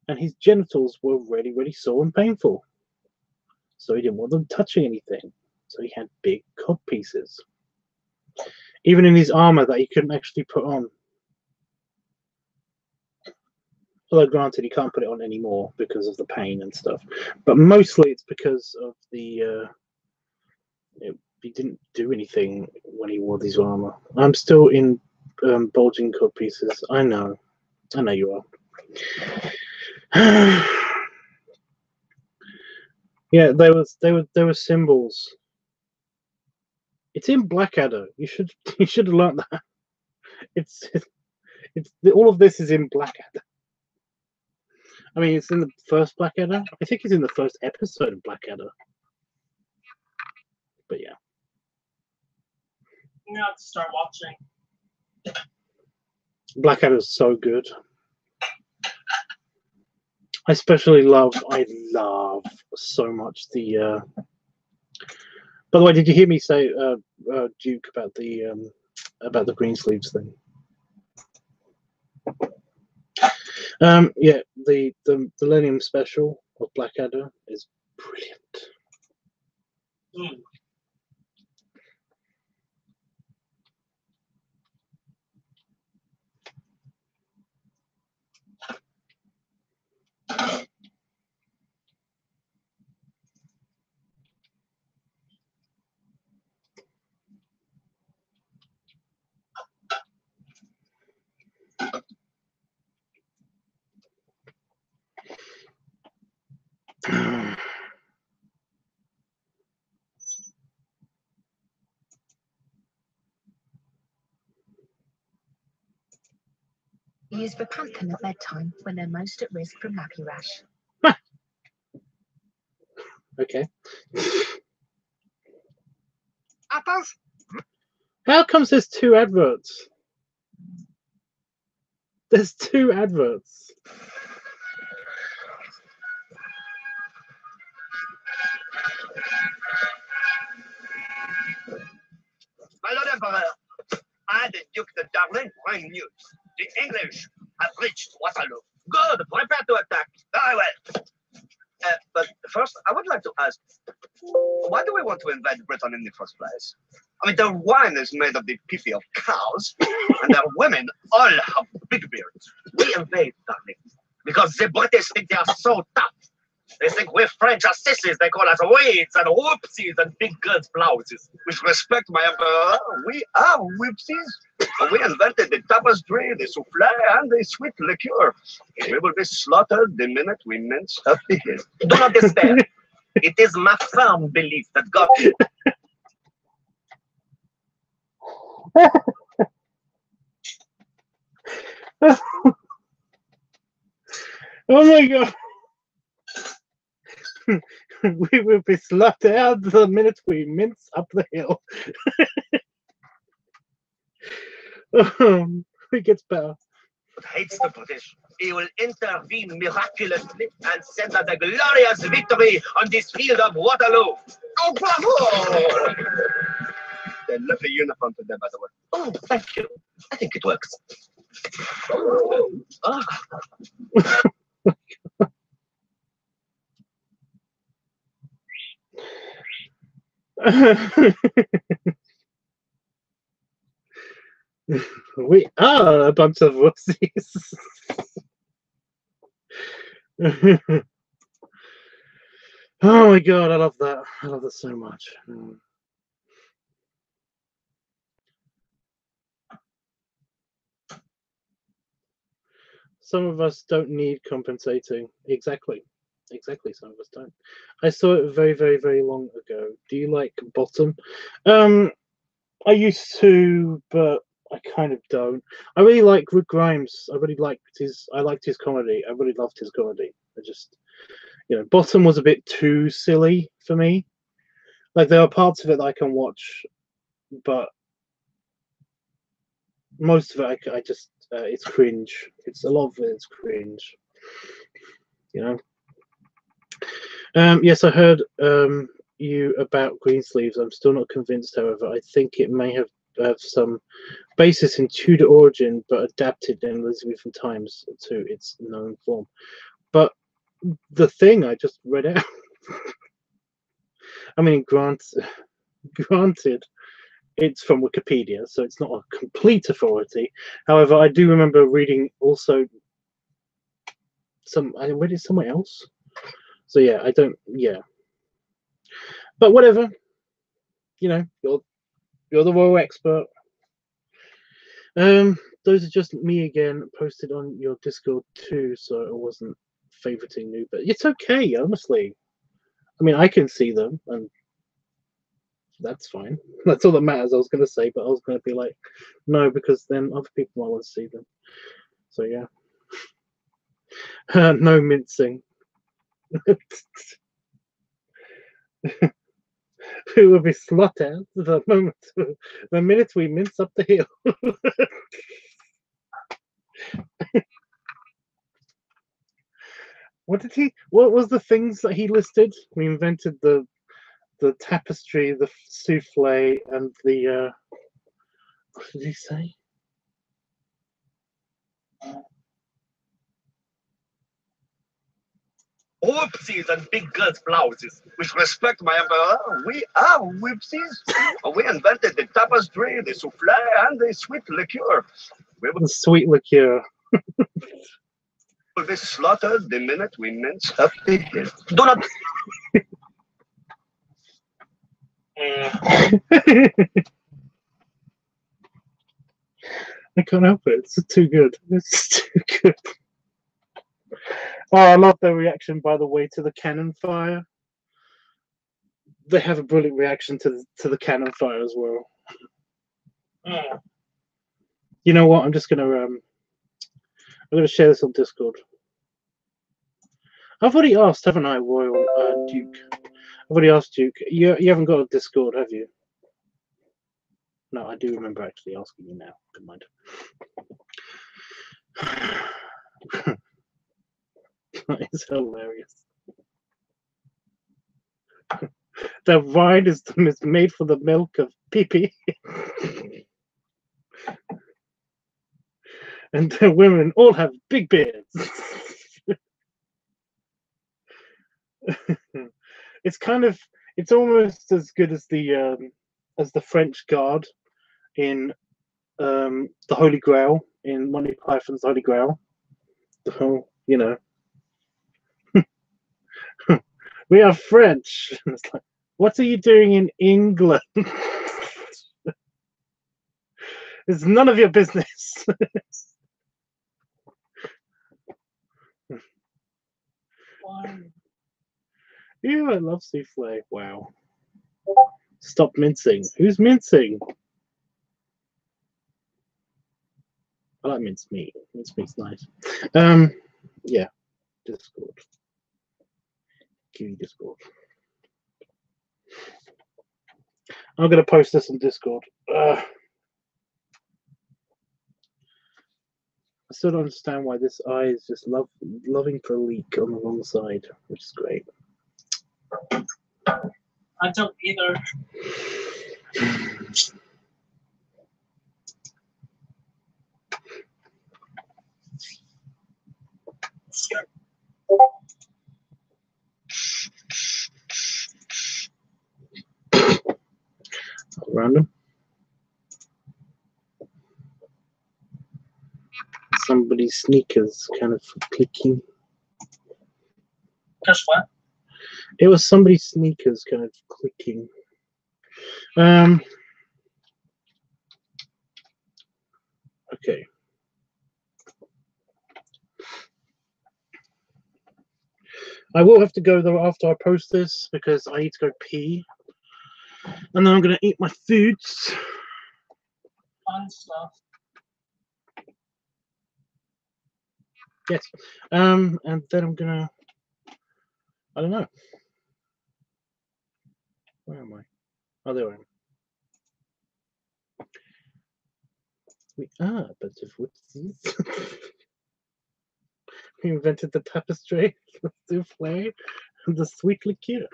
and his genitals were really, really sore and painful, so he didn't want them touching anything. So he had big cod pieces, even in his armor that he couldn't actually put on. Although granted, he can't put it on anymore because of the pain and stuff. But mostly it's because of the he didn't do anything when he wore his armor. I'm still in bulging cod pieces. I know you are. Yeah, there were symbols. It's in Blackadder. You should have learned that. It's all of this is in Blackadder. I mean, it's in the first Blackadder. I think it's in the first episode of Blackadder. But yeah. I'm gonna have to start watching. Blackadder's so good. I love so much the. By the way, did you hear me say, Duke, about the Greensleeves thing? Yeah, the Millennium Special of Blackadder is brilliant. Mm. Use Vapampin at bedtime when they're most at risk from nappy rash. Okay. Apples? How comes there's two adverts? There's two adverts. My Lord Emperor, I, the Duke de Darlin, bring news. The English have reached Waterloo. Good, prepare to attack. Very well. But first, I would like to ask, why do we want to invade Britain in the first place? I mean, their wine is made of the piffy of cows, and their women all have big beards. We invade, darling, because the British think they are so tough. They think we're French are sissies. They call us weeds and whoopsies and big girls' blouses. With respect, my emperor, we are whoopsies. We invented the tapestry, the souffle, and the sweet liqueur. We will be slaughtered the minute we mince up the hill. Do not despair. It is my firm belief that God... Oh my god. We will be slaughtered out the minute we mince up the hill. It gets better. Hates the British. He will intervene miraculously and send us a glorious victory on this field of Waterloo. Oh, bravo! A lovely uniform today, by the way. Oh, thank you. I think it works. Oh. We are a bunch of wussies. Oh my god, I love that. I love that so much. Some of us don't need compensating. Exactly. Some of us don't. I saw it very, very, very long ago. Do you like Bottom? I used to, but I kind of don't. I really like Rick Grimes. I liked his comedy. I really loved his comedy. I just, Bottom was a bit too silly for me. Like, there are parts of it that I can watch, but most of it I just it's cringe. It's a lot of it. It's cringe. You know. Yes, I heard you about Greensleeves. I'm still not convinced, however. I think it may have some basis in Tudor origin, but adapted in Elizabethan times to its known form. But the thing I just read out, I mean, granted, it's from Wikipedia, so it's not a complete authority. However, I do remember reading also I read it somewhere else. So yeah, I don't, yeah. But whatever, you know, you're the royal expert. Those are just me again, posted on your Discord too, so I wasn't favoriting you, but it's okay, honestly. I mean, I can see them, and that's fine. That's all that matters. I was going to say, but I was going to be like, no, because then other people might want to see them. So yeah. No mincing. Who will be slaughtered the minute we mince up the hill. What was the things that he listed? We invented the tapestry, the souffle, and the what did he say? Whoopsies and big girls' blouses. With respect, my emperor, we are whoopsies. We invented the tapestry, the souffle, and the sweet liqueur. The sweet liqueur. Will be slaughtered the minute we mince up the hill. Do not. I can't help it. It's too good. It's too good. Oh, I love their reaction, by the way, to the cannon fire. They have a brilliant reaction to the cannon fire as well. You know what? I'm gonna share this on Discord. I've already asked, haven't I, Royal Duke? I've already asked Duke. You haven't got a Discord, have you? No, I do remember actually asking you now. Good mind. That is hilarious. The wine is made for the milk of pee-pee. And the women all have big beards. It's almost as good as the French Guard in the Holy Grail, in Monty Python's Holy Grail. The whole, you know, we are French. It's like, what are you doing in England? It's none of your business. Yeah, I love souffle. Wow. Stop mincing. Who's mincing? I like minced meat. Minced meat's nice. Yeah. Discord. Kiwi Discord. I'm gonna post this on Discord. I still don't understand why this eye is just loving for a leak on the wrong side, which is great. I don't either. Random. Somebody's sneakers kind of clicking. Guess what? It was somebody's sneakers kind of clicking. Okay. I will have to go though after I post this because I need to go pee. And then I'm going to eat my foods. Fun stuff. Yes. And then I'm going to, I don't know. Where am I? Oh, there I am. We are a bunch of whoopsies. He invented the tapestry, the souffle, and the sweet liqueur.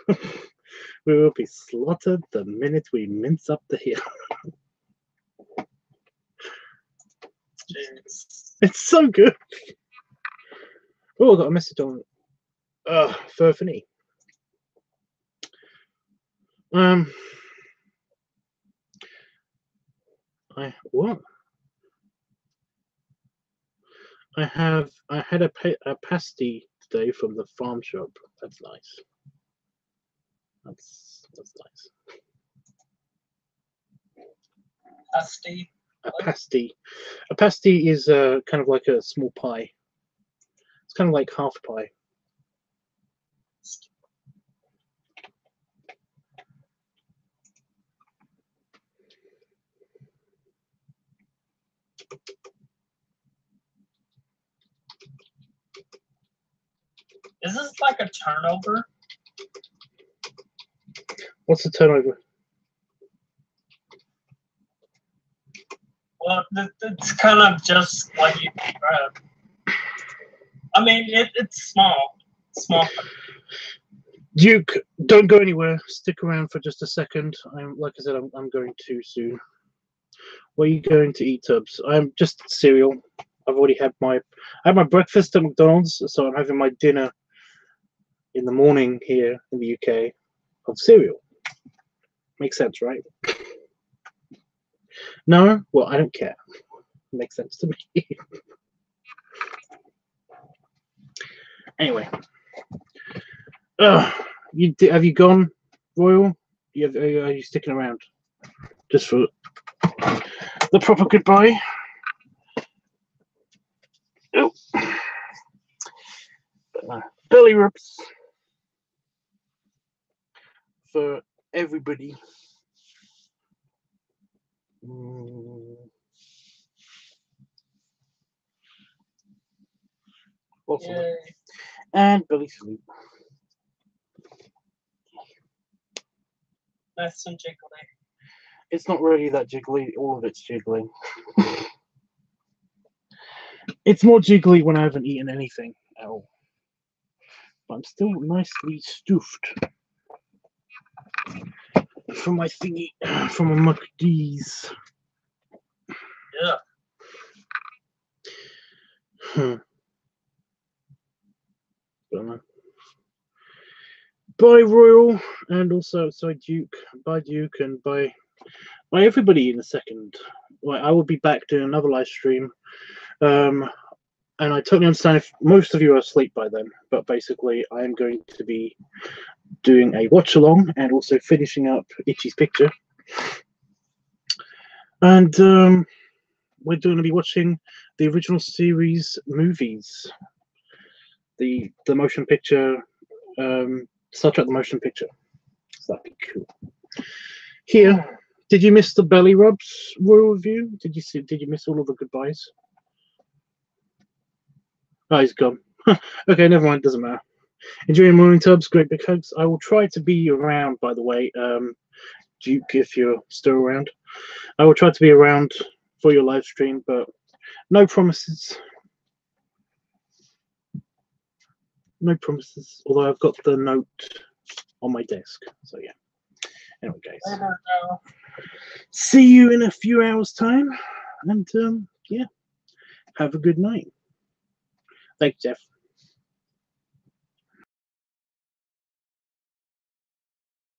We will be slaughtered the minute we mince up the hill. Jeez. It's so good. Oh, I got a message on Furfany. What? I had a pasty today from the farm shop. That's nice. That's nice. Pasty. A pasty. A pasty is kind of like a small pie. It's kind of like half pie. Is this like a turnover? What's the turnover? Well, it's kind of just like you grab. I mean, it's small. Small. Duke, don't go anywhere. Stick around for just a second. Like I said, I'm going too soon. What are you going to eat, Tubbs? I'm just cereal. I've already had my breakfast at McDonald's, so I'm having my dinner in the morning here in the UK of cereal. Makes sense, right? No? Well, I don't care. Makes sense to me. Anyway. Have you gone, Royal? Are you sticking around? Just for the proper goodbye? Oh. Belly rubs for everybody. Awesome. And belly sleep. Nice and jiggly. It's not really that jiggly. All of it's jiggly. It's more jiggly when I haven't eaten anything at all. But I'm still nicely stuffed from my thingy, from a McD's. Yeah. Bye, Royal, and also Duke. Bye, Duke, and bye everybody in a second. Well, I will be back doing another live stream. And I totally understand if most of you are asleep by then, but basically I am going to be doing a watch along and also finishing up Itchy's picture. And we're going to be watching the original series movies. The motion picture, Star Trek the motion picture. So that'd be cool. Here, did you miss the belly rubs royal review? Did you miss all of the goodbyes? Oh, he's gone. Okay, never mind. Doesn't matter. Enjoy your morning, Tubbs. Great big hugs. I will try to be around, by the way, Duke, if you're still around. I will try to be around for your live stream, but no promises. No promises. Although I've got the note on my desk. So yeah. Anyway, guys. See you in a few hours' time. And yeah. Have a good night. Thanks, Jeff.